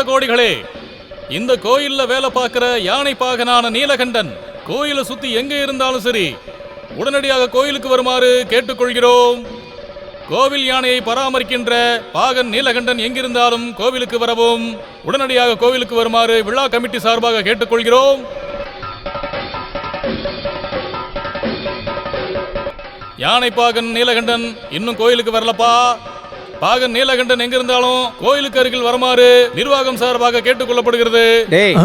கோடிகளே, இந்த கோயில்ல வேலை பார்க்கிற யானை பாகனான நீலகண்டன் கோயிலை சுத்தி எங்க இருந்தாலும் சரி உடனடியாக கோயிலுக்கு வருமாறு கேட்டுக்கொள்கிறோம். கோவில் யானையை பராமரிக்கின்ற பாகன் நீலகண்டன் எங்கிருந்தாலும் கோவிலுக்கு வரவும் உடனடியாக கோவிலுக்கு வருமாறு விழா கமிட்டி சார்பாக கேட்டுக்கொள்கிறோம். யானை பாகன் நீலகண்டன் இன்னும் கோயிலுக்கு வரலப்பா. பாகன் நீலகண்டன் எங்கிருந்தாலும் கோயிலுக்கு அருகில் வருமாறு நிர்வாகம் சார்பாக கேட்டுக்கொள்ளப்படுகிறது. டேய்,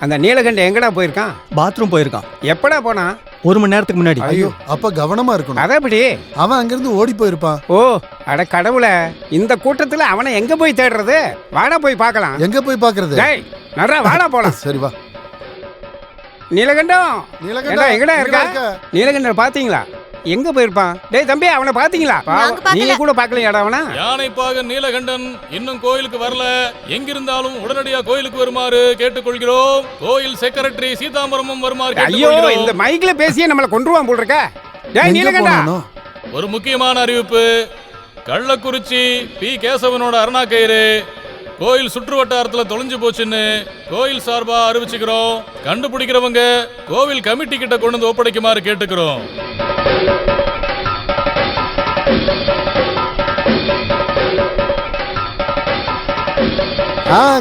அந்த நீலகண்டன் எங்கடா போயிருக்கான்? பாத்ரூம் போயிருக்கான். எப்படா போனா? 1 மணி நேரத்துக்கு முன்னாடி. ஐயோ, அப்ப கவனமா இருக்கணும். அதப்படி அவன் அங்கிருந்து ஓடி போயிருப்பான். ஓ, அட கடவுளே, இந்த கூட்டத்துல அவனை எங்க போய் தேடுறது? வாடா போய் பார்க்கலாம். எங்க போய் பாக்குறது? டேய், நர்ரா வாடா போலாம். சரி வா. நீலகண்டம், நீலகண்டன் எங்கடா இருக்கா? நீலகண்டன் பாத்தீங்களா? எங்க போயிருப்பான்? டேய் தம்பி, அவனை பாத்தீங்களா? நீங்க கூட பாக்கலையாடா அவனா? யானை பாகன் நீலகண்டன் இன்னும் கோயிலுக்கு வரல. எங்கிருந்தாலும் உடனடியாக கோயிலுக்கு வருமாறு கேட்டுக்கொள்கிறோம். கோயில் செக்ரட்டரி சீதாம்பரமும் வருமாறு ஐயோ, கேட்டுக்கொள்கிறோம். இந்த மைக்ல பேசியே நம்மள கொன்றுவான் போல் இருக்க. டேய் நீலகண்டா, ஒரு முக்கியமான அறிவிப்பு. கள்ளக்குறிச்சி பி கேசவனோட அருணா கயிறு கோயில் சுற்று வட்டாரத்தில் தொலைஞ்சு போச்சுன்னு கோயில் சார்பா அறிவிச்சுக்கிறோம். கண்டுபிடிக்கிறவங்க கோவில் கமிட்டி கிட்ட கொண்டு வந்து ஒப்படைக்குமாறு கேட்டுக்கிறோம்.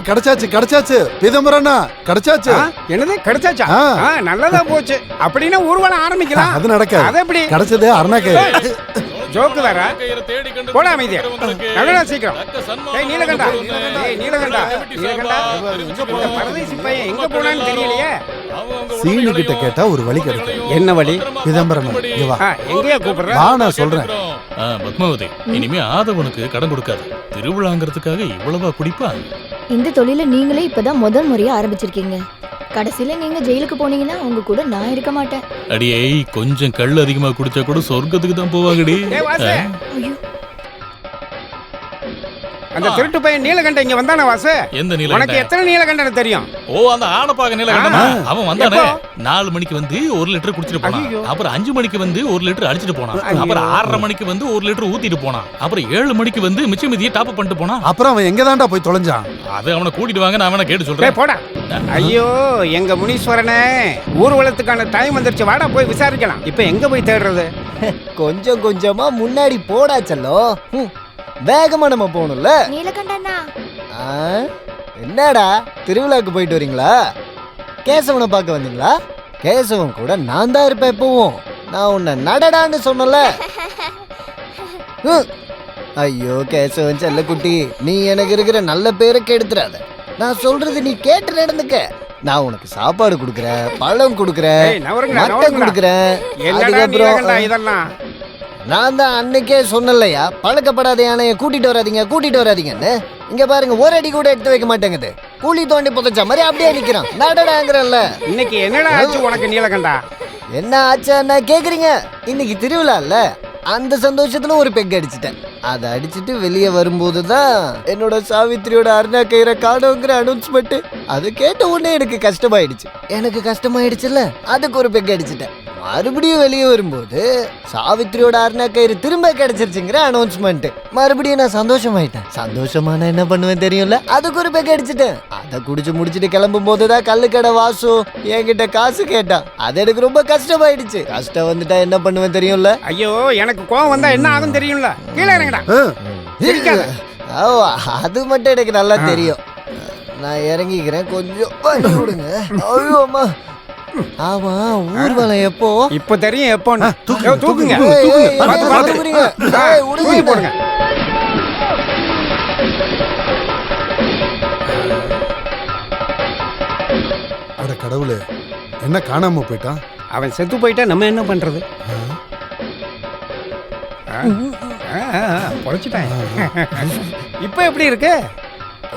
கிடைச்சாச்சு பிதம்பரண்ணா, கிடைச்சாச்சு. என்னது கிடைச்சாச்சா? நல்லதா போச்சு. அப்படின்னா ஊர்வலம் ஆரம்பிக்கலாம். அது நடக்காது. அது எப்படி கிடைச்சது? அருணாக்கயிறு. ஜோக்கு வேற. போடா அமைதியா, நல்லடா சீக்கிரம். டேய் நீலகண்டா, நீலகண்டா, நீலகண்டா, பரதேசி பையன் எங்க போனான்னு தெரியலையே. சீனு கிட்ட கேட்டா ஒரு வழி கிடைக்கும். என்ன வழி? பிதம்பரம் எங்கயா கூப்பிடுற? நான் சொல்றேன். பத்மாவதி, இனிமே ஆதவனுக்கு கடன் கொடுக்காது. திருவிழாங்கிறதுக்காக இவ்வளவா குடிப்பா? இந்த தொழில நீங்களே இப்பதான் முதல் முறையா ஆரம்பிச்சிருக்கீங்க. கடைசியில நீங்க ஜெயிலுக்கு போனீங்கன்னா உங்க கூட நான் இருக்க மாட்டேன். அடியே, கொஞ்சம் கல் அதிகமா குடிச்சா கூட சொர்க்கத்துக்கு தான் போவாங்கடி. ஐயோ, அந்த திருட்டு பையன் நீலகண்டன் இங்க வந்தானே வாசு? எந்த உனக்கு நீலகண்டன்? எத்தனை நீலகண்டன் தெரியும்? ஓ, அந்த ஆனப்பாக நீலகண்டனா? அவன் வந்தானே. 4 மணிக்கு வந்து 1 லிட்டர் குடிச்சிட்டு போனான். அப்புறம் 5 மணிக்கு வந்து 1 லிட்டர் அடிச்சிட்டு போனான். அப்புறம் 6:30 மணிக்கு வந்து 1 லிட்டர் ஊத்திட்டு போனான். அப்புறம் 7 மணிக்கு வந்து மிச்ச மீதியை டாப் அப் பண்ணிட்டு போனான். அப்புறம் அவன் எங்க தான்டா போய் தொலைஞ்சான்? அது அவனை கூட்டிட்டு வாங்க, நான் அவனை கேட்டு சொல்றேன். போடா. ஐயோ, எங்க முனீஸ்வரனே, ஊர்வலத்துக்கான டைம் வந்துருச்சு. வாடா போய் விசாரிக்கலாம். இப்ப எங்க போய் தேடுறது? கொஞ்சம் கொஞ்சமா முன்னாடி போடா செல்லோ. வேகமா நம்ம போகணும்ல. நீலகண்டனா, என்னடா திருவிழாக்கு போயிட்டு வரீங்களா? கேசவனை பார்க்க வந்தீங்களா? கேசவன் கூட நான் தான் இருப்பேன் எப்பவும். நான் உன்னை நடடான்னு சொன்னல. ஐயோ கேசவன் செல்ல குட்டி, நீ எனக்கு இருக்கிற நல்ல பேரை கெடுத்துறாத. நான் சொல்றது நீ கேட்டு நடந்துக்க. நான் உனக்கு சாப்பாடு குடுக்கறேன், பழம் குடுக்கறேன், மட்டன் குடுக்கறேன். இதெல்லாம் நான் தான் அன்னைக்கே சொன்னலையா, பழக்கப்படாத யானைய கூட்டிட்டு வராதீங்கன்னு. இங்க பாருங்க, ஒரு அடி கூட எடுத்து வைக்க மாட்டேங்குது. கூலி தோண்டி புதைச்ச மாதிரி அப்படியே நிக்கிறான். நடடாங்கிறல்ல. இன்னைக்கு என்னடா ஆச்சு உனக்கு நீலகண்டா? என்ன ஆச்சா கேக்குறீங்க? இன்னைக்கு திருவிழா இல்ல, அந்த சந்தோஷத்துல ஒரு பெக் அடிச்சிட்டேன். அதை அடிச்சுட்டு வெளியே வரும்போது தான் என்னோட சாவித்திரியோட அருணா கயிறை காணோங்கிற அனௌன்ஸ்மெண்ட். அதை கேட்ட உடனே எனக்கு கஷ்டமாயிடுச்சுல்ல, அதுக்கு ஒரு பெக் அடிச்சிட்டேன். மறுபடியும் வெளியே வரும்போது சாவித்திரியோட அருணா கயிறு திரும்ப கிடைச்சிருச்சுங்கிற அனௌன்ஸ்மெண்ட். மறுபடியும் நான் சந்தோஷமான என்ன பண்ணுவேன் தெரியும்ல, அதுக்கு ஒரு பெக் அடிச்சிட்டேன். அதை குடிச்சு முடிச்சுட்டு கிளம்பும் போதுதான் கல்லுக்கடை வாசு என்கிட்ட காசு கேட்டான். அது எனக்கு ரொம்ப கஷ்டமாயிடுச்சு. கஷ்டம் வந்துட்டா என்ன பண்ணுவேன் தெரியும்ல. ஐயோ, எனக்கு கோவம் வந்தா என்ன ஆகும் தெரியும்ல. கீழே இறங்கடா. அது மட்டும் எனக்கு நல்லா தெரியும். நான் இறங்கிக்கிறேன், கொஞ்சம் வழி விடுங்க. ஐயோ அம்மா. ஆமா, ஊர்வலம் எப்போ? இப்ப தெரியும் எப்போன்னு. தூக்குங்க. போடுங்க. அட கடவுளே, என்ன காணாம போயிட்டான்? அவன் செத்து போயிட்டா நம்ம என்ன பண்றது? பொழைச்சிட்டான். இப்ப எப்படி இருக்கு?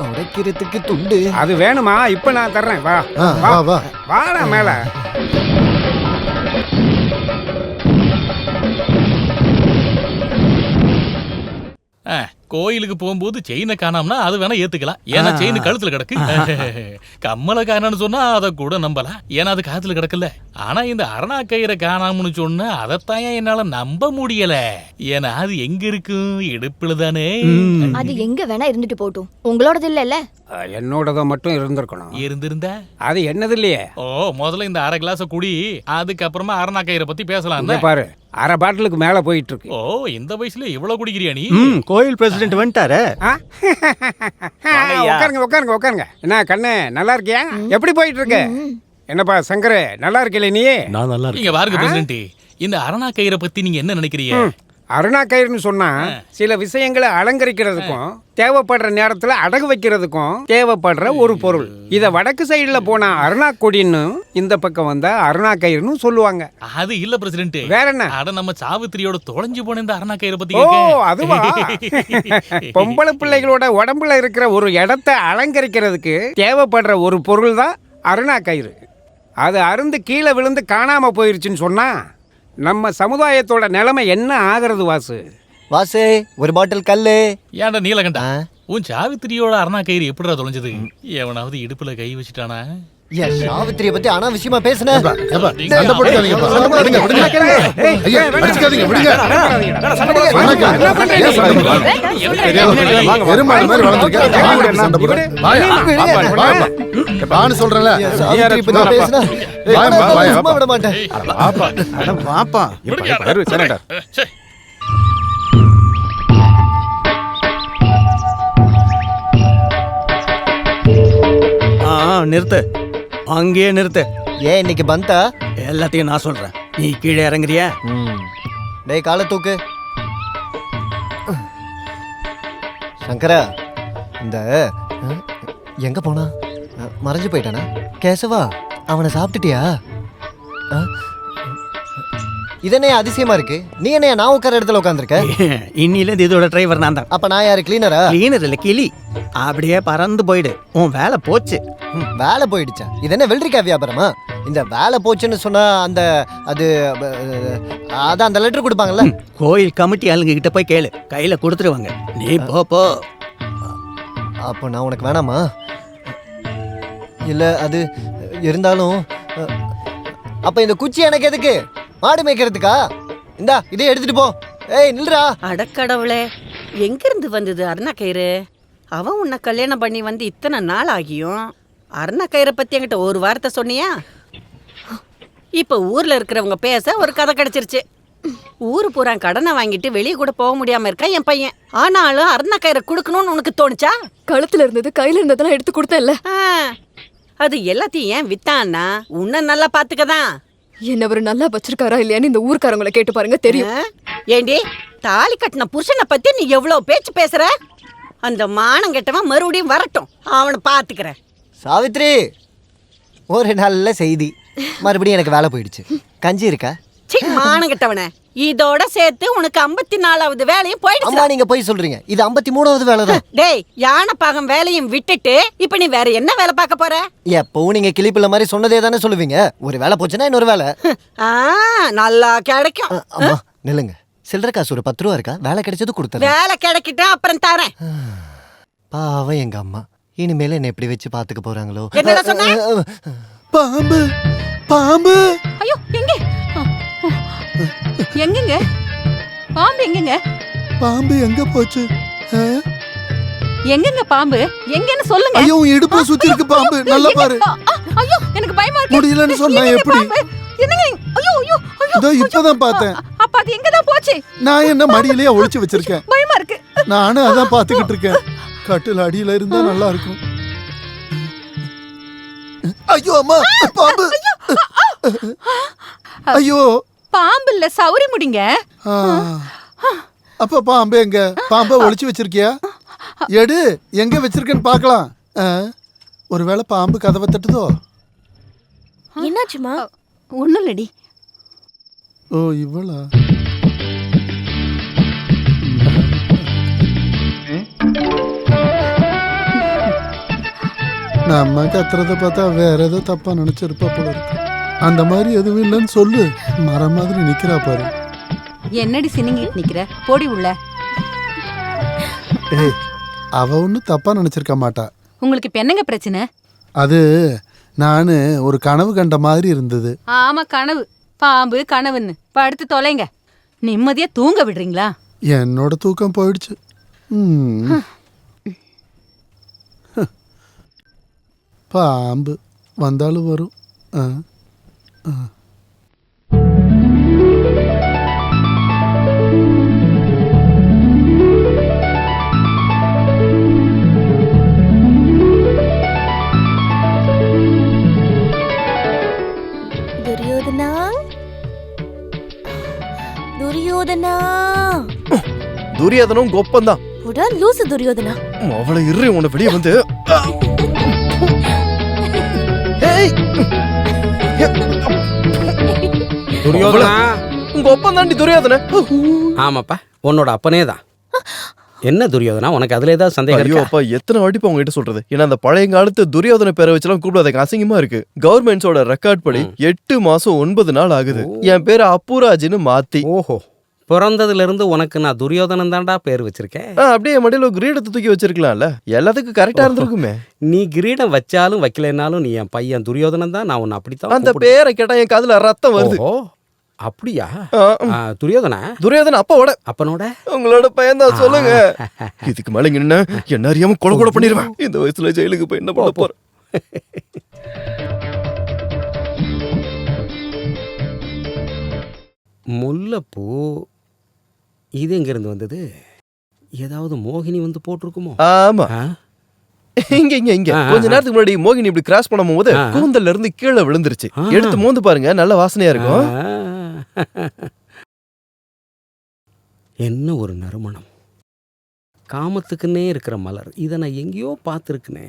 உடைக்கிறதுக்கு துண்டு அது வேணுமா? இப்ப நான் தர்றேன். வா வா வா, வாடா மேல. கோயிலுக்கு போகும்போது செயினை காணாமனா அது வேணா ஏத்துக்கலாம், ஏன்னா செயின் கழுத்துல கிடக்கு. கம்மலை காணான்னு சொன்னா அதை கூட நம்பலாம், ஏன்னா அது காத்துல கிடக்கல. ஆனா இந்த அரணா கயிறை காணாமனு சொன்னா அதைத்தான் என்னால நம்ப முடியல, ஏன்னா அது எங்க இருக்கும், இடுப்புல தானே. அது எங்க வேணா இருந்துட்டு போட்டும், உங்களோடது இல்ல. என்னோடத மட்டும் இருந்திருக்கணும். இருந்திருந்தா அது என்னது இல்லையே. ஓ, முதல்ல இந்த அரை கிளாஸ குடி, அதுக்கப்புறமா அரணா கயிறை பத்தி பேசலாம். இங்க பாரு, அரை பாட்டிலுக்கு மேல போயிட்டு இருக்கு. ஓ, இந்த வயசுல இவ்வளவு குடிக்கிறியா நீ? கோயில் பிரசிடென்ட் வந்துட்டாரு. உட்காருங்க உட்காருங்க உட்காருங்க. என்ன கண்ணு நல்லா இருக்கியா? எப்படி போயிட்டு இருக்கு? என்னப்பா சங்கர, நல்லா இருக்கல நீ? நான் நல்லா இருக்கேன். இங்க பாருங்க பிரசிடென்ட், இந்த அரணா கயிறை பத்தி நீங்க என்ன நினைக்கிறீங்க? அருணா கயிறுன்னு சொன்னா சில விஷயங்களை அலங்கரிக்கிறதுக்கும் தேவைப்படுற நேரத்துல அடகு வைக்கிறதுக்கும் தேவைப்படுற ஒரு பொருள். இத வடக்கு சைடுல போனா அருணா கொடின்னு, இந்த பக்கம் வந்தா அருணா கயிறுன்னு சொல்லுவாங்க. அது இல்ல பிரசிடென்ட். வேற என்ன? அட நம்ம சாவித்திரியோட தொலைஞ்சு போன இந்த அரணா கயிறை பத்தி ஓ, கேட்க. அதுவா? பொம்பளை பிள்ளைகளோட உடம்புல இருக்கிற ஒரு இடத்தை அலங்கரிக்கிறதுக்கு தேவைப்படுற ஒரு பொருள் தான் அருணா கயிறு. அது அருந்து கீழே விழுந்து காணாம போயிருச்சுன்னு சொன்னா நம்ம சமுதாயத்தோட நிலைமை என்ன ஆகிறது வாசு? வாசு, ஒரு பாட்டில் கல்லு. ஏன்டா நீலகண்டா, உன் சாவித்திரியோட அரணா கயிறு எப்படிடா தொலைஞ்சது? எவனாவது இடுப்புல கை வச்சுட்டானா? என் சாவித்திரிய பத்தி அனாவசியமா பேசுன. சண்டை போட்டுக்காதீங்கப்பா. விடுங்க, விடுங்க. ஐயா, அடிச்சுக்காதீங்க, விடுங்க. ஏன் சண்டை போடுறீங்க? எருமாடு மாதிரி வளர்ந்துருக்க, வாங்க இப்படி சண்டை போடுற. வான்னு சொல்றேன்ல. என் சாவித்திரிய பத்தி பேசுன. சும்மா விட மாட்டேன். வாப்பா. ச்சே. நிறுத்து, அங்கேயே நிறுத்து. ஏன் இன்னைக்கு பந்தா? எல்லாத்தையும் நான் சொல்றேன், நீ கீழே இறங்குறியா? டேய், காலை தூக்கு. சங்கரா, இந்த எங்க போனா? மறைஞ்சு போயிட்டானா? கேசவா, அவனை சாப்பிட்டுட்டியா? இதனே அதிசயமா இருக்கு. நீ என்ன நான் உட்கார இடத்துல உட்காந்துருக்க? இன்னிலேருந்து இதோட டிரைவர் நான் தான். அப்ப நான் யாரு, கிளீனரா? கிளீனர் இல்ல, கிளி. அப்படியே பறந்து போயிடு, உன் வேலை போச்சு. வேலை போயிடுச்சா? இது என்ன வெள்ளரிக்காய் வியாபாரமா? இந்த வேலை போச்சுன்னு சொன்னா அதான் அந்த லெட்டர் கொடுப்பாங்கல்ல. கோயில் கமிட்டி ஆளுங்க கிட்ட போய் கேளு, கையில கொடுத்துருவாங்க. நீ போ. அப்போ நான் உனக்கு வேணாமா? இல்ல, அது இருந்தாலும் அப்ப இந்த குச்சி எனக்கு எதுக்கு? மாடு மேய்க்கிறதுக்கா? இந்தா, இதே எடுத்துட்டு போ. ஏய், நில்றா. அடக்கடவுளே, எங்கிருந்து வந்தது அருணா கயிறு? அவன் உன்னை கல்யாணம் பண்ணி வந்து இத்தனை நாள் ஆகியும் அருணா கயிறை பத்தி என்கிட்ட ஒரு வார்த்தை சொன்னியா? இப்ப ஊர்ல இருக்கிறவங்க பேச ஒரு கதை கிடைச்சிருச்சு. ஊரு பூரா கடனை வாங்கிட்டு வெளியே கூட போக முடியாம இருக்கா என் பையன். ஆனாலும் அருணா கயிறை கொடுக்கணும்னு உனக்கு தோணுச்சா? கழுத்துல இருந்தது கையில இருந்ததெல்லாம் எடுத்து கொடுத்தேன்ல. அது எல்லாத்தையும் ஏன் வித்தான்னா உன்னை நல்லா பாத்துக்கதான். என்ன அவர் நல்லா வச்சிருக்காரா இல்லையான்னு இந்த ஊர்க்காரங்களை கேட்டு பாருங்க, தெரியும். ஏண்டி, தாலி கட்டின புருஷனை பத்தி நீ எவ்வளவு பேச்சு பேசுற? அந்த மானம் கெட்டவன் மறுபடியும் வரட்டும், அவனை பாத்துக்கிறேன். சாவித்ரி, ஒரு நல்ல செய்தி. மறுபடியும் எனக்கு வேலை போயிடுச்சு. கஞ்சி இருக்கா? மானம் கெட்டவனே, இதோட சேர்த்து உனக்கு 54வது வேலையும் போயிடுச்சு. அம்மா, நீங்க போய் சொல்றீங்க, இது 53வது வேலை தான். டேய், யானை பாகம் வேலையும் விட்டுட்டு இப்ப நீ வேற என்ன வேலை பார்க்க போற? எப்பவும் நீங்க கிளிப்பிள்ள மாதிரி சொன்னதே தானே சொல்லுவீங்க. ஒரு வேலை போச்சுன்னா இன்னொரு வேலை. நல்லா கிடைக்கும். அம்மா நில்லுங்க, சில்லற காசு ஒரு 10 ரூபா இருக்கா? வேலை கிடைச்சது கொடுத்தேன். வேலை கிடைக்கிட்டா அப்புறம் தரேன். பாவம் எங்க அம்மா, இனிமேல என்ன எப்படி வச்சு பாத்துக்க போறாங்களோ? என்னடா சொன்ன? பாம்பு, பாம்பு. ஐயோ, எங்க எங்கங்க பாம்பு? எங்கங்க பாம்பு எங்க போச்சு? எங்கங்க பாம்பு? எங்கன்னு சொல்லுங்க. ஐயோ, இடுப்புல சுத்தி இருக்கு பாம்பு, நல்லா பாரு. ஐயோ, எனக்கு பயமா இருக்கு. முடியலன்னு சொன்னா எப்படி? என்னங்க? ஐயோ ஐயோ ஐயோ, இதோ இப்பதான் பார்த்தேன். அப்ப அது எங்க தான் போச்சு? நான் என்ன மடியிலேயே ஒளிச்சு வச்சிருக்கேன். பயமா இருக்கு. நானும் அதான் பாத்துக்கிட்டு இருக்கேன். கட்டில் அடியில இருந்தா நல்லா இருக்கும். ஐயோ அம்மா, பாம்பு. ஐயோ, பாம்பு இல்ல, சௌரி முடிங்க. அப்ப பாம்பு எங்க? பாம்பை ஒளிச்சு வச்சிருக்கியா? எடு, எங்க வச்சிருக்கேன்னு பாக்கலாம். ஒருவேளை பாம்பு கதவை தட்டுதோ? என்னாச்சுமா? ஒண்ணும் இல்லடி. ஓ, இவ்வளா? நம்ம கத்துறத பார்த்தா வேற ஏதோ தப்பா நினைச்சிருப்பா போல இருக்கு. அந்த மாதிரி எதுவும் இல்லைன்னு சொல்லு. மரம் மாதிரி நிக்கிறா பாரு. என்னடி சினிங்கிட்டு நிக்கிற? போடி உள்ள. ஏய் அவ ஒன்றும் தப்பா நினைச்சிருக்க மாட்டா. உங்களுக்கு இப்ப என்னங்க பிரச்சனை? அது நான் ஒரு கனவு கண்ட மாதிரி இருந்தது. ஆமா, கனவு. பாம்பு கனவுன்னு படுத்து தொலைங்க. நிம்மதியா தூங்க விடுறீங்களா? என்னோட தூக்கம் போயிடுச்சு. பாம்பு வந்தாலும் வரும். துரியோதனா, துரியோதனா, துரியோதனும் கொப்பந்தான். புடா லூசு துரியோதனா. அவளை இரு உன்னை வெளியே வந்து. ஏய், துரியோதனா. உங்க ஒப்பம் தாண்டி துரியோதன. ஆமாப்பா, உன்னோட அப்பனே தான். என்ன துரியோதனா, உனக்கு அதுல ஏதாவது சந்தேகம் ஐயோ இருக்கா? அப்பா, எத்தனை வாட்டி உங்ககிட்ட சொல்றது? ஏன்னா அந்த பழைய காலத்து துரியோதன பேரை வச்செல்லாம் கூப்பிடாதீங்க, அசிங்கமா இருக்கு. கவர்மெண்ட்ஸோட ரெக்கார்ட் படி 8 மாசம் 9 நாள் ஆகுது என் பேரை அப்புராஜ்னு மாத்தி. ஓஹோ, பிறந்ததுல இருந்து உனக்கு நான் துரியோதனன் தான்டா பேர் வச்சிருக்கேன். அப்படியே என் மடியில கிரீடத்தை தூக்கி வச்சிருக்கலாம்ல, எல்லாத்துக்கும் கரெக்டா இருந்திருக்குமே. நீ கிரீடம் வச்சாலும் வைக்கலைன்னாலும் நீ என் பையன் துரியோதனன் தான். நான் உன்னை அப்படித்தான் அந்த கூப்பிடுவேன். பேரை கேட்டா என் காதுல ரத்தம் வருது. ஓஹோ, அப்படியா? ஆ, துரியோதனா துரியோதன அப்பாவோட அப்பனோட உங்களோட பையன் தான். சொல்லுங்க. இதுக்கு மேல இங்க நின்னா என்ன அறியாம கொலை கூட பண்ணிடுவேன். இந்த வயசுல ஜெயிலுக்கு போய் என்ன பண்ண போறேன்? முல்லைப்பூ இது எங்க இருந்து வந்தது? ஏதாவது மோகினி வந்து போட்டிருக்குமோ? ஆமா, ஆ? இங்க இங்க இங்க கொஞ்ச நேரத்துக்கு முன்னாடி மோகினி இப்படி கிராஸ் பண்ணும் போது கூந்தல்ல இருந்து கீழே விழுந்துருச்சு. எடுத்து மோந்து பாருங்க, நல்ல வாசனையா இருக்கும். என்ன ஒரு நறுமணம்! காமத்துக்குன்னே இருக்கிற மலர். இதை நான் எங்கேயோ பார்த்துருக்கனே.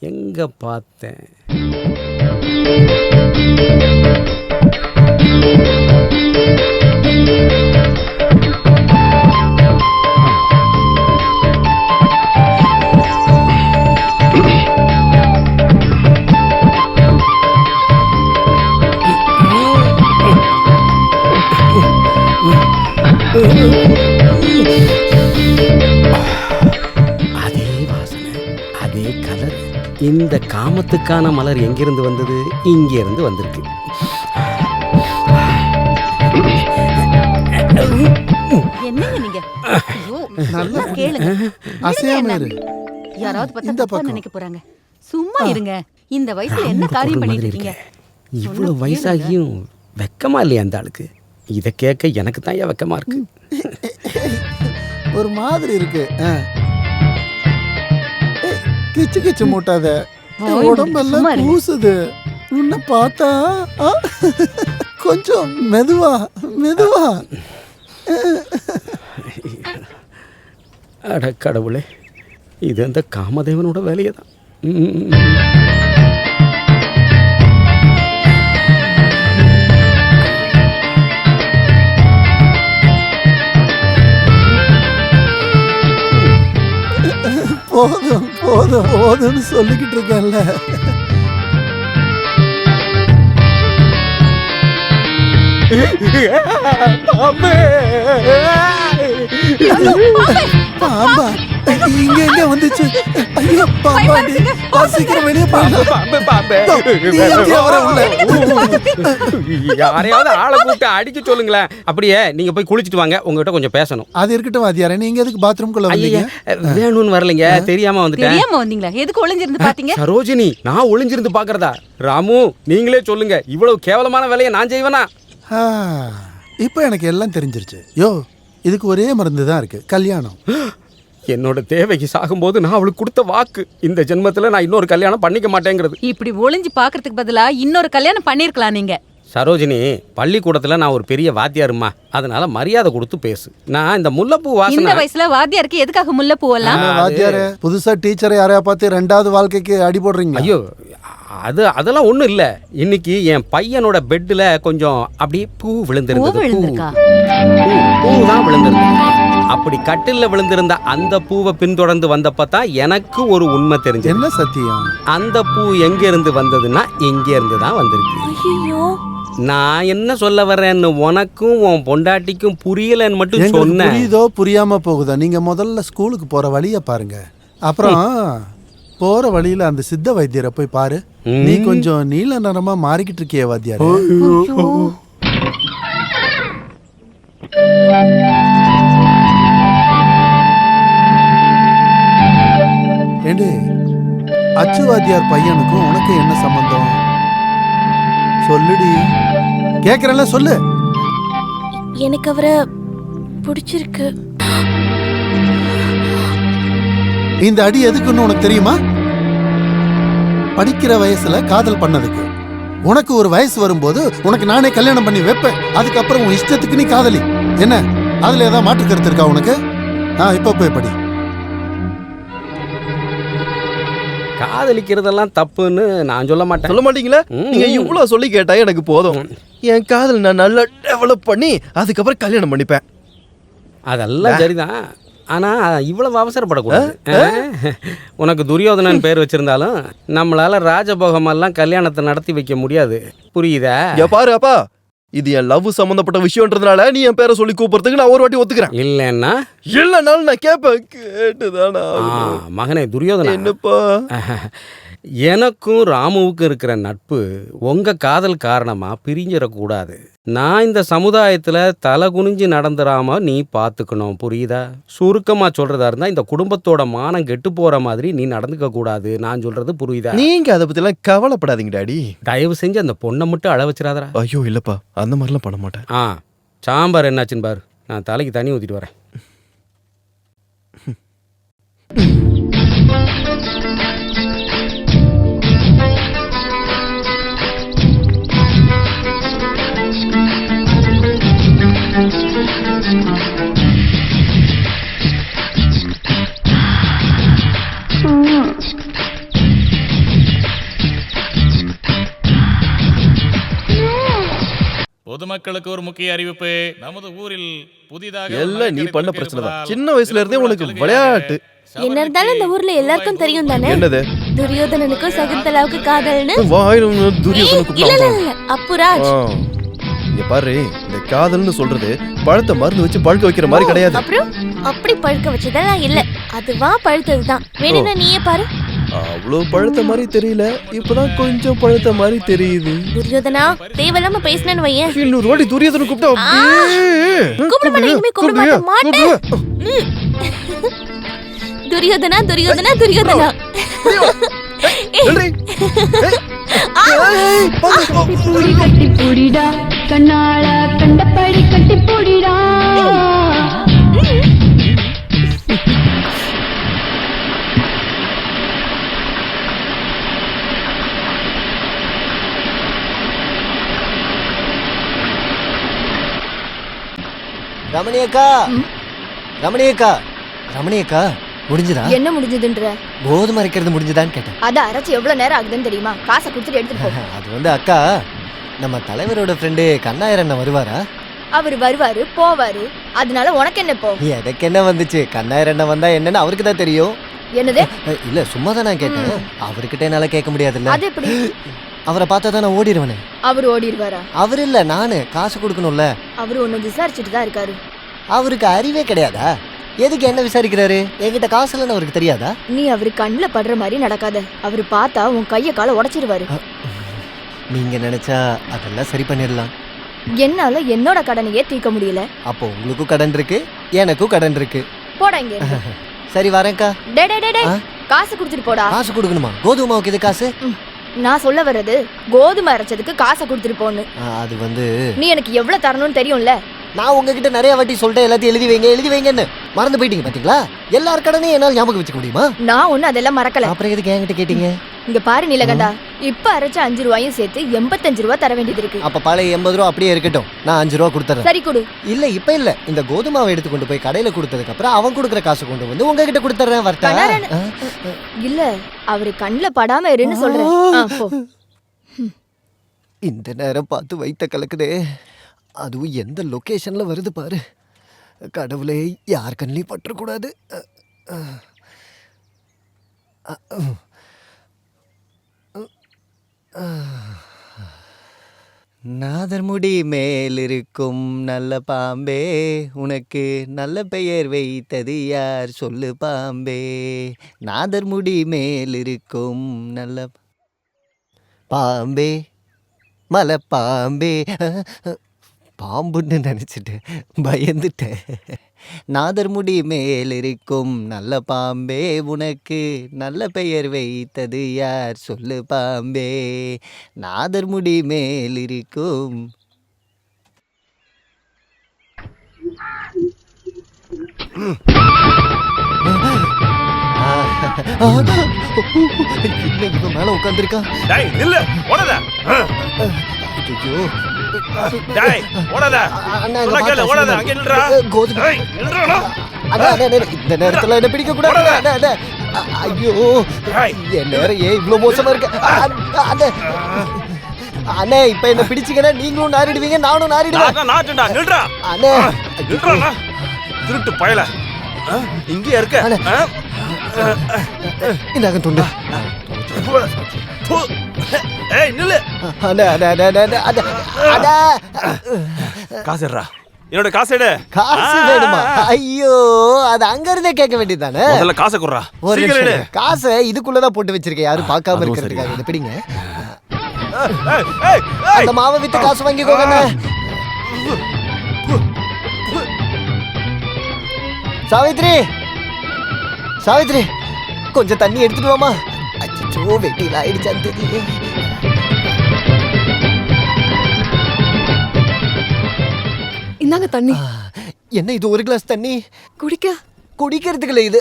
எங்க பார்த்தேன்? அதே வாசனை, அதே கலர். இந்த காமத்துக்கான மலர் எங்கிருந்து வந்தது? இங்க இருந்து வந்திருக்கு. என்னங்க நீங்க? ஐயோ, நல்லா கேளுங்க. அசையாம இரு. யாராவது பார்த்தா இந்த தப்பா பக்கம். நினைக்க போறாங்க. சும்மா இருங்க. இந்த வயசுல என்ன காரியம் பண்ணிட்டு இருக்கீங்க? இவ்வளவு வயசாகியும் வெக்கமா இல்லையா அந்த ஆளுக்கு? இதை கேட்க எனக்கு தான் ஏன் வெக்கமா இருக்கு. ஒரு மாதிரி இருக்கு. கிச்சு கிச்சு மூட்டாத. வாய் உடம்பெல்லாம் சும்மா இருங்க. கூசுது. உன்னை பார்த்தா கொஞ்சம் மெதுவா மெதுவா. அட கடவுளே, இது அந்த காமதேவனோட வேலையை தான். போதும் போதும் போதும்னு சொல்லிக்கிட்டு இருக்கேன்ல. பாம்பா இங்க எங்க வந்துச்சு? ஐயோ பாம்பா, சீக்கிரம் வெளியே யாரையாவது ஆளை கூப்பிட்டு அடிக்க சொல்லுங்களேன். அப்படியே நீங்க போய் குளிச்சுட்டு வாங்க, உங்ககிட்ட கொஞ்சம் பேசணும். அது இருக்கட்டும் வாத்தியாரே, நீங்க எதுக்கு பாத்ரூம்குள்ள வந்தீங்க? வேணும்னு வரலைங்க, தெரியாம வந்துட்டேன். தெரியாம வந்தீங்களா? எதுக்கு ஒளிஞ்சிருந்து பாத்தீங்க? சரோஜினி, நான் ஒளிஞ்சிருந்து பாக்குறதா? ராமு, நீங்களே சொல்லுங்க, இவ்வளவு கேவலமான வேலையை நான் செய்வேனா? இப்போ எனக்கு எல்லாம் தெரிஞ்சிருச்சு. யோ, இதுக்கு ஒரே மருந்து தான் இருக்கு, கல்யாணம். என்னோட தேவைக்கு சாகும்போது நான் அவளுக்கு கொடுத்த வாக்கு, இந்த ஜென்மத்துல நான் இன்னொரு கல்யாணம் பண்ணிக்க மாட்டேங்கிறது. இப்படி ஒளிஞ்சு பாக்குறதுக்கு பதிலா இன்னொரு கல்யாணம் பண்ணிருக்கலாம் நீங்க. சரோஜினி, பள்ளிக்கூடத்துல நான் ஒரு பெரிய வாத்தியாருமா, அதனால மரியாதை கொடுத்து பேசு. நான் இந்த முல்லைப்பூ இந்த வாசனை. வயசுல வாத்தியாருக்கு எதுக்காக முல்லை பூவெல்லாம்? வாத்தியாரே, புதுசா டீச்சரை யாரையா பார்த்து 2வது வாழ்க்கைக்கு அடி போடுறீங்க? ஐயோ, அதெல்லாம் ஒண்ணும் இல்ல. இன்னைக்கு என் பையனோட பெட்ல கொஞ்சம் அப்படியே பூ விழுந்திருந்தது. பூ தான் விழுந்திருந்தது. அப்படி கட்டில்ல விழுந்திருந்த அந்த பூவை பின்தொடர்ந்து வந்தப்ப தான் எனக்கு ஒரு உண்மை தெரிஞ்சது. என்ன சத்தியம்? அந்த பூ எங்க இருந்து வந்ததுன்னா இங்க இருந்து தான் வந்திருக்கு. ஐயோ, நான் என்ன சொல்ல வர்றேன்னு உனக்கும் உன் பொண்டாட்டிக்கும் புரியலன்னு மட்டும் எங்களுக்கு சொன்னேன். புரியுதோ புரியாம போகுதோ, நீங்க முதல்ல ஸ்கூலுக்கு போற வழிய பாருங்க. அப்புறம் போற வழியில அந்த சித்த வைத்தியரை போய் பாரு. நீ கொஞ்சம் நீல நிறமா மாறிக்கிட்டு இருக்கிய வாத்தியாரு. ஏண்டே, அச்சு வாத்தியார் பையனுக்கும் உனக்கு என்ன சம்பந்தம்? சொல்லுடி, கேக்குறல சொல்லு. எனக்கு அவரை பிடிச்சிருக்கு. இந்த அடி எதுக்குன்னு உனக்கு தெரியுமா? படிக்கிற வயசுல காதல் பண்ணதுக்கு. உனக்கு ஒரு வயசு வரும்போது உனக்கு நானே கல்யாணம் பண்ணி வைப்பேன். அதுக்கப்புறம் உன் இஷ்டத்துக்கு நீ காதலி. என்ன அதுல ஏதாவது மாற்று கருத்து இருக்கா உனக்கு? இப்ப போய் படி. காதலிக்கிறதெல்லாம் தப்புன்னு நான் சொல்ல மாட்டேன். சொல்ல மாட்டீங்களா? நீங்க இவ்வளவு சொல்லி கேட்டா எனக்கு போதும். என் காதல் நான் நல்லா டெவலப் பண்ணி அதுக்கப்புறம் கல்யாணம் பண்ணிப்பேன். அதெல்லாம் சரிதான். ஆனா இவ்வளவு அவசரப்படக்கூடாது. உனக்கு துரியோதனன் பேர் வச்சிருந்தாலும் நம்மளால ராஜபோகமெல்லாம் கல்யாணத்தை நடத்தி வைக்க முடியாது. புரியுதா? பாரு அப்பா, இது என் லவ் சம்பந்தப்பட்ட விஷயம்ன்றதுனால நீ என் பேரை சொல்லி கூப்பிடுறதுக்கு நான் ஒரு வாட்டி ஒத்துக்கிறேன். இல்லைன்னாலும் நான் கேட்பேன். கேட்டுதானா மகனே துரியோதனா, என்னப்பா? எனக்கும் ராமுவுக்கும் இருக்கிற நட்பு உங்க காதல் காரணமா பிரிஞ்சிடக்கூடாது. நான் இந்த சமுதாயத்துல தலை குனிஞ்சு நடந்துடாம நீ பாத்துக்கணும். புரியுதா? சுருக்கமா சொல்றதா இருந்தா இந்த குடும்பத்தோட மானம் கெட்டு போற மாதிரி நீ நடந்துக்க கூடாது. நான் சொல்றது புரியுதா? நீங்க அதை பத்தி எல்லாம் கவலைப்படாதீங்க டாடி. தயவு செஞ்சு அந்த பொண்ணை மட்டும் அழ வச்சிடாதரா. ஐயோ இல்லப்பா, அந்த மாதிரிலாம் பண்ண மாட்டேன். சாம்பார் என்னாச்சுன்னு பாரு, நான் தலைக்கு தண்ணி ஊத்திட்டு வரேன். பொதுமக்களுக்கு ஒரு முக்கிய அறிவிப்பு. நமது ஊரில் புதிதாக எல்லாம் நீ பண்ண பிரச்சனை தான். சின்ன வயசுல இருந்தே உனக்கு விளையாட்டு. என்ன இருந்தாலும் இந்த ஊர்ல எல்லாருக்கும் தெரியும் தானே, என்னது? துரியோதனனுக்கும் சகுந்தலாவுக்கு காதல்னு. துரியோதனுக்கு அப்புராஜ், இங்க பாரு, இந்த காதல்னு சொல்றது பழத்தை மருந்து வச்சு பழுக்க வைக்கிற மாதிரி கிடையாது. அப்புறம் அப்படி பழுக்க வச்சதெல்லாம் இல்ல, அதுவா பழுத்ததுதான். வேணும்னா நீயே பாரு. அவ்வளவு பழுத்த மாதிரி தெரியல, இப்பதான் கொஞ்சம் பழுத்த மாதிரி தெரியுது. துரியோதனா, தேவையில்லாம பேசினேன்னு வையேன். இன்னொரு வாட்டி துரியோதனை கூப்பிட்டா கூப்பிட மாட்டேன், இனிமே கூப்பிட மாட்டேன். துரியோதனா துரியோதனா துரியோதனா. கட்டி பூடிடா, கண்ணாள கண்டபடி கட்டி பூடிடா. ரமணியக்கா, ரமணியக்கா, ரமணியக்கா, முடிஞ்சதா? என்ன முடிஞ்சதுன்ற? கோதுமை அரைக்கிறது முடிஞ்சதான்னு கேட்டேன். அத அரைச்சு எவ்வளவு நேரம் ஆகுதுன்னு தெரியுமா? காசை கொடுத்துட்டு எடுத்துட்டு போ. அது அக்கா, நம்ம தலைவரோட ஃப்ரெண்டு கண்ணாயர் அண்ணன் வருவாரா? அவர் வருவாரு போவாரு, அதனால உனக்கு என்ன இப்போ? எனக்கு என்ன வந்துச்சு? கண்ணாயர் அண்ணன் வந்தா என்னன்னு அவருக்கு தான் தெரியும். என்னது? இல்ல சும்மா தான் நான் கேட்டேன். அவர்கிட்ட என்னால கேட்க முடியாதுல்ல. அது எப்படி? அவரை பார்த்தா தான் நான் ஓடிடுவேனே. அவர் ஓடிடுவாரா? அவர் இல்ல, நானு காசு கொடுக்கணும்ல. அவரு ஒன்னு விசாரிச்சுட்டு தான் இருக்காரு. அவருக்கு அறிவே கிடையாதா? எதுக்கு என்ன விசாரிக்கிறாரு? என்கிட்ட காசு இல்லைன்னு அவருக்கு தெரியாதா? நீ அவரு கண்ணுல படுற மாதிரி நடக்காத. அவரு பார்த்தா உன் கைய கால உடைச்சிருவாரு. நீங்க நினைச்சா அதெல்லாம் சரி பண்ணிடலாம். என்னால என்னோட கடனையே தீர்க்க முடியல. அப்போ உங்களுக்கும் கடன் இருக்கு, எனக்கும் கடன் இருக்கு. போடா இங்க. சரி வரேன்க்கா. டே டே டே, காசு கொடுத்துட்டு போடா. காசு கொடுக்கணுமா? கோதுமாவுக்கு இது காசு? நான் சொல்ல வர்றது கோதுமை அரைச்சதுக்கு காசை கொடுத்துட்டு போன்னு. அது நீ எனக்கு எவ்வளவு தரணும்னு தெரியும்ல. நான் உங்ககிட்ட நிறைய வாட்டி சொல்லிட்டேன், எல்லாத்தையும் எழுதி வைங்கன்னு. மறந்து போயிட்டீங்க பாத்தீங்களா? எல்லார் கடனையும் என்னால ஞாபகம் வச்சுக்க முடியுமா? நான் ஒண்ணு அதெல்லாம் மறக்கல. அப்புறம் எதுக்கு என்கிட்ட கேட்டீங்க? இங்க பாரு நீலகண்டா, இப்ப அரைச்ச 5 ரூபாயும் சேர்த்து 85 ரூபாய் தர வேண்டியது இருக்கு. அப்ப பழைய 80 ரூபா அப்படியே இருக்கட்டும், நான் 5 ரூபா கொடுத்துறேன். சரி கொடு. இல்ல இப்ப இல்ல, இந்த கோதுமாவை எடுத்து கொண்டு போய் கடையில கொடுத்ததுக்கு அப்புறம் அவன் கொடுக்குற காசு கொண்டு வந்து உங்ககிட்ட கொடுத்துறேன். வரட்டா? இல்ல, அவரு கண்ணுல படாம இருன்னு சொல்றேன். இந்த நேரம் பார்த்து வைத்த கலக்குதே. அதுவும் எந்த லொகேஷன்ல வருது பாரு. கடவுளே, யார் கண்ணிலையும் பற்றக்கூடாது. நாதர்முடி மேலிருக்கும் நல்ல பாம்பே, உனக்கு நல்ல பெயர் வைத்தது யார் சொல்லு பாம்பே. நாதர்முடி மேலிருக்கும் நல்ல பாம்பே, மலைப்பாம்பே. பாம்புன்னு நினச்சிட்டு பயந்துட்டேன். நாதர்முடி மேலிருக்கும் நல்ல பாம்பே, உனக்கு நல்ல பெயர் வைத்தது யார் சொல்லு பாம்பே. நாதர்முடி மேலிருக்கும். இவன் மேல உட்காந்துருக்கான். டேய் நில்லு ஓடாத. ஐயோ டேய் ஓடாத. அண்ணா, சொன்னா கேளு, ஓடாத. அங்க நில்றா. கோதுமை. டேய் நில்றா. அண்ணா, இந்த நேரத்துல என்ன பிடிக்க கூடாது. அண்ணா, அண்ணா. ஐயோ என் நேரம் ஏன் இவ்வளவு மோசமா இருக்கு. அண்ணா, அண்ணா இப்ப என்ன பிடிச்சிங்கன்னா நீங்களும் நாரிடுவீங்க, நானும் நாரிடுவேன். நான் நாட்டுடா. நில்றா. அண்ணா நில்றா. திருட்டு பயல. இங்கே இருக்க. இந்தாங்க துண்டு. பு. ஏய் நில்லு. அண்ணா, அண்ணா, அண்ணா, அண்ணா, அண்ணா, அண்ணா. காசுடா. என்னோட காசு எடு. காசு வேணுமா? ஐயோ அது அங்க இருந்தே கேட்க வேண்டியதானே. முதல்ல காசை குடுறா. ஒரு சீக்கிரம் எடு. நிமிஷம். காசை இதுக்குள்ளதான் போட்டு வச்சிருக்கேன், யாரும் பார்க்காம இருக்கிறதுக்காக. இதை பிடிங்க. ஏய் ஏய் அந்த மாவை வித்து காசு வாங்கிக்கோங்க. சாவித்ரி, சாவித்ரி கொஞ்சம் தண்ணி எடுத்துட்டு வாமா. அச்சோ வெட்டியில் ஆயிடுச்சான்னு தெரியல. இந்தாங்க தண்ணி. என்ன இது, ஒரு கிளாஸ் தண்ணி குடிக்க? குடிக்கிறதுக்குள்ள இது.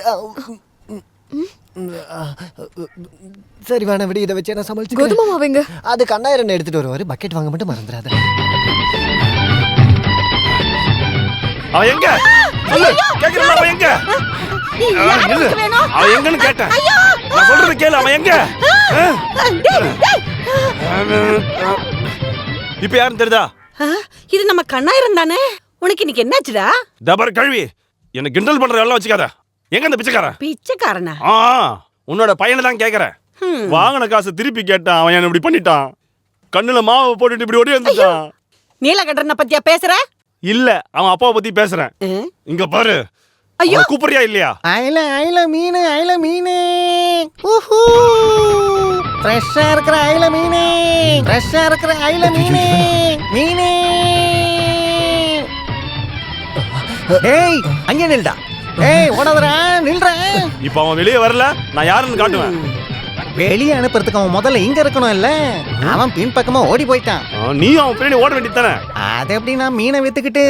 சரி வேணா விட, இதை வச்சு நான் சமாளிச்சு. கோதுமை மாவுங்க. அது கண்ணாயிரம் எடுத்துட்டு வருவாரு. பக்கெட் வாங்க மட்டும் மறந்துடாத. அவன் எங்க? சொல்லு. கேக்குறல அவன் எங்க? அவன் எங்கன்னு கேட்டேன். நான் சொல்றது கேளு. அவன் எங்க? இப்ப யாருன்னு தெரியுதா? இது நம்ம கண்ணாயிரம் தானே. உனக்கு இன்னைக்கு என்னாச்சுடா? தபர் கழுவி என்ன கிண்டல் பண்ற எல்லாம் வச்சுக்காத. எங்க அந்த பிச்சைக்காரன்? பிச்சைக்காரனா? உன்னோட பையனை தான் கேக்குறேன். வாங்கின காசு திருப்பி கேட்டான். அவன் என்ன இப்படி பண்ணிட்டான். கண்ணுல மாவை போட்டுட்டு இப்படி ஓடி வந்துட்டான். நீலகண்டனை பத்தியா பேசுற? இல்ல, அவன் அப்பாவை பத்தி பேசுறேன். இங்க பாரு. ஐயோ கூப்பிடுறியா இல்லையா? ஐல ஐல மீன், ஐல மீன். ஊஹூ ஃப்ரெஷ்ஷா இருக்கிற ஐல மீன், ஃப்ரெஷ்ஷா இருக்கிற ஐல மீன், மீன். ஏய் அங்கே நில்டா. ஏய் ஓடாதடா, நில்றா. இப்ப அவன் வெளியே வரல, நான் யாருன்னு காட்டுவேன். வெளியே அனுப்புறதுக்கு அவன் முதல்ல இங்க இருக்கணும் இல்ல. அவன் பின் பக்கமா ஓடி போயிட்டான். நீ அவன் பின்னாடி ஓட வேண்டியதானே. அது எப்படி நான் மீனை வித்துக்கிட்டு?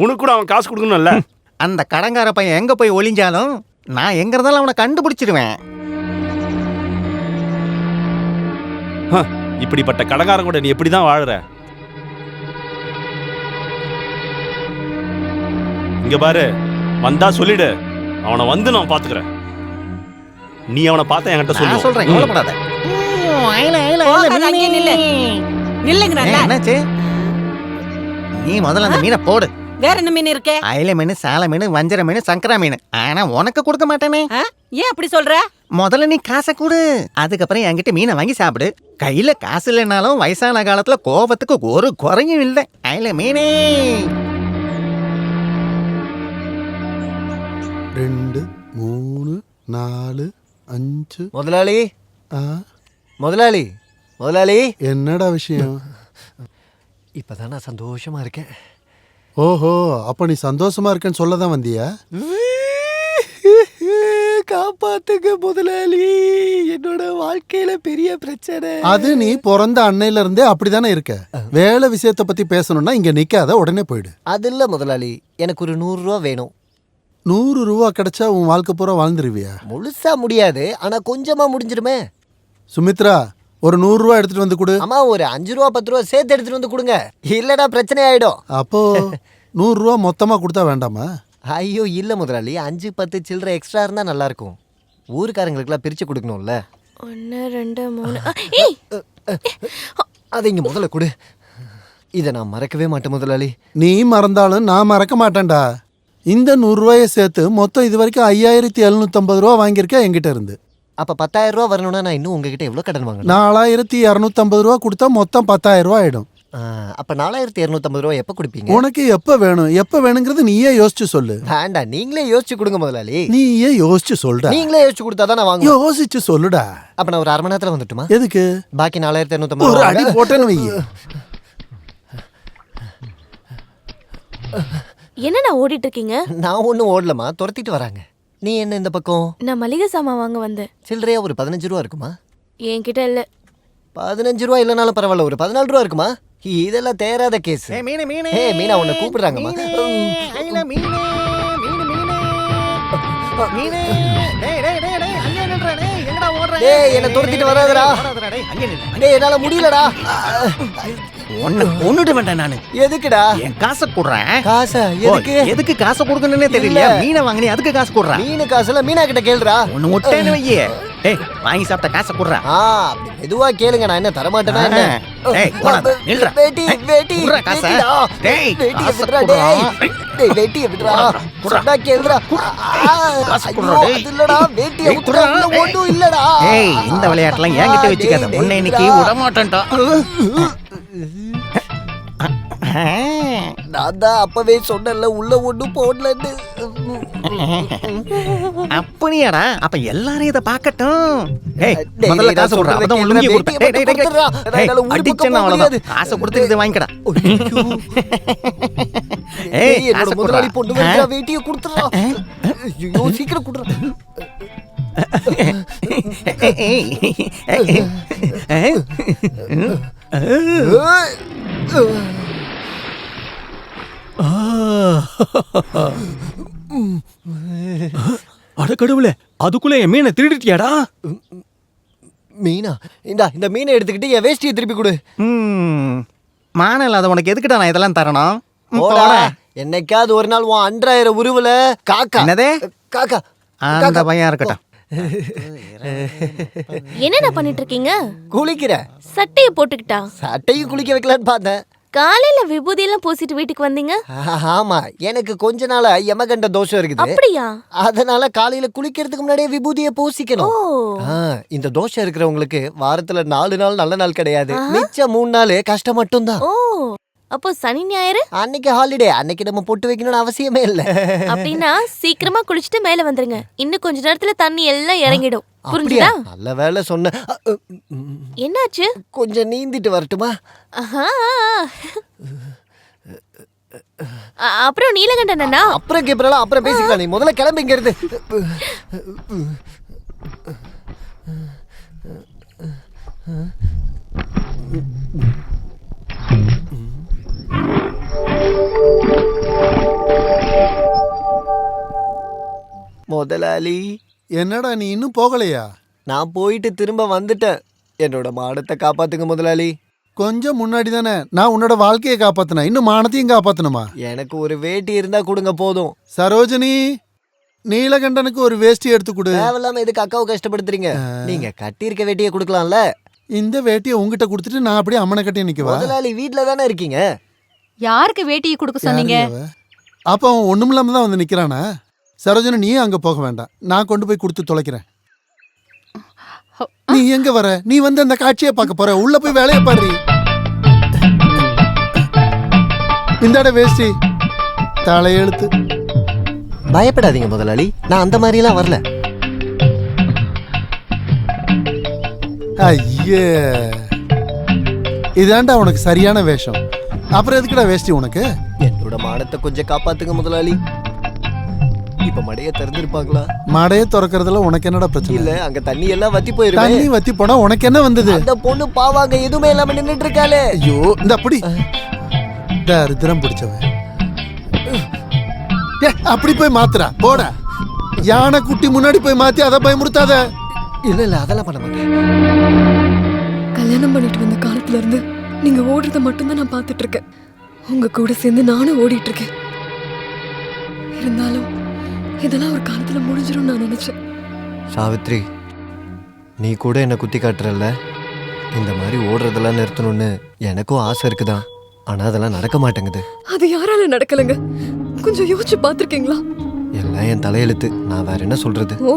உனக்கு கூட அவன் காசு கொடுக்கணும்ல. அந்த கடங்கார பையன் எங்க போய் ஒளிஞ்சாலும் நான் எங்க இருந்தாலும் அவனை கண்டுபிடிச்சிருவேன். இப்படிப்பட்ட கடங்காரன் கூட நீ எப்படிதான் வாழுற? இங்க பாரு, வந்தா சொல்லிடு. அவனை வந்து நான் பாத்துக்கிறேன். நீ அவனை பார்த்த என்கிட்ட சொல்லு. நான் சொல்றேன், கவலைப்படாத. அங்கே நில்லு. நில்லுங்கடா. என்னாச்சு? நீ முதல்ல அந்த மீனை போடு. வேற என்ன மீன் இருக்கு? அயில மீன், சால மீன், வஞ்சர மீன், சங்கரா மீன். ஆனா உனக்கு கொடுக்க மாட்டேனே. ஏன் அப்படி சொல்ற? முதல்ல நீ காசை கொடு, அதுக்கப்புறம் என்கிட்ட மீனை வாங்கி சாப்பிடு. கையில காசு இல்லைனாலும் வயசான காலத்துல கோபத்துக்கு ஒரு குறையும் இல்லை. அயில மீனே. 2 3 4 5. முதலாளி, முதலாளி, முதலாளி. என்னடா விஷயம்? இப்பதான் நான் சந்தோஷமா இருக்கேன். ஓஹோ, அப்ப நீ சந்தோஷமா இருக்கேன்னு சொல்லதான் வந்தியா? காப்பாத்துங்க முதலாளி, என்னோட வாழ்க்கையில பெரிய பிரச்சனை. அது நீ பிறந்த அன்னையில இருந்தே அப்படிதானே இருக்க. வேலை விஷயத்தை பத்தி பேசணும்னா இங்க நிக்காத, உடனே போயிடு. அது இல்ல முதலாளி, எனக்கு ஒரு 100 ரூபா வேணும். 100 ரூபா கிடைச்சா உன் வாழ்க்கை பூரா வாழ்ந்துருவியா? முழுசா முடியாது, ஆனா கொஞ்சமா முடிஞ்சிருமே. சுமித்ரா, ஒரு 100 ரூபா எடுத்துட்டு வந்து கொடு. அம்மா ஒரு 5 ரூபா 10 ரூபா சேர்த்து எடுத்துட்டு வந்து கொடுங்க, இல்லடா பிரச்சனை ஆயிடும். அப்போ 100 ரூபா மொத்தமா கொடுத்தா வேண்டாமா? ஐயோ இல்ல முதலாளி, 5 10 சில்லற எக்ஸ்ட்ரா இருந்தா நல்லா இருக்கும். ஊருக்காரங்களுக்குலாம் பிரிச்சு கொடுக்கணும்ல. 1 2 3. அதை இங்க முதல்ல கொடு. இதை நான் மறக்கவே மாட்டேன் முதலாளி. நீ மறந்தாலும் நான் மறக்க மாட்டேன்டா. இந்த 100 ரூபாயை சேர்த்து மொத்தம் இது வரைக்கும் 5750 ரூபா வாங்கியிருக்கேன் என்கிட்ட இருந்து. அப்ப 10,000 ரூபா வரணும்னா நான் இன்னும் உங்ககிட்ட எவ்வளவு கடன் வாங்கணும்? 4250 ரூபா கொடுத்தா மொத்தம் 10,000 ரூபா ஆயிடும். அப்ப 4250 ரூபாய் எப்ப கொடுப்பீங்க? உனக்கு எப்ப வேணும் எப்ப வேணுங்கிறது நீயே யோசிச்சு சொல்லு. வேண்டாம், நீங்களே யோசிச்சு கொடுங்க முதலாளி. நீயே யோசிச்சு சொல்லுடா. நீங்களே யோசிச்சு கொடுத்தாதான் நான் வாங்குவேன். யோசிச்சு சொல்லுடா. அப்ப நான் ஒரு 1/2 மணி நேரத்துல வந்துட்டுமா? எதுக்கு? பாக்கி 4250 ஒரு அடி போட்டேன்னு வை. என்ன நான் ஓடிட்டு இருக்கீங்க? நான் ஒன்றும் ஓடலமா, துரத்திட்டு வராங்க. நீ என்ன இந்த பக்கம்? நான் மளிகை சாமான் வாங்க வந்தேன். சில்லறையா ஒரு 15 ரூபா இருக்குமா? என்கிட்ட இல்ல. 15 ரூபா இல்லைனாலும் பரவாயில்ல, ஒரு 14 ரூபா இருக்குமா? இதெல்லாம் தேராத கேஸ். மீனா உன்னை கூப்பிடுறாங்கம்மா. என்ன துரத்திட்டு வராதடா. டேய் என்னால முடியலடா. ஒண்ணுட வேண்டாம் நானு. எதுக்குடா? என் காசை கொடுறேன். காசா? எதுக்கு? எதுக்கு காசை கொடுக்கணும்னே தெரியல. மீனை வாங்கினி அதுக்கு காசு கொடுறேன். மீனு காசுல மீனா கிட்ட கேளுடா. ஒண்ணு முட்டைன்னு வையே. ஏய் வாங்கி சாப்பிட்ட காசை கொடுறேன். அப்படி மெதுவா கேளுங்க, நான் என்ன தர மாட்டேனா என்ன? ஏய் போடாத நில்றா. வேட்டி வேட்டி குடுறா காசை. டேய் வேட்டி விடுடா டேய். டேய் வேட்டி விடுடா. சொன்னா கேளுடா. காசு குடுறா டேய். அது இல்லடா, வேட்டி விடுடா. ஒண்ணும் இல்லடா. ஏய் இந்த விளையாட்டலாம் என்கிட்ட வெச்சுக்காத. உன்னை இன்னைக்கு விட மாட்டேன்டா. நான் தான் அப்பவே சொன்னேன்ல உள்ள ஒண்ணும் போடலன்னு. அப்படியாடா? அப்ப எல்லாரும் இத பார்க்கட்டும். ஏய் முதல்ல காசு குடுறா. அப்பதான் உளுங்கி கொடுப்பேன். டேய் டேய் டேய். அடிச்சேன்னா அவ்வளவுதான். காசை கொடுத்து இத வாங்கிக்கடா. ஏய் என்னோட முதலாளி பொண்ணு வேற வேட்டியை கொடுத்துறா. ஐயோ சீக்கிரம் குடுறா. அடக்கடவுளே, அதுக்குள்ள என் மீனை திருடிட்டியாடா? மீனா? இந்த மீனை எடுத்துக்கிட்டு என் வேஷ்டியை திருப்பி கொடு. மானம் இல்லாத உனக்கு எதுக்குடா நான் இதெல்லாம் தரணும்? என்னைக்காவது ஒரு நாள் உன் அன்றாயிரம் உருவுல காக்கா. என்னதே? காக்கா. அந்த பையன் இருக்கட்டும். என்ன பண்ணிட்டு இருக்கீங்க? குளிக்கிற. சட்டைய போட்டுக்கிட்டா? சட்டையும் குளிக்க வைக்கலான்னு பார்த்தேன். காலையில விபூதி எல்லாம் பூசிட்டு வீட்டுக்கு வந்தீங்க? ஆமா, எனக்கு கொஞ்ச நாளா யமகண்ட தோஷம் இருக்குது. அப்படியா? அதனால காலையில குளிக்கிறதுக்கு முன்னாடியே விபூதியை பூசிக்கணும். இந்த தோஷம் இருக்கிறவங்களுக்கு வாரத்துல 4 நாள் நல்ல நாள் கிடையாது. மிச்சம் 3 நாள் கஷ்டம் மட்டும்தான். ஓ அப்போ சனி ஞாயிறு அன்னைக்கு ஹாலிடே. அன்னைக்கு நம்ம பொட்டு வைக்கணும்னு அவசியமே இல்ல. அப்படின்னா சீக்கிரமா குளிச்சுட்டு மேல வந்துருங்க. இன்னும் கொஞ்ச நேரத்துல தண்ணி எல்லாம் இறங்கிடும். புரிஞ்சுதா? நல்ல வேலை சொன்ன. என்னாச்சு? கொஞ்சம் நீந்திட்டு வரட்டுமா? அப்புறம் நீலகண்டன் அண்ணா? அப்புறம் கேப்பறலாம், அப்புறம் பேசிக்கலாம். நீ முதல்ல கிளம்பி இங்க இருந்து. முதலாளி. என்னடா நீ இன்னும் போகலையா? நான் போயிட்டு திரும்ப வந்துட்டேன். என்னோட மானத்தை காப்பாத்துங்க முதலாளி. கொஞ்சம் முன்னாடி தானே நான் உன்னோட வாழ்க்கையை காப்பாத்தினேன். இன்னும் மானத்தையும் காப்பாத்தணுமா? எனக்கு ஒரு வேட்டி இருந்தா கொடுங்க போதும். சரோஜினி, நீலகண்டனுக்கு ஒரு வேஷ்டி எடுத்து கொடு. தேவையில்லாம எதுக்கு அக்காவை கஷ்டப்படுத்துறீங்க? நீங்க கட்டியிருக்க வேட்டியை கொடுக்கலாம்ல. இந்த வேட்டியை உங்ககிட்ட கொடுத்துட்டு நான் அப்படியே அம்மனை கட்டி நிக்கவா? முதலாளி வீட்டுல தானே இருக்கீங்க. யாருக்கு வேட்டியை கொடுக்க சொன்னீங்க? அப்ப அவன் ஒண்ணுமில்லாம தான் வந்து நிக்கிறானா? சரோஜினி நீ அங்க போக வேண்டாம், நான் கொண்டு போய் கொடுத்து தொலைக்கிறேன். நீ எங்க வர? நீ வந்து அந்த காட்சியை பார்க்க போற. உள்ள போய் வேலையை பாரு. இந்தாட வேஷ்டி, தலையெழுத்து. பயப்படாதீங்க முதலாளி, நான் அந்த மாதிரி எல்லாம் வரல. ஐயே, இதாண்டா உனக்கு சரியான வேஷம். அப்புறம் எதுக்குடா வேஷ்டி உனக்கு? என்னோட மானத்தை கொஞ்சம் காப்பாத்துங்க முதலாளி. இப்ப மடைய திறந்திருப்பாங்களா? மடைய திறக்கிறதுல உனக்கு என்னடா பிரச்சனை? இல்ல, அங்க தண்ணி எல்லாம் வத்தி போயிருக்கு. தண்ணி வத்தி போனா உனக்கு என்ன வந்தது? அந்த பொண்ணு பாவாங்க எதுவுமே இல்லாம நின்னுட்டு இருக்காளே. ஐயோ, இந்த அப்படி தரித்திரம் பிடிச்சவன். அப்படி போய் மாத்துறா போட. யானை குட்டி முன்னாடி போய் மாத்தி அதை பயமுறுத்தாத. இல்ல அதெல்லாம் பண்ண மாட்டேன். கல்யாணம் பண்ணிட்டு வந்த காலத்துல இருந்து நீங்க ஓடுறத மட்டும்தான் நான் பார்த்துட்டு இருக்கேன். உங்க கூட சேர்ந்து நானும் ஓடிட்டு இருக்கேன். இருந்தாலும் இதெல்லாம் ஒரு காலத்துல முடிஞ்சிடும் நான் நினைச்சேன். சாவித்ரி, நீ கூட என்ன குத்தி காட்டுறல்ல. இந்த மாதிரி ஓடுறதெல்லாம் நிறுத்தணும்னு எனக்கும் ஆசை இருக்குதான். ஆனா அதெல்லாம் நடக்க மாட்டேங்குது. அது யாரால நடக்கலங்க? கொஞ்சம் யோசிச்சு பார்த்திருக்கீங்களா? எல்லாம் என் தலையெழுத்து. நான் வேற என்ன சொல்றது? ஓ,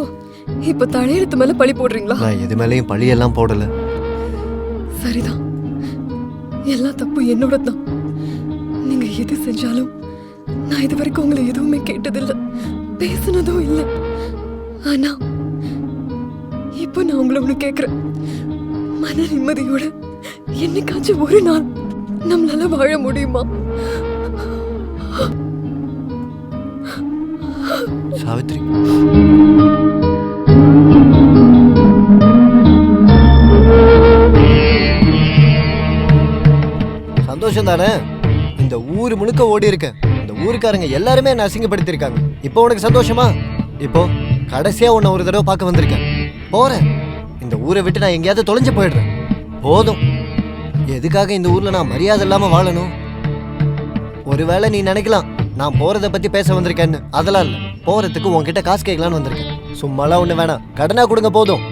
இப்ப தலையெழுத்து மேல பழி போடுறீங்களா? நான் எது மேலேயும் பழி எல்லாம் போடல. சரிதான், எல்லா தப்பும் என்னோட தான். நீங்க எது செஞ்சாலும் நான் இது வரைக்கும் உங்களை எதுவுமே கேட்டதில்லை, பேசினதும் இல்லை. ஆனா இப்போ நான் உங்களை ஒண்ணு கேக்குறேன். மன நிம்மதியோட என்னைக்காச்சும் ஒரு நாள் நம்மளால வாழ முடியுமா? சாவித்ரி, சந்தோஷம் தானே? இந்த ஊர் முழுக்க ஓடி இருக்கேன். இந்த ஊருக்காரங்க எல்லாருமே என்ன அசிங்கப்படுத்திருக்காங்க. இப்போ உனக்கு சந்தோஷமா? இப்போ கடைசியா உன்னை ஒரு தடவை பார்க்க வந்திருக்கேன். போறேன். இந்த ஊரை விட்டு நான் எங்கேயாவது தொலைஞ்சு போயிடுறேன். போதும். எதுக்காக இந்த ஊர்ல நான் மரியாதை இல்லாம வாழணும்? ஒருவேளை நீ நினைக்கலாம் நான் போறதை பத்தி பேச வந்திருக்கேன்னு. அதெல்லாம் இல்ல. போறதுக்கு உன்கிட்ட காசு கேட்கலான்னு வந்திருக்கேன். சும்மாலாம் ஒண்ணு வேணாம், கடனா கொடுங்க போதும்.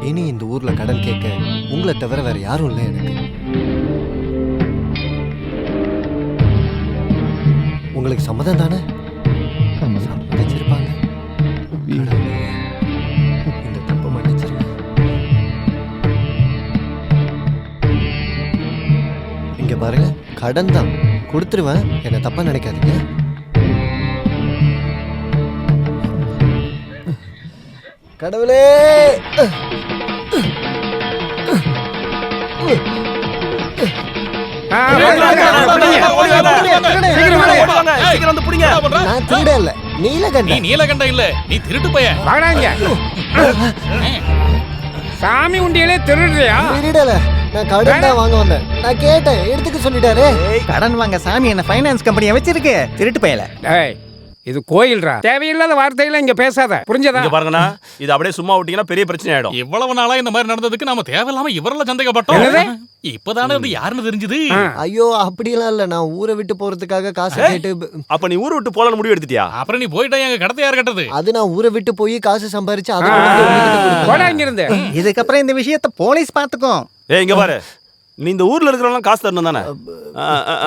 இனி இந்த ஊர்ல கடன் கேட்க உங்களை தவிர வேற யாரும் இல்லை எனக்கு. உங்களுக்கு சம்மதம் தானே? சம்மதிச்சிருப்பாங்க. இந்த தப்பை மன்னிச்சிருங்க. இங்க பாருங்க, கடன் தான் கொடுத்துருவேன், என்ன தப்பா நினைக்காதீங்க. கடவுளே, நான் திருட இல்ல, நீலகண்ட. நீலகண்ட இல்ல, நீ திருட்டு பையன். வாடாங்க. சாமி உண்டியலே திருடுறியா? திருடல, நான் கடன் தான் வாங்க வந்தேன். நான் கேட்டேன், எடுத்துக்க சொல்லிட்டாரு. கடன் வாங்க சாமி என்ன ஃபைனான்ஸ் கம்பெனியை வச்சிருக்கு, திருட்டு பயல. டேய், இது கோயில்ரா. தேவையில்லாத வார்த்தைகளை இங்க பேசாத, புரிஞ்சதா? இங்க பாருங்கண்ணா, இது அப்படியே சும்மா விட்டீங்கன்னா பெரிய பிரச்சனை ஆயிடும். இவ்வளவு நாளா இந்த மாதிரி நடந்ததுக்கு நாம தேவையில்லாம இவரெல்லாம் சந்தேகப்பட்டோம். இப்பதானே அது யாருன்னு தெரிஞ்சது. ஐயோ, அப்படியெல்லாம் இல்ல. நான் ஊரை விட்டு போறதுக்காக காசு கேட்டு. அப்ப நீ ஊரை விட்டு போலான்னு முடிவு எடுத்துட்டியா? அப்புறம் நீ போயிட்டா எங்க கடத்தை யார் கட்டது? அது நான் ஊரை விட்டு போய் காசு சம்பாரிச்சு போடா இங்க இருந்து. இதுக்கப்புறம் இந்த விஷயத்தை போலீஸ் பாத்துக்கும். இங்க பாரு, நீ இந்த ஊர்ல இருக்கிறவங்க காசு தரணும் தானே?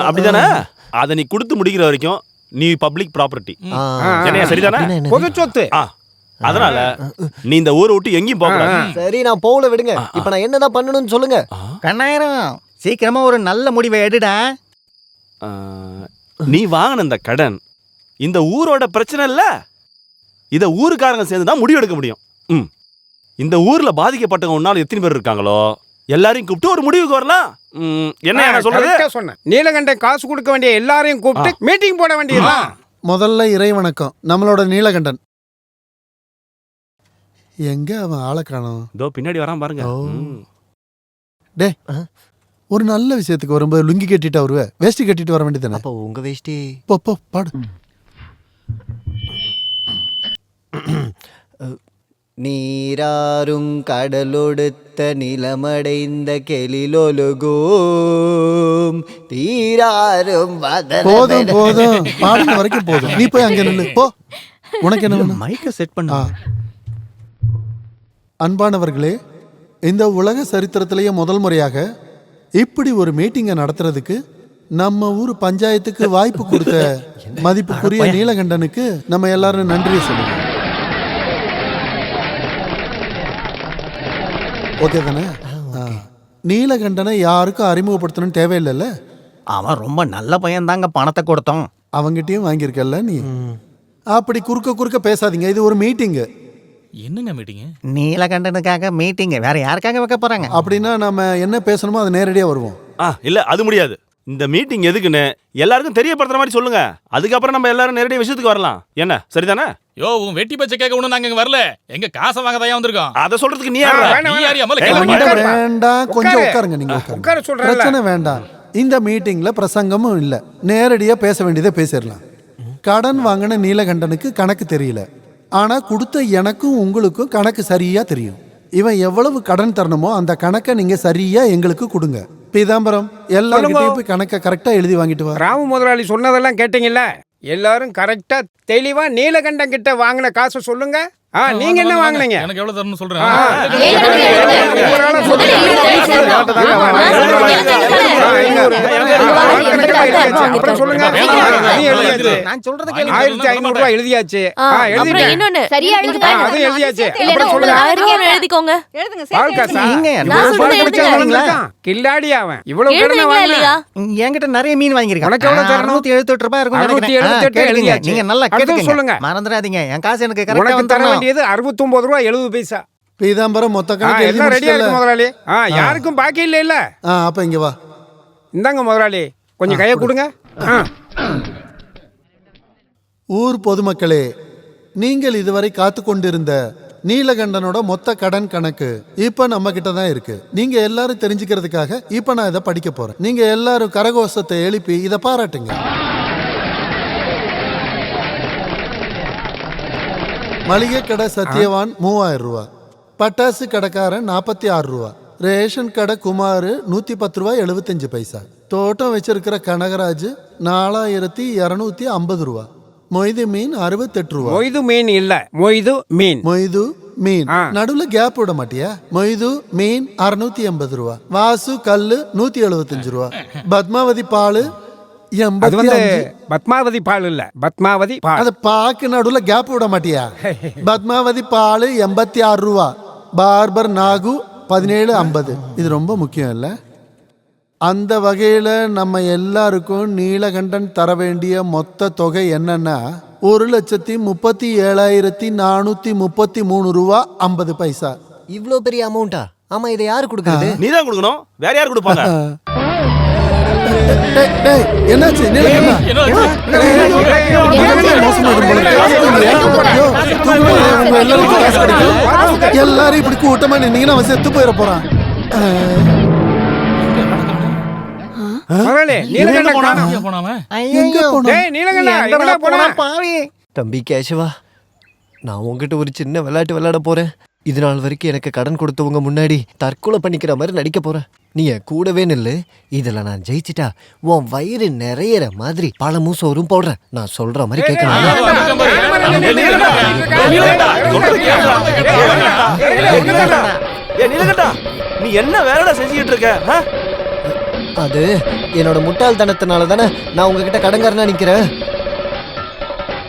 அப்படிதானே? அதை நீ கொடுத்து முடிக்கிற வரைக்கும் நீ பப்ளிக் ப்ராப்பர்ட்டி. சரிதானே? பொது சொத்து. அதனால நீ இந்த ஊரை விட்டு எங்கேயும் போக கூடாது. சரி, நான் போகல, விடுங்க. இப்ப நான் என்னதான் பண்ணணும்னு சொல்லுங்க. கண்ணாயிரம், சீக்கிரமா ஒரு நல்ல முடிவை எடுடா. நீ வாங்கின இந்த கடன் இந்த ஊரோட பிரச்சனை இல்ல. இத ஊருக்காரங்க சேர்ந்து தான் முடிவு எடுக்க முடியும். இந்த ஊர்ல பாதிக்கப்பட்டவங்க உன்னால எத்தனை பேர் இருக்காங்களோ எல்லாரையும் கூப்பிட்டு ஒரு முடிவுக்கு வரலாம். என்ன சொல்றது? சொன்னேன். நீலகண்டன் காசு கொடுக்க வேண்டிய எல்லாரையும் கூப்பிட்டு மீட்டிங் போட வேண்டியதுதான். முதல்ல இறை வணக்கம். நம்மளோட நீலகண்டன் எங்க? அவன் ஆளை காணோம். இதோ பின்னாடி வரான் பாருங்க. டே, ஒரு நல்ல விஷயத்துக்கு வரும்போது லுங்கி கட்டிட்டு வருவ, வேஷ்டி கட்டிட்டு வர வேண்டியதானே? அப்போ உங்க வேஷ்டி. போ பாடு. நீராறும் கடலொடுத்த நிலமடைந்த கெளிலொலுகும் தீராறும் போதும் போதும், பாடுன வரைக்கும் போதும். நீ போய் அங்க நில்லு போ. உனக்கு என்ன வேணும்? மைக்க செட் பண்ணா. அன்பானவர்களே, இந்த உலக சரித்திரத்திலேயே முதல் முறையாக இப்படி ஒரு மீட்டிங்கை நடத்துறதுக்கு நம்ம ஊர் பஞ்சாயத்துக்கு வாய்ப்பு கொடுத்த மதிப்புக்குரிய நீலகண்டனுக்கு நம்ம எல்லாரும் நன்றியை சொல்லுவோம். ஓகே தானே? நீலகண்டனை யாருக்கும் அறிமுகப்படுத்தணும்னு தேவையில்லைல்ல. அவன் ரொம்ப நல்ல பையன் தாங்க, பணத்தை கொடுத்தோம். அவங்கிட்டயும் வாங்கியிருக்கல நீ. அப்படி குறுக்க பேசாதீங்க, இது ஒரு மீட்டிங்கு. என்னங்க மீட்டிங்? நீலகண்டனுக்காக மீட்டிங், வேற யாருக்காக வைக்க போறாங்க? அப்படின்னா நம்ம என்ன பேசணுமோ அது நேரடியா வருவோம். இல்ல, அது முடியாது. இந்த மீட்டிங் எதுக்குன்னு எல்லாருக்கும் தெரியப்படுத்துற மாதிரி சொல்லுங்க. அதுக்கப்புறம் நம்ம எல்லாரும் நேரடியாக விஷயத்துக்கு வரலாம். என்ன, சரிதானே? யோ, உன் வெட்டி பச்சை கேட்க ஒண்ணு நாங்க இங்க வரல. எங்க காசை வாங்க தான் வந்திருக்கோம். அதை சொல்றதுக்கு நீ வேண்டாம், கொஞ்சம் உட்காருங்க. நீங்க பிரச்சனை வேண்டாம். இந்த மீட்டிங்ல பிரசங்கமும் இல்ல, நேரடியா பேச வேண்டியதை பேசிடலாம். கடன் வாங்கின நீலகண்டனுக்கு கணக்கு தெரியல, ஆனா கொடுத்த எனக்கும் உங்களுக்கும் கணக்கு சரியா தெரியும். இவன் எவ்வளவு கடன் தரணுமோ அந்த கணக்கை நீங்க சரியா எங்களுக்கு கொடுங்க. பீதாம்பரம், எல்லாரும் போய் கணக்கை கரெக்டா எழுதி வாங்கிட்டு வா. ராமு முதலாளி சொன்னதெல்லாம் கேட்டீங்கல்ல? எல்லாரும் கரெக்டா தெளிவா நீலகண்டன் கிட்ட வாங்கின காசை சொல்லுங்க. நீங்க என்ன வாங்குனீங்க? எனக்கு எவ்வளவு தரணும்னு சொல்றேன். அப்புறம் சொல்லுங்க. நான் சொல்றது 1500 ரூபாய் எழுதியாச்சு. அப்புறம் இன்னொன்னு சரியா எழுதுங்க. அது எழுதியாச்சு. இல்லைன்னா அப்புறம் ஒரு சொல்லுங்க. 1000 எழுதிக்கோங்க. எழுதுங்க பால் காசா? நீங்க நான் சொல்றேன் எழுதுங்க. கில்லாடி அவன். இவ்வளவு கடனை எழுதுறீங்களா இல்லையா? வாங்குனா என்கிட்ட நிறைய மீன் வாங்கியிருக்கேன். உனக்கு எவ்வளவு தரணும்? 678 ரூபாய் இருக்கும் நினைக்கிறேன். 678 எழுதியாச்சு. நீங்க நல்லா அடுத்து கேட்டுக்கங்க. சொல்லுங்க. மறந்துடாதீங்க. என் காசு எனக்கு கரெக்டா உனக்கு தர வந்துடணும். வேண்டியது 69 ரூபாய் 70 பைசா. பீதாம்பரம் மொத்த கணக்கு எழுதி எல்லாம் ரெடியா இருக்கு முடிச்சிட்டல? முதலாளி. யாருக்கும் பாக்கி இல்ல. அப்ப இங்க வா. இந்தாங்க முதலாளி, கொஞ்சம் கையை கொடுங்க. ஊர் பொதுமக்களே, நீங்கள் இதுவரை காத்து கொண்டிருந்த நீலகண்டனோட மொத்த கடன் கணக்கு இப்ப நம்ம கிட்ட தான் இருக்கு. நீங்க எல்லாரும் தெரிஞ்சுக்கிறதுக்காக இப்ப நான் இதை படிக்க போறேன். நீங்க எல்லாரும் கரகோஷத்தை எழுப்பி இதை பாராட்டுங்க. மளிகை கடை சத்யவான் 3000 ரூபா, பட்டாசு கடைக்காரன் 46 ரூபா, ரேஷன் கடை குமார் 110 ரூபாய் 75 பைசா, தோட்டம் வச்சிருக்கிற கனகராஜ் 4250 ரூபா, மொய்து மீன் 68 ரூபா. மொய்து மீன் இல்ல, மொய்து மீன். மொய்து மீன் நடுவுல கேப் விட மாட்டியா? மொய்து மீன் 680 ரூபா, வாசு கல்லு 175 ரூபா, பத்மாவதி பாலு அது வந்து பத்மாவதி பால் இல்ல, பத்மாவதி பால். அது பாக்கு நடுவுல கேப் விட மாட்டியா? பத்மாவதி பால் 86 ரூபா, பார்பர் நாகு 1750. இது ரொம்ப முக்கியம் இல்ல? அந்த வகையில நம்ம எல்லாருக்கும் நீலகண்டன் தர வேண்டிய மொத்த தொகை என்னன்னா 1,37,433 ரூபா 50 பைசா. இவ்ளோ பெரிய அமௌண்டா? ஆமா, இதை யாரு கொடுக்கறது? நீ தான் கொடுக்கணும், வேற யார் கொடுப்பாங்க? என்னாச்சு? எல்லாரும் இப்படி கூட்டமா நின்னீங்கன்னா அவன் செத்து போயிட போறான். தம்பி கேசவா, நான் உங்ககிட்ட ஒரு சின்ன விளையாட்டு விளையாட போறேன். இது நாள் வரைக்கும் எனக்கு கடன் கொடுத்தவங்க முன்னாடி தற்கொலை பண்ணிக்கிற மாதிரி நடிக்க போறேன். நீ என் கூடவே நில்லு. இதுல நான் ஜெயிச்சிட்டா உன் வயிறு நிறையிற மாதிரி பழமும் சோறும் போடுறேன். நான் சொல்ற மாதிரி கேட்கணும். நீ என்ன வேலைடா செஞ்சுக்கிட்டு இருக்க? அது என்னோட முட்டாள்தனத்தினால தானே நான் உங்ககிட்ட கடன்காரனா நிக்கிறேன்.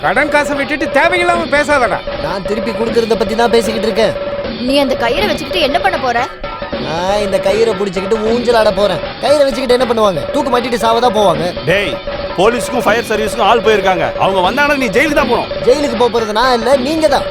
கடன் காசை விட்டுட்டு தேவையில்லாம பேசாதடா. நான் திருப்பி கொடுக்கறத பத்தி தான் பேசிக்கிட்டு இருக்கேன். நீ அந்த கயிறை வச்சுக்கிட்டு என்ன பண்ண போற? நான் இந்த கயிறை பிடிச்சிக்கிட்டு ஊஞ்சல் ஆட போறேன். கயிறை வச்சுக்கிட்டு என்ன பண்ணுவாங்க? தூக்கு மாட்டிட்டு சாவதான் போவாங்க. டேய், போலீஸ்க்கும் ஃபயர் சர்வீஸ்க்கும் ஆள் போயிருக்காங்க. அவங்க வந்தாங்கன்னா நீ ஜெயிலுக்கு தான் போகணும். ஜெயிலுக்கு போறது நான் இல்ல, நீங்க தான்.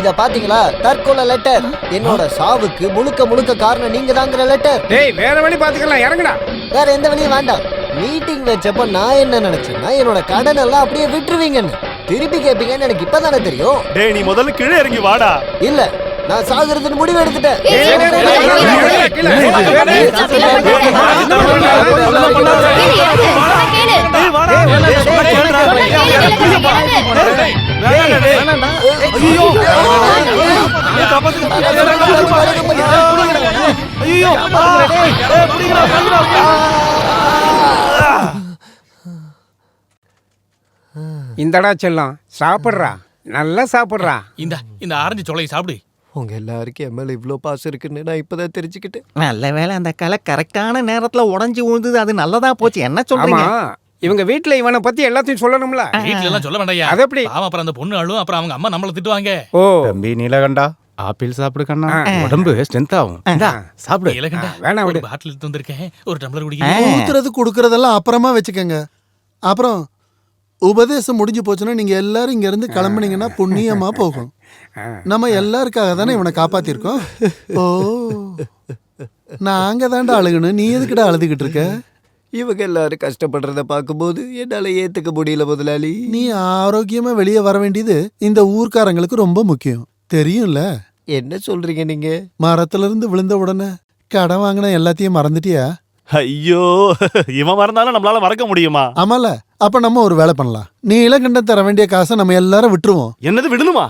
இத பாத்தீங்களா? தற்கொலை லெட்டர். என்னோட சாவுக்கு முழுக்க முழுக்க காரணம் நீங்க தாங்கிற லெட்டர். டேய், வேற வழி பாத்துக்கலாம், இறங்குடா. வேற எந்த வழியும் வேண்டாம். மீட்டிங் வச்சப்ப நான் என்ன நினைச்சேன்னா என்னோட கடன் எல்லாம் அப்படியே விட்டுருவீங்கன்னு. திருப்பி கேட்பீங்கன்னு எனக்கு இப்பதானே தெரியும். டேய், நீ முதல்ல கீழே இறங்கி வாடா. இல்ல, நான் சாகுறதுன்னு முடிவு எடுத்துட்டேன். இந்தடா செல்லம், சாப்பிடுறா, நல்லா சாப்பிடுறா. இந்த ஆரஞ்சு சொலையை சாப்பிடு. உங்க எல்லாருக்கும் என் மேல இவ்ளோ பாசம் இருக்குன்னு நான் இப்பதான் தெரிஞ்சுக்கிட்டேன். நல்ல வேளை அந்த கலை கரெக்டான நேரத்துல உடைஞ்சு விழுந்தது. அது நல்லதா போச்சு. என்ன சொல்றீங்க? இவங்க வீட்டுல இவனை பத்தி எல்லாத்தையும் சொல்லணும்ல. வீட்டுல எல்லாம் சொல்ல வேண்டாயா? அது எப்படி? அப்புறம் அந்த பொண்ணு அழும், அப்புறம் அவங்க அம்மா நம்மள திட்டுவாங்க. ஓ, தம்பி நீலகண்டா, ஆப்பிள் சாப்பிடு கண்ணா, உடம்பு ஸ்ட்ரென்த் ஆகும். சாப்பிடு. நீலகண்டா, வேணாம் விடு. பாட்டில் எடுத்து வந்திருக்கேன், ஒரு டம்ளர் குடிக்க. ஊத்துறது கொடுக்கறதெல்லாம் அப்புறமா வச்சுக்கோங்க. அப்புறம் உபதேசம் முடிஞ்சு போச்சுன்னா நீங்க எல்லாரும் இங்க இருந்து கிளம்புனீங்கன்னா புண்ணியமா போகும். நம்ம எல்லாருக்காக தானே இவனை காப்பாத்திருக்கோம். ஓ, நாங்க தாண்டா அழுகணும், நீ எதுக்குடா அழுதுகிட்டு இருக்க? இவங்க எல்லாரும் கஷ்டப்படுறத பார்க்கும்போது என்னால ஏத்துக்க முடியல முதலாளி. நீ ஆரோக்கியமா வெளியே வர வேண்டியது இந்த ஊர்க்காரங்களுக்கு ரொம்ப முக்கியம், தெரியும்ல? என்ன சொல்றீங்க நீங்க? மரத்துல இருந்து விழுந்த உடனே கடன் வாங்கின எல்லாத்தையும் மறந்துட்டியா? ஐயோ, இவன் மறந்தாலும் நம்மளால மறக்க முடியுமா? ஆமால. அப்ப நம்ம ஒரு வேலை பண்ணலாம். நீலகண்டன் தர வேண்டிய காசை நம்ம எல்லாரும் விட்டுருவோம். என்னது விடணுமா?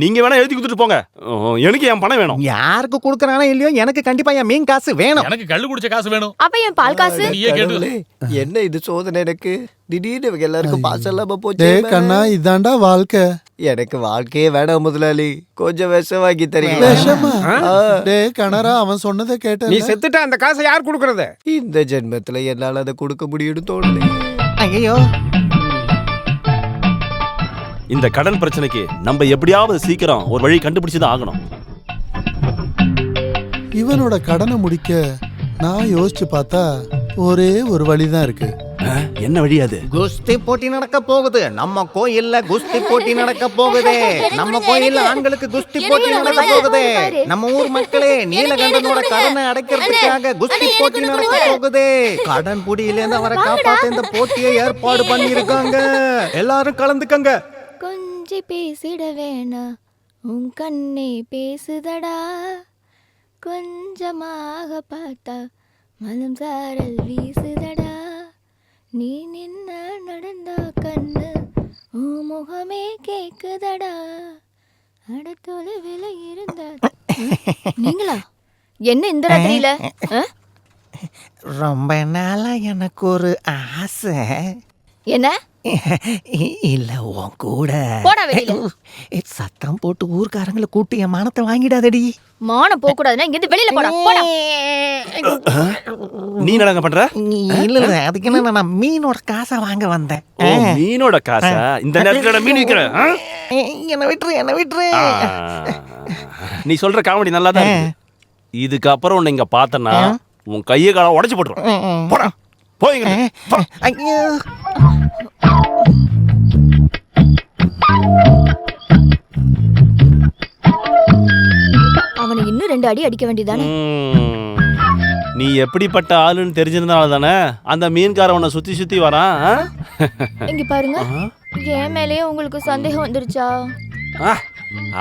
நீங்க வேணா எழுதி கொடுத்துட்டு போங்க. எனக்கு என் பணம் வேணும். யாருக்கு கொடுக்கறானோ இல்லையோ எனக்கு கண்டிப்பா என் மீன் காசு வேணும். எனக்கு கள்ளு குடிச்ச காசு வேணும். அப்ப என் பால் காசு? நீயே கேட்டு. என்ன இது சோதனை எனக்கு? திடீர்னு இவங்க எல்லாருக்கும் பாசம் இல்லாம போச்சு. டேய் கண்ணா, இதாண்டா வாழ்க்கை. எனக்கு வாழ்க்கையே வேணாம் முதலாளி, கொஞ்சம் விஷம் வாங்கி தரீங்க. விஷமா? டேய் கணரா, அவன் சொன்னதை கேட்ட. நீ செத்துட்டா அந்த காசை யார் கொடுக்கறது? இந்த ஜென்மத்துல என்னால அதை கொடுக்க முடியும்னு தோணல. ஐயோ, இந்த கடன் பிரச்சனைக்கு நம்ம எப்படியாவது சீக்கிரம் ஒரு வழி கண்டுபிடிச்சுதான் ஆகணும். இவனோட கடனை முடிக்க நான் யோசிச்சு பார்த்தா ஒரே ஒரு வழிதான் இருக்கு. என்ன வழி அது? குஸ்தி போட்டி நடக்க போகுது. நம்ம கோயில்ல குஸ்தி போட்டி நடக்க போகுது. நம்ம கோயில்ல ஆண்களுக்கு குஸ்தி போட்டி நடக்க போகுது. நம்ம ஊர் மக்களே, நீலகண்டனோட கடனை அடைக்கிறதுக்காக குஸ்தி போட்டி நடக்க போகுது. கடன் புடியில இருந்து அவரை காப்பாத்த இந்த போட்டியை ஏற்பாடு பண்ணிருக்காங்க. எல்லாரும் கலந்துக்கங்க. கொஞ்சி பேசிட வேணா, உன் கண்ணே பேசுதடா. கொஞ்சமாக பார்த்தா மனம் சாரல் வீசுதடா. நீ நின்ன நடந்தா கண்ணு உன் முகமே கேக்குதடா. அடுத்தொலை விலை இருந்தா. நீங்களா? என்ன இந்த ராத்திரியில? ரொம்ப நாளா எனக்கு ஒரு ஆசை. என்ன? இல்ல, உன் கூட. போடா வெளியில. சத்தம் போட்டு ஊர்க்காரங்களை கூட்டி என் மானத்தை வாங்கிடாதடி. மானம் போக கூடாதுன்னா இங்க இருந்து வெளியில போடா. போடா. நீ என்னங்க பண்ற? இல்ல இல்ல, அதுக்கு என்ன, நான் மீனோட காசை வாங்க வந்தேன். மீனோட காசா? இந்த நேரத்துல மீன் விக்கிறேன். என்ன விட்டுரு, என்ன விட்டுரு. நீ சொல்ற காமெடி நல்லா தான் இருக்கு. இதுக்கப்புறம் உன்னை இங்க பார்த்தனா உன் கையை கால உடைச்சு போட்டுருவேன். போடா, போய்ங்க. ஐயோ, அவனை இன்னும் 2 அடி அடிக்க வேண்டியதானே? நீ எப்படிப்பட்ட ஆளுன்னு தெரிஞ்சிருந்தால தானே அந்த மீன்காரன் உன்னை சுத்தி சுத்தி வரான். இங்க பாருங்க, என் மேலேயே உங்களுக்கு சந்தேகம் வந்துருச்சா?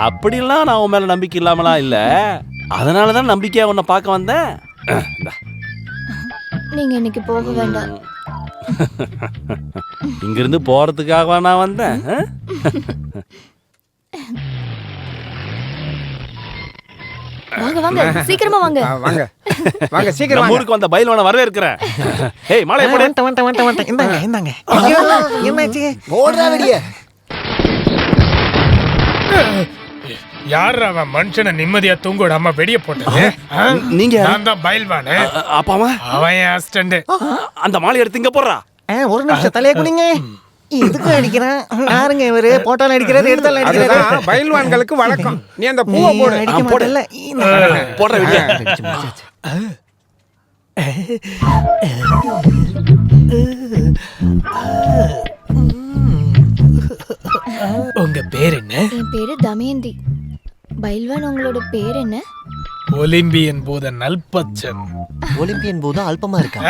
அப்படிலாம் நான் உன் மேல நம்பிக்கை இல்லாமலாம் இல்ல. அதனாலதான் நம்பிக்கையா உன்னை பார்க்க வந்தேன். நீங்க இன்னைக்கு போக வேண்டாம். இங்கிருந்து போறதுக்காக நான் வந்தேன். வாங்க வாங்க, சீக்கிரமா வாங்க. வாங்க வாங்க, சீக்கிரம் வாங்க. ஊருக்கு வந்த பயில்வான வரவேற்கிறேன். ஏய், மாலை போடு. வந்துட்டேன். இந்தாங்க இந்தாங்க. ஐயோ, என்னாச்சு? ஓடுறா வெளியே. யார் அவன் மனுஷனை நிம்மதியா தூங்க விடாம வெடிய போட்டது? நீங்க? நான் தான் பயில்வானு. அப்பாவா? அவன் என் அசிஸ்டன்ட். அந்த மாலை எடுத்து இங்க போடுறா. ஒரு நிமிஷம், தலையை குடிங்க. இதுக்கு அடிக்கிறான். யாருங்க இவரு? போட்டோல அடிக்கிறாரு, எடுத்தால அடிக்கிறாரு. பயில்வான்களுக்கு வழக்கம். நீ அந்த பூவை போடு. அடிக்க மாட்டல. போடுற வெளியே. உங்க பேர் என்ன? என் பேரு தமயந்தி. பயில்வான், உங்களோட பேர் என்ன? ஒலிம்பியன் போத நல்பச்சன். ஒலிம்பியன் போது அல்பமா இருக்கா?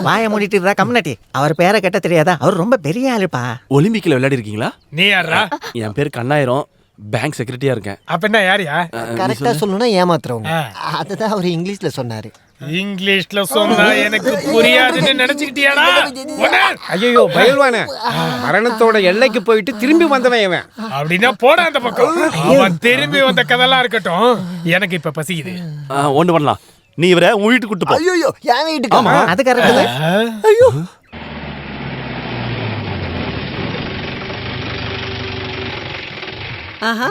வாய மூடிட்டு இருக்கா கம்னட்டி. அவர் பேரை கேட்ட தெரியாதா? அவர் ரொம்ப பெரிய ஆளுப்பா. ஒலிம்பிக்ல விளையாடி இருக்கீங்களா? நீ யாரா? என் பேர் கண்ணாயிரம். பேங்க் செக்ரட்டரியா இருக்கேன். அப்ப யாரியா? கரெக்டா சொல்லணும்னா ஏமாத்துறவங்க. அதுதான் அவர் இங்கிலீஷ்ல சொன்னாரு. இங்கிலீஷ்ல சொன்னா எனக்கு புரியாதுன்னு நினைச்சுக்கிட்டியாடா? ஐயோ, பயில்வானே, மரணத்தோட எல்லைக்கு போயிட்டு திரும்பி வந்தவன் இவன். அப்படின்னா போடா அந்த பக்கம். அவன் திரும்பி வந்த கதெல்லாம் இருக்கட்டும், எனக்கு இப்ப பசிக்குது. ஒண்ணு பண்ணலாம், நீ இவரை உன் வீட்டுக்கு கூட்டு போ. ஐயோ, என் வீட்டுக்கு? அது கரெக்ட். ஐயோ, ஆஹா,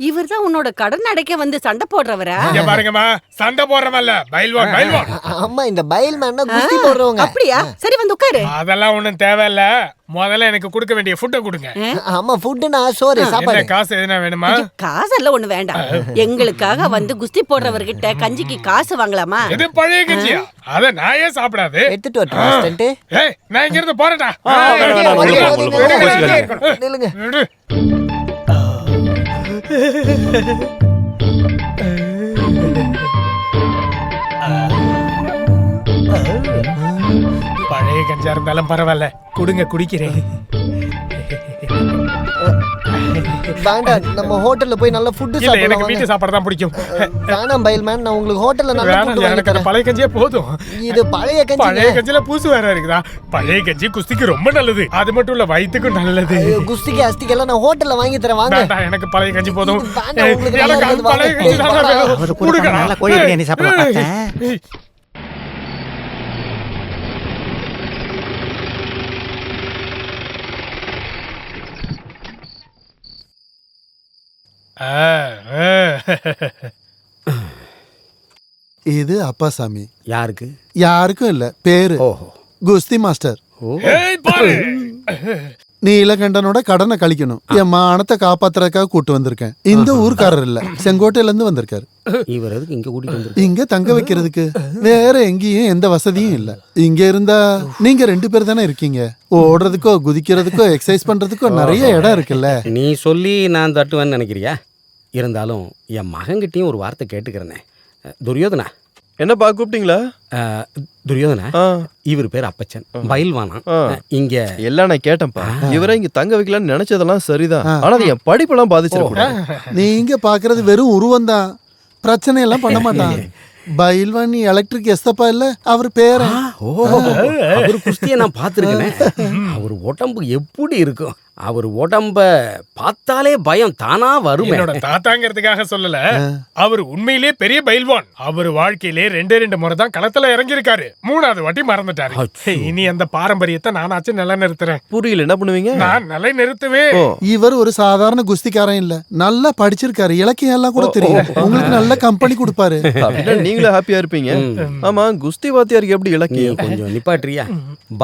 இவர்தான் உன்னோட கடன் அடைக்க வந்து சண்டை போடுறவரா? இங்க பாருங்கம்மா, சண்டை போடுறவல்ல, பயில்வான் பயில்வான். அம்மா, இந்த பயில்மேன்னா குஸ்தி போடுறவங்க. அப்படியா? சரி, வந்து உட்காரு. அதெல்லாம் ஒண்ணும் தேவையில்ல. முதல்ல எனக்கு கொடுக்க வேண்டிய ஃபுட்டை கொடுங்க. ஆமா, ஃபுட்னா சோறு சாப்பாடு. என்ன காசு எதுனா வேணுமா? காசெல்லாம் ஒண்ணு வேண்டாம். எங்களுக்காக வந்து குஸ்தி போடுறவர்கிட்ட கஞ்சிக்கு காசு வாங்கலாமா? இது பழைய கஞ்சியா? அத நாயே சாப்பிடாது. எடுத்துட்டு வரட்டா அசிஸ்டன்ட்? ஏய், நான் இங்க இருந்து போறேன்டா. நில்லுங்க. பழைய கஞ்சா இருந்தாலும் பரவாயில்ல, கொடுங்க, குடிக்கிறேன். வேண்டாம், நம்ம ஹோட்டல்ல போய் நல்ல ஃபுட் இல்ல எனக்கு சாப்பிடலாம். வீட்டு சாப்பாடு தான் பிடிக்கும். வேணாம் பைல்மேன், நான் உங்களுக்கு ஹோட்டல்ல நல்ல வேணாம், ஃபுட் வாங்கி எனக்கு அந்த தரேன். பழைய கஞ்சியே போதும். இது பழைய கஞ்சி. பழைய கஞ்சில பூசு வேற இருக்குதா? பழைய கஞ்சி குஸ்திக்கு ரொம்ப நல்லது. அது மட்டும் இல்ல வயித்துக்கும் நல்லது. குஸ்திக்கு அஸ்திக்கெல்லாம் நான் ஹோட்டல்ல வாங்கி தரேன், வாங்க. வேண்டாம், எனக்கு பழைய கஞ்சி போதும். வேண்டாம், உங்களுக்கு நல்லா எனக்கு இருக்குது, பழைய வாங்க. கஞ்சி தான் வேணும். அவரு கூட கொடுங்க. நல்லா கோழி பிரியாணி சாப்பிடலாம் பார்த்தேன். ஏய். இது அப்பாசாமி. யாருக்கு? யாருக்கும் இல்ல, பேரு ஓஹோ. குஸ்தி மாஸ்டர். ஏய் பாரு. நீலகண்டனோட கடனை கழிக்கணும். என் மானத்தை காப்பாத்துறதுக்காக கூட்டு வந்திருக்கேன். இந்த ஊர்க்காரர் இல்ல, செங்கோட்டையில இருந்து வந்திருக்காரு. இவர் எதுக்கு இங்க கூட்டிட்டு வந்து? இங்க தங்க வைக்கிறதுக்கு வேற எங்கேயும் எந்த வசதியும் இல்ல. இங்க இருந்தா நீங்க 2 பேர் தானே இருக்கீங்க. ஓடுறதுக்கோ குதிக்கிறதுக்கோ எக்ஸசைஸ் பண்றதுக்கோ நிறைய இடம் இருக்குல்ல. நீ சொல்லி நான் தட்டுவேன்னு நினைக்கிறியா? இருந்தாலும் என் மகன்கிட்டயும் ஒரு வார்த்தை கேட்டுக்கிறேனே. துரியோதனா. என்னப்பா கூப்பிட்டீங்களா? துரியோதனா, இவர் பேர் அப்பச்சன், பயில்வானா. இங்க எல்லாம் நான் கேட்டேன்ப்பா. இவரை இங்க தங்க வைக்கலாம்னு நினைச்சதெல்லாம் சரிதான். ஆனா அது என் படிப்பெல்லாம் பாதிச்சிடக்கூடாது. நீங்க பாக்குறது வெறும் உருவம் தான், பிரச்சனை எல்லாம் பண்ண மாட்டான். பயில்வான் எலக்ட்ரிக் எஸ்தப்பா இல்ல, அவர் பேர. அவர் குஸ்தியை நான் பார்த்துருக்கேன். அவர் உடம்பு எப்படி இருக்கும்? அவர் உடம்ப பார்த்தாலே பயம் தானா வரும். என்னோட தாத்தாங்கிறதுக்காக சொல்லல, அவர் உண்மையிலேயே பெரிய பயில்வான். அவர் வாழ்க்கையிலே 2 முறை தான் களத்துல இறங்கி இருக்காரு. 3வது வாட்டி மறந்துட்டாரு. இனி அந்த பாரம்பரியத்தை நானாச்சும் நிலைநிறுத்துறேன். புரியல, என்ன பண்ணுவீங்க? நான் நிலை நிறுத்துவேன். இவர் ஒரு சாதாரண குஸ்திக்காரன் இல்ல, நல்லா படிச்சிருக்காரு, இலக்கியம் எல்லாம் கூட தெரியும். உங்களுக்கு நல்ல கம்பெனி கொடுப்பாரு. நீங்களும் ஹாப்பியா இருப்பீங்க. ஆமா, குஸ்தி வாத்தியாருக்கு எப்படி இலக்கியம்? கொஞ்சம் நிப்பாட்றியா?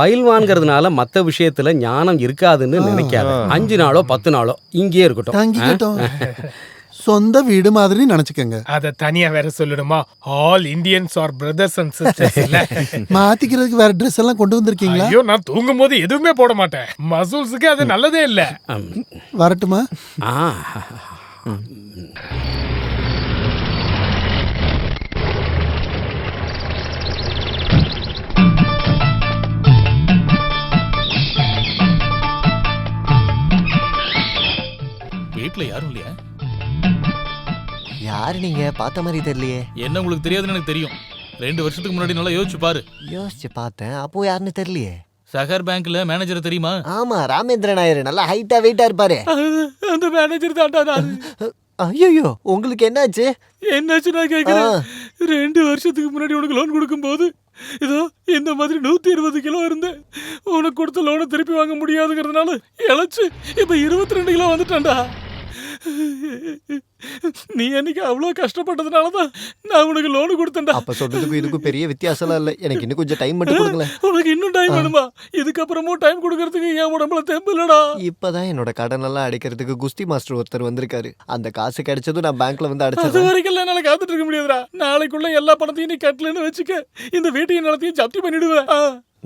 பயில்வான்கிறதுனால மத்த விஷயத்துல ஞானம் இருக்காதுன்னு நினைக்காத. 5 நாளோ 10 நாளோ இங்கே இருக்கட்டும். தங்கிக்கிட்டோம். சொந்த வீடு மாதிரி நினைச்சுக்கங்க. அத தனியா வேற சொல்லணுமா? All Indians are brothers and sisters இல்ல. மாத்திக்கிறதுக்கு வேற ட்ரெஸ் எல்லாம் கொண்டு வந்திருக்கீங்களா? ஐயோ, நான் தூங்கும் போது எதுவுமே போட மாட்டேன். மசூல்ஸுக்கு அது நல்லதே இல்ல. வரட்டுமா? வீட்டுல யாரும் இல்லையா? யாரு நீங்க? பார்த்த மாதிரி தெரியலையே. என்ன உங்களுக்கு தெரியாதுன்னு எனக்கு தெரியும். 2 வருஷத்துக்கு முன்னாடி நல்லா யோசிச்சு பாரு. யோசிச்சு பார்த்தேன், அப்போ யாருன்னு தெரியலையே. சகர் பேங்க்ல மேனேஜர் தெரியுமா? ஆமா, ராமேந்திரன் நாயர். நல்லா ஹைட்டா வெயிட்டா இருப்பாரு. அந்த மேனேஜர் தான்டா. ஐயோ, உங்களுக்கு என்னாச்சு? என்னாச்சு நான் கேக்குறேன். 2 வருஷத்துக்கு முன்னாடி உனக்கு லோன் கொடுக்கும்போது இதோ இந்த மாதிரி 120 கிலோ இருந்தேன். உனக்கு கொடுத்த லோனை திருப்பி வாங்க முடியாதுங்கிறதுனால இழைச்சு இப்ப 22 கிலோ வந்துட்டேன்டா. நீ அன்னைக்கு அவ்வளவு கஷ்டப்பட்டதுனாலதான் நான் உனக்கு லோனு கொடுத்தேன்டா. அப்ப சொல்றதுக்கு இதுக்கு பெரிய வித்தியாசம் இல்ல. எனக்கு இன்னும் கொஞ்சம் டைம் மட்டும் கொடுங்களேன். உனக்கு இன்னும் டைம் வேணுமா? இதுக்கப்புறமும் டைம் கொடுக்கறதுக்கு என் உடம்புல தெம்பு இல்லடா. இப்பதான் என்னோட கடன் எல்லாம் அடைக்கிறதுக்கு குஸ்தி மாஸ்டர் ஒருத்தர் வந்திருக்காரு. அந்த காசு கிடைச்சதும் நான் பேங்க்ல வந்து அது அடைச்சிடுறேன். வரைக்கும் என்னால காத்துட்டு இருக்க முடியாதுடா. நாளைக்குள்ள எல்லா பணத்தையும் நீ கட்டலன்னு வச்சுக்க, இந்த வீட்டையும் நிலத்தையும் ஜப்தி பண்ணிடுவேன்.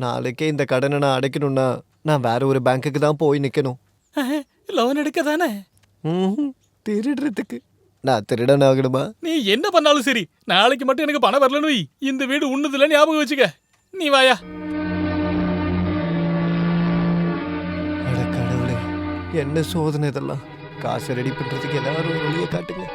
நாளைக்கே இந்த கடனை நான் அடைக்கணும்னா நான் வேற ஒரு பேங்க்குக்கு தான் போய் நிக்கணும். லோன் எடுக்க தானே? திருடுறதுக்கு. நான் திருடன் ஆகணுமா? நீ என்ன பண்ணாலும் சரி, நாளைக்கு மட்டும் எனக்கு பணம் வரலன்னு வை. இந்த வீடு உன்னதுல ஞாபகம் வச்சுக்க. நீ வாயா. அட கடவுளே, என்ன சோதனை இதெல்லாம். காசு ரெடி பண்றதுக்கு ஏதாவது ஒரு வழியை காட்டுங்க.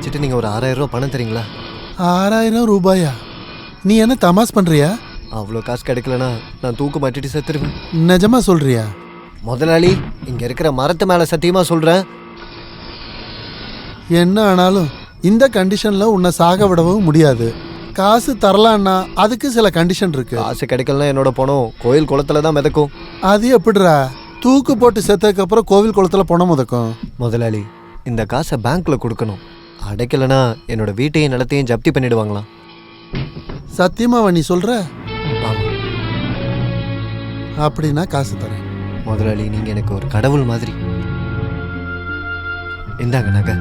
வச்சுட்டு நீங்க ஒரு 6000 ரூபாய் பணம் தரீங்களா? 6000 ரூபாயா? நீ என்ன தமாஸ் பண்றியா? அவ்வளோ காசு கிடைக்கலனா நான் தூக்கு மாட்டிட்டு செத்துருவேன். நிஜமா சொல்றியா? முதலாளி, இங்க இருக்கிற மரத்து மேல சத்தியமா சொல்றேன். என்ன ஆனாலும் இந்த கண்டிஷன்ல உன்னை சாக விடவும் முடியாது. காசு தரலான்னா அதுக்கு சில கண்டிஷன் இருக்கு. காசு கிடைக்கலனா என்னோட பணம் கோயில் குளத்துல தான் மிதக்கும். அது எப்படிடா? தூக்கு போட்டு செத்ததுக்கு அப்புறம் கோவில் குளத்துல பணம் மிதக்கும்? முதலாளி, இந்த காசை பேங்க்ல கொடுக்கணும். அடைக்கலனா என்னோட வீட்டையும் நிலத்தையும் ஜப்தி பண்ணிடுவாங்களாம். சத்தியமாவா நீ சொல்ற? ஆமா. அப்படின்னா காசு தரேன். முதலாளி, நீங்க எனக்கு ஒரு கடவுள் மாதிரி. இந்தாங்க நகை.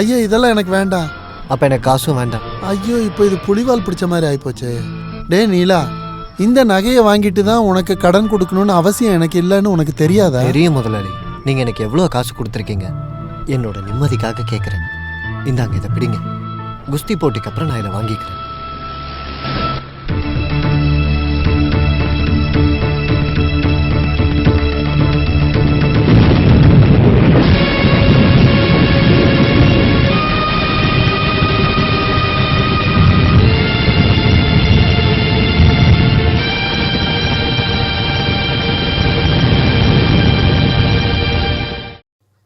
ஐயா, இதெல்லாம் எனக்கு வேண்டாம். அப்ப எனக்கு காசும் வேண்டாம். ஐயோ, இப்போ இது புலிவால் பிடிச்ச மாதிரி ஆயிப்போச்சு. டே நீலா, இந்த நகையை வாங்கிட்டு தான் உனக்கு கடன் கொடுக்கணும்னு அவசியம் எனக்கு இல்லைன்னு உனக்கு தெரியாதா? தெரியும் முதலாளி. நீங்க எனக்கு எவ்வளவு காசு கொடுத்துருக்கீங்க. என்னோட நிம்மதிக்காக கேட்குறேன். இந்தாங்க, இதை பிடிங்க. குஸ்தி போட்டிக்கு அப்புறம் நான் இதை வாங்கிக்கிறேன்.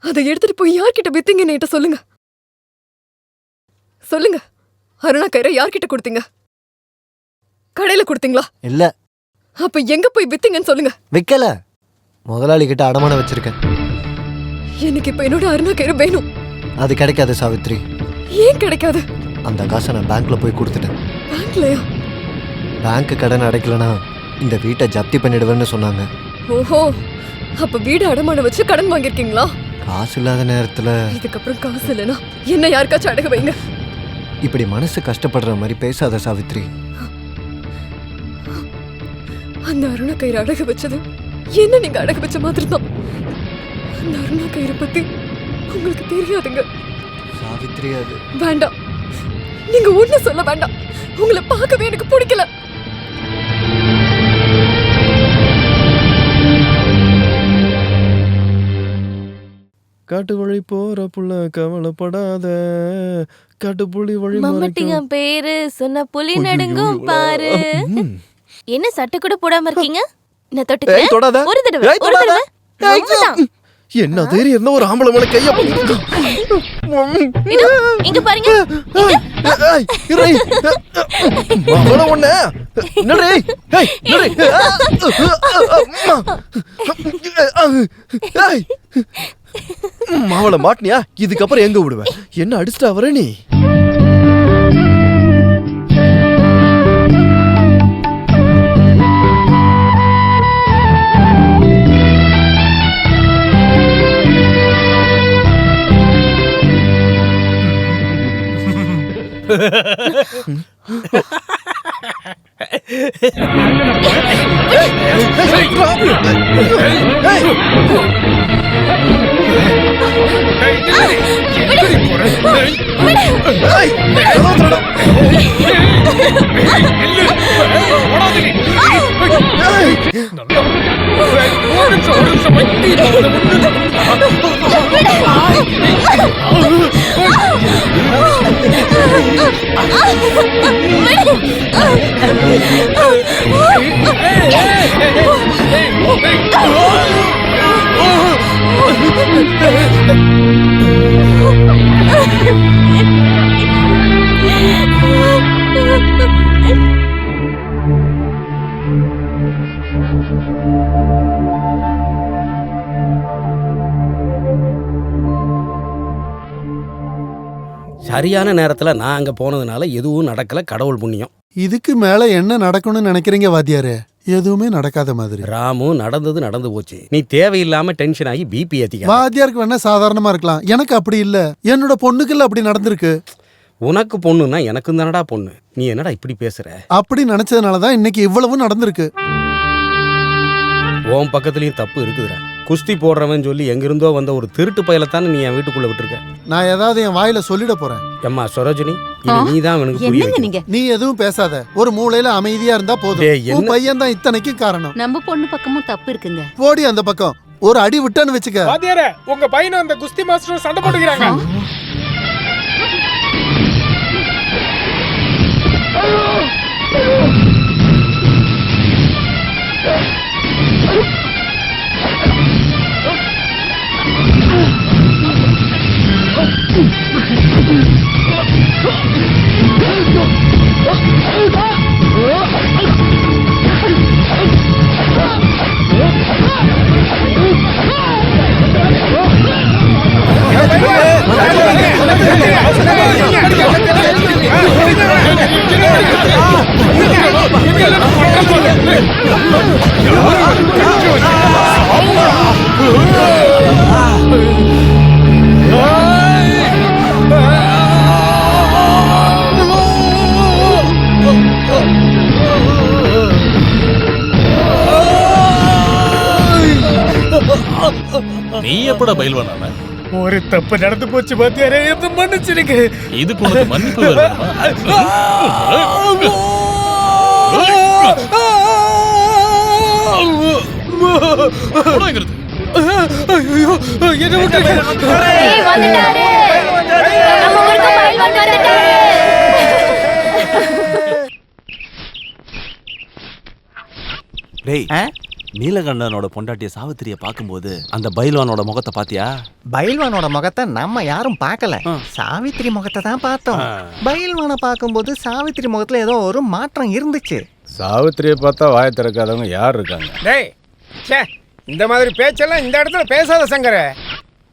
அதை எடுத்துட்டு போய் யார்கிட்ட வித்தீங்கன்னு என்கிட்ட சொல்லுங்க. சொல்லுங்க. அருணா கயிறை யார்கிட்ட கொடுத்தீங்க? கடையில கொடுத்தீங்களா? இல்ல. அப்ப எங்க போய் வித்தீங்கன்னு சொல்லுங்க. விக்கல. முதலாளி கிட்ட அடமானம் வச்சிருக்கேன். எனக்கு இப்ப என்னோட அருணா கயிறு வேணும். அது கிடைக்காது சாவித்ரி. ஏன் கிடைக்காது? அந்த காசை நான் பேங்க்ல போய் கொடுத்துட்டேன். பேங்க்லயா? பேங்க் கடன் அடைக்கலனா இந்த வீட்டை ஜப்தி பண்ணிடுவேன்னு சொன்னாங்க. ஓஹோ, அப்ப வீடு அடமானம் வச்சு கடன் வாங்கிருக்கீங்களா? காசு இல்லாத நேரத்துல இதுக்கப்புறம் காசு இல்லைன்னா என்ன யாருக்காச்சும் அடகு வைங்க. இப்படி மனசு கஷ்டப்படுற மாதிரி பேசாத சாவித்ரி. அந்த அருணா கயிறு அடகு வச்சது என்ன நீங்க அடகு வச்ச மாதிரி தான். அந்த அருணா கயிறு பத்தி உங்களுக்கு தெரியாதுங்க சாவித்ரி. அது வேண்டாம். நீங்க ஒண்ணு சொல்ல வேண்டாம். உங்களை பார்க்கவே எனக்கு பிடிக்கல. காட்டு வழி போற புள்ள கவலைப்படாத, காட்டு புலி வழி மம்மட்டிங்க பேரு சொன்ன புலி நடுங்கும் பாரு. என்ன சட்டை கூட போடாம இருக்கீங்க? நான் தொட்டுக்கிறேன். ஒரு தடவை, ஒரு தடவை. அவ்வளவுதான். என்ன தைரியம் இருந்தா ஒரு ஆம்பளை மேல கைய இதோ, இங்க பாருங்க. மாவளை மாட்டினியா? இதுக்கப்புறம் எங்க விடுவேன்? என்ன அடிச்சுட்டா வர நீ? சரியான நேரத்துல நான் அங்க போனதுனால எதுவும் நடக்கல. கடவுள் புண்ணியம். இதுக்கு மேல என்ன நடக்கணும்னு நினைக்கிறீங்க வாத்தியாரே? எதுவுமே நடக்காத மாதிரி. ராமு, நடந்தது நடந்து போச்சு. நீ தேவையில்லாம டென்ஷன் ஆகி பிபி ஏத்திக்க. வாத்தியாருக்கு வேணா சாதாரணமா இருக்கலாம், எனக்கு அப்படி இல்ல. என்னோட பொண்ணுக்கு இல்ல அப்படி நடந்திருக்கு. உனக்கு பொண்ணுன்னா எனக்கு தானடா பொண்ணு. நீ என்னடா இப்படி பேசுற? அப்படி நினைச்சதுனாலதான் இன்னைக்கு இவ்வளவு நடந்திருக்கு. உன் பக்கத்துலயும் தப்பு இருக்குதுடா. குஸ்தி போடுறவன் சொல்லி எங்கிருந்தோ வந்த ஒரு திருட்டு பயலத்தானே நீ என் வீட்டுக்குள்ள விட்டுருக்க. நான் ஏதாவது என் வாயில சொல்லிட போறேன். அம்மா சரோஜினி, நீ தான் அவனுக்கு புரிய வைக்கணும். நீ எதுவும் பேசாத. ஒரு மூலையில அமைதியா இருந்தா போதும். உன் பையன் தான் இத்தனைக்கு காரணம். நம்ம பொண்ணு பக்கமும் தப்பு இருக்குங்க. போடி அந்த பக்கம். ஒரு அடி விட்டான்னு வச்சுக்க. வாத்தியாரே, உங்க பையனும் அந்த குஸ்தி மாஸ்டரும் சண்டை போட்டுக்கிறாங்க. நீ எப்படா பயில்வானா? ஒரு தப்பு நடந்து போச்சு பாத்தியாரே, என்ன மன்னிச்சிருங்க. இதுக்கு உனக்கு மன்னிப்பு வேணுமா? ஐயோ, என்ன விட்டுருங்க. டேய், நீலகண்டனோட பொண்டாட்டிய சாவித்திரிய பாக்கும்போது அந்த பைல்வானோட முகத்தை பாத்தியா? பைல்வானோட முகத்தை நம்ம யாரும் பார்க்கல, சாவித்திரி முகத்தை தான் பார்த்தோம். பைல்வானை பார்க்கும்போது சாவித்திரி முகத்துல ஏதோ ஒரு மாற்றம் இருந்துச்சு. சாவித்திரியை பார்த்தா வாயை திறக்காதவங்க யார் இருக்காங்க? டேய், இந்த மாதிரி பேச்செல்லாம் இந்த இடத்துல பேசாத சங்கர.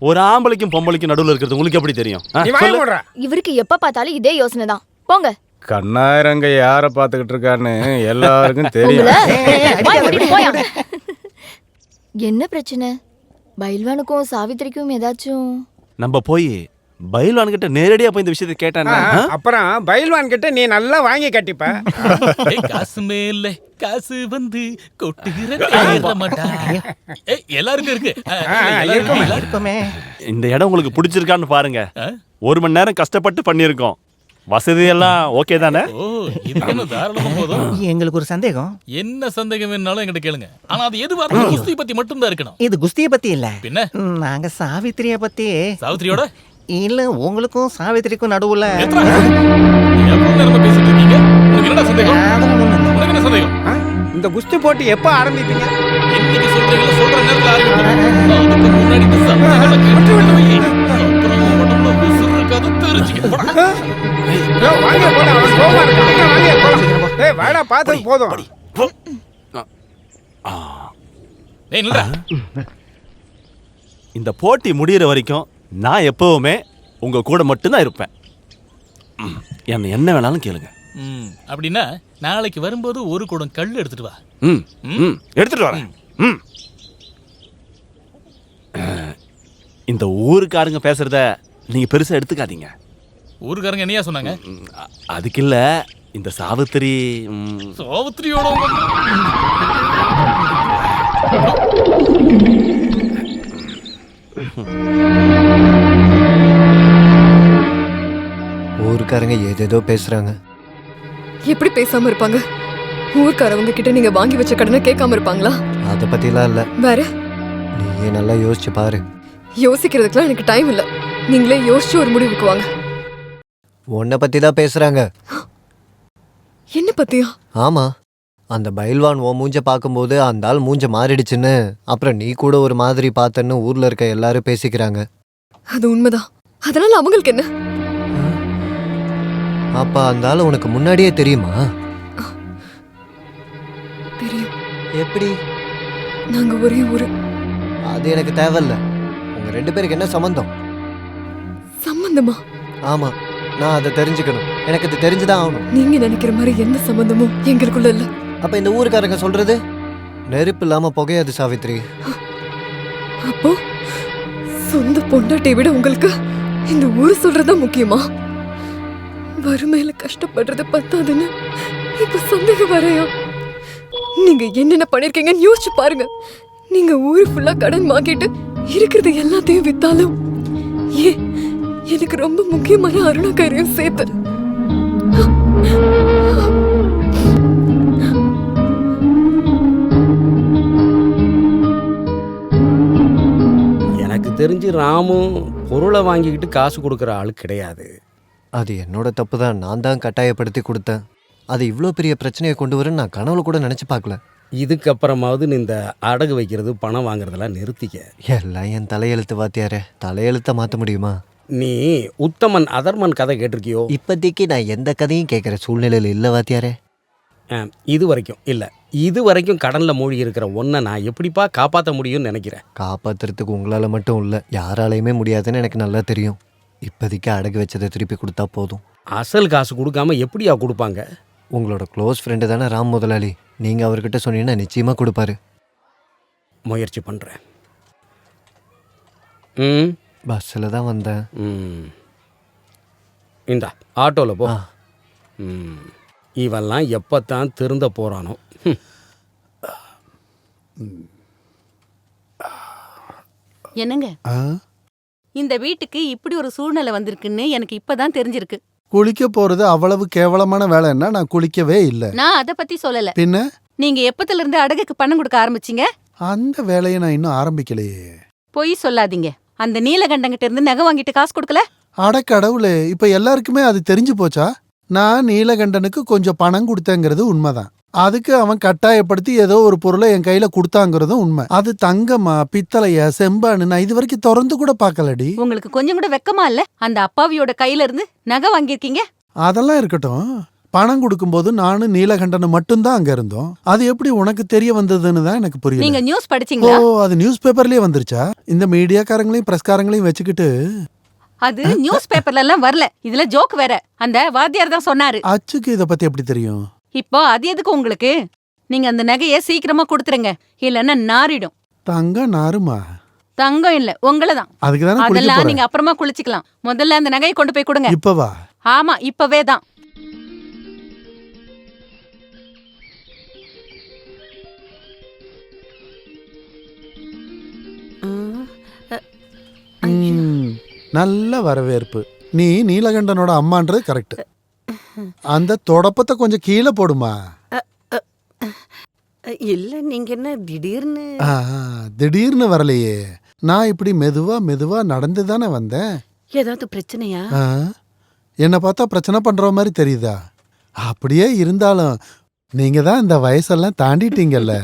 ஒரு ஆம்பளைக்கும் பொம்பளைக்கும் நடுவுல இருக்கிறது உங்களுக்கு எப்படி தெரியும்? இவருக்கு எப்ப பார்த்தாலும் இதே யோசனை தான். போங்க. கண்ணாயிரங்க யாரை பார்த்துக்கிட்டு இருக்கான்னு எல்லாருக்கும் தெரியும். என்ன பிரச்சனை? பைல்வானுக்கும் சாவித்திரிக்கும் ஏதாச்சும்? நம்ம போய் பைல்வான் கிட்ட நேரடியா போய் இந்த விஷயத்தை கேட்டானே, அப்புறம் பைல்வான் கிட்ட நீ நல்லா வாங்கி கட்டிப்ப. காசு மேல காசு வந்து கொட்டுகிற எல்லாருக்கும் இருக்கு. இந்த இடம் உங்களுக்கு பிடிச்சிருக்கான்னு பாருங்க. 1 மணி நேரம் கஷ்டப்பட்டு பண்ணிருக்கோம். வசதி எல்லாம் ஓகே தானே? எங்களுக்கு ஒரு சந்தேகம். என்ன சந்தேகம் வேணாலும் என்கிட்ட கேளுங்க. ஆனா அது எதுவா இருந்தாலும் குஸ்தி பத்தி மட்டும் தான் இருக்கணும். இது குஸ்தியை பத்தி இல்ல, பின்ன நாங்க சாவித்திரிய பத்தி. சாவித்திரியோட இல்ல, உங்களுக்கும் சாவித்திரிக்கும் நடுவுல பேசிட்டு இருக்கீங்க. உங்களுக்கு என்ன சந்தேகம்? உனக்கு என்ன சந்தேகம்? இந்த குஸ்தி போட்டி எப்ப ஆரம்பிப்பீங்க? இன்னைக்கு சொல்றீங்களா? சொல்ற நேரத்துல ஆரம்பிப்போம். அதுக்கு முன்னாடி இந்த சந்தேகத்தை கேட்டு விடுவீங்க. அப்புறம் உடம்புல உசுறு இருக்காது தெரிஞ்சுக்க. வாங்க போடா, அவன் கோவமா இருக்கான். வாங்க போலாம். ஏய் வாடா, பாத்து போதும். ஏய் நில்றா. இந்த போட்டி முடியிற வரைக்கும் நான் எப்பவுமே உங்க கூட மட்டும்தான் இருப்பேன். என்ன வேணாலும் கேளுங்க. அப்படின்னா நாளைக்கு வரும்போது ஒரு குடம் கல் எடுத்துட்டு வா. எடுத்துட்டு வரேன். இந்த ஊருக்காரங்க பேசுறத நீங்க பெருசா எடுத்துக்காதீங்க. ஊருக்காரங்க என்னையா சொன்னாங்க? அதுக்கு இல்ல, இந்த சாவித்திரி சாவித்திரியோட ஊருக்காரங்க ஏதேதோ பேசுறாங்க. எப்படி பேசாம இருப்பாங்க? ஊர்க்காரவங்க கிட்ட நீங்க வாங்கி வச்ச கடனை கேட்காம இருப்பாங்களா? அத பத்திலாம் இல்ல. வேற நீயே நல்லா யோசிச்சு பாரு. யோசிக்கிறதுக்குலாம் எனக்கு டைம் இல்ல. நீங்களே யோசிச்சு ஒரு முடிவுக்கு வாங்க. உன்னை பத்தி தான் பேசுறாங்க. என்ன பத்தியா? ஆமா, அந்த பைல்வான் உன் மூஞ்ச பார்க்கும்போது அந்த ஆள் மூஞ்ச மாறிடுச்சுன்னு, அப்புறம் நீ கூட ஒரு மாதிரி பார்த்தன்னு ஊர்ல இருக்க எல்லாரும் பேசிக்கிறாங்க. அது உண்மைதான். அதனால அவங்களுக்கு என்ன? அப்ப அந்த ஆள் உனக்கு முன்னாடியே தெரியுமா? தெரியும். எப்படி? நாங்க ஒரே ஊரு. அது எனக்கு தேவையில்ல. உங்க 2 பேருக்கு என்ன சம்பந்தம்? சம்பந்தமா? ஆமா, நான் அதை தெரிஞ்சுக்கணும். எனக்கு அது தெரிஞ்சுதான் ஆகணும். நீங்க நினைக்கிற மாதிரி எந்த சம்பந்தமும் எங்களுக்குள்ள இல்ல. அப்ப இந்த ஊருக்காரங்க சொல்றது நெருப்பு இல்லாம புகையாது சாவித்ரி. அப்போ சொந்த பொண்டாட்டியை விட உங்களுக்கு இந்த ஊரு சொல்றதா முக்கியமா? வறுமையில கஷ்டப்படுறது பத்தாதுன்னு இப்ப சந்தேகம் வரையா? நீங்க என்னென்ன பண்ணிருக்கீங்கன்னு யோசிச்சு பாருங்க. நீங்க ஊரு ஃபுல்லா கடன் வாங்கிட்டு இருக்கிறது எல்லாத்தையும் வித்தாலும் எனக்கு ரொம்ப முக்கியமான அருணாக்கரையும் சேர்த்து. எனக்கு தெரிஞ்சு ராமும் பொருளை வாங்கிக்கிட்டு காசு கொடுக்குற ஆளு கிடையாது. அது என்னோட தப்பு தான். நான் தான் கட்டாயப்படுத்தி கொடுத்தேன். அது இவ்வளோ பெரிய பிரச்சனையை கொண்டு வரேன்னு நான் கனவுல கூட நினைச்சு பார்க்கல. இதுக்கப்புறமாவது நீ இந்த அடகு வைக்கிறது பணம் வாங்குறதெல்லாம் நிறுத்திக்க. எல்லாம் என் தலையெழுத்து வாத்தியாரே. தலையெழுத்த மாற்ற முடியுமா? நீ உத்தமன் அதர்மன் கதை கேட்டிருக்கியோ? இப்போதைக்கு நான் எந்த கதையும் கேட்குற சூழ்நிலையில் இல்லை வாத்தியாரே. இது வரைக்கும் இல்லை. இது வரைக்கும் கடனில் மூழ்கி இருக்கிற ஒன்றை நான் எப்படிப்பா காப்பாற்ற முடியும்னு நினைக்கிறேன்? காப்பாற்றுறதுக்கு உங்களால் மட்டும் இல்லை, யாராலையுமே முடியாதுன்னு எனக்கு நல்லா தெரியும். இப்போதைக்கு அடகு வச்சதை திருப்பி கொடுத்தா போதும். அசல் காசு கொடுக்காம எப்படியா கொடுப்பாங்க? உங்களோட க்ளோஸ் ஃப்ரெண்டு தானே ராம் முதலாளி, நீங்கள் அவர்கிட்ட சொன்னீங்கன்னா நிச்சயமாக கொடுப்பாரு. முயற்சி பண்ணுறேன். பஸ்ஸில் தான் வந்தேன். இந்தா ஆட்டோவில் போ. இவெல்லாம் எப்பத்தான் திருந்த போகிறானோ. என்னங்க, இந்த வீட்டுக்கு இப்படி ஒரு சூழ்நிலை வந்திருக்குன்னு எனக்கு இப்பதான் தெரிஞ்சிருக்கு. குளிக்க போறது அவ்வளவு கேவலமான வேலைன்னா நான் குளிக்கவே இல்லை. நான் அத பத்தி சொல்லல. பின்ன நீங்க எப்பத்துல இருந்து அடகுக்கு பணம் கொடுக்க ஆரம்பிச்சீங்க? அந்த வேலையை நான் இன்னும் ஆரம்பிக்கலையே. பொய் சொல்லாதீங்க. அந்த நீலகண்டங்கிட்ட இருந்து நகை வாங்கிட்டு காசு கொடுக்கல? அட கடவுளே, இப்ப எல்லாருக்குமே அது தெரிஞ்சு போச்சா? நான் நீலகண்டனுக்கு கொஞ்சம் பணம் கொடுத்தேங்கிறது உண்மைதான். அதுக்கு அவன் கட்டாயப்படுத்தி ஏதோ ஒரு பொருளை என் கையில கொடுத்தாங்கிறதும் உண்மை. அது தங்கமா பித்தளையா செம்பான்னு நான் இது வரைக்கும் திறந்து கூட பார்க்கலடி. உங்களுக்கு கொஞ்சம் கூட வெக்கமா இல்ல? அந்த அப்பாவியோட கையில இருந்து நகை வாங்கியிருக்கீங்க. அதெல்லாம் இருக்கட்டும், பணம் கொடுக்கும்போது நானும் நீலகண்டனும் மட்டும்தான் அங்க இருந்தோம். அது எப்படி உனக்கு தெரிய வந்ததுன்னு தான் எனக்கு புரியல. நீங்க நியூஸ் படிச்சீங்களா? ஓ, அது நியூஸ் பேப்பர்லயே வந்துருச்சா? இந்த மீடியாக்காரங்களையும் பிரஸ்காரங்களையும் வச்சுக்கிட்டு. அது நியூஸ் பேப்பர்ல எல்லாம் வரல. இதுல ஜோக் வேற. அந்த வாத்தியார் தான் சொன்னாரு. அச்சுக்கு இத பத்தி எப்படி தெரியும்? இப்போ அது எதுக்கு உங்களுக்கு? நீங்க அந்த நகையை சீக்கிரமா கொடுத்துருங்க, இல்லன்னா நாரிடும். தங்கம் நாருமா? தங்கம் இல்ல, உங்களதான். அதெல்லாம் நீங்க அப்புறமா குளிச்சுக்கலாம். முதல்ல அந்த நகையை கொண்டு போய் கொடுங்க. இப்பவா? ஆமா, இப்பவே தான். நல்ல வரவேற்பு. நீ நீலகண்டனோட அம்மான்றது கரெக்ட். அந்த தொடப்பத்தை கொஞ்சம் கீழே போடுமா. இல்ல, நீங்க என்ன திடீர்னு? திடீர்னு வரலையே, நான் இப்படி மெதுவா மெதுவா நடந்து தானே வந்தேன். ஏதாவது பிரச்சனையா? என்ன பார்த்தா பிரச்சனை பண்ற மாதிரி தெரியுதா? அப்படியே இருந்தாலும் நீங்க தான் இந்த வயசெல்லாம் தாண்டிட்டீங்கல்ல.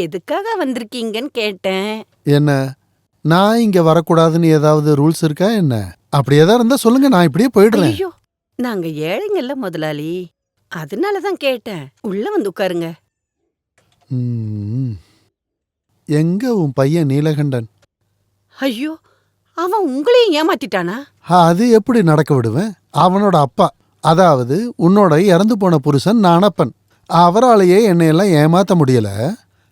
எதுக்காக வந்திருக்கீங்கன்னு கேட்டேன். என்ன, நான் இங்க வரக்கூடாதுன்னு ஏதாவது ரூல்ஸ் இருக்கா என்ன? அப்படி ஏதாவது இருந்தா சொல்லுங்க, நான் இப்படியே போயிடுறேன். ஐயோ, நாங்க ஏழைங்கல்ல முதலாளி, அதனாலதான் கேட்டேன். உள்ள வந்து உட்காருங்க. எங்க உன் பையன் நீலகண்டன்? ஐயோ, அவன் உங்களையும் ஏமாத்திட்டானா? அது எப்படி நடக்க விடுவேன்? அவனோட அப்பா, அதாவது உன்னோட இறந்து போன புருஷன் நானப்பன், அவராலேயே என்னையெல்லாம் ஏமாத்த முடியல.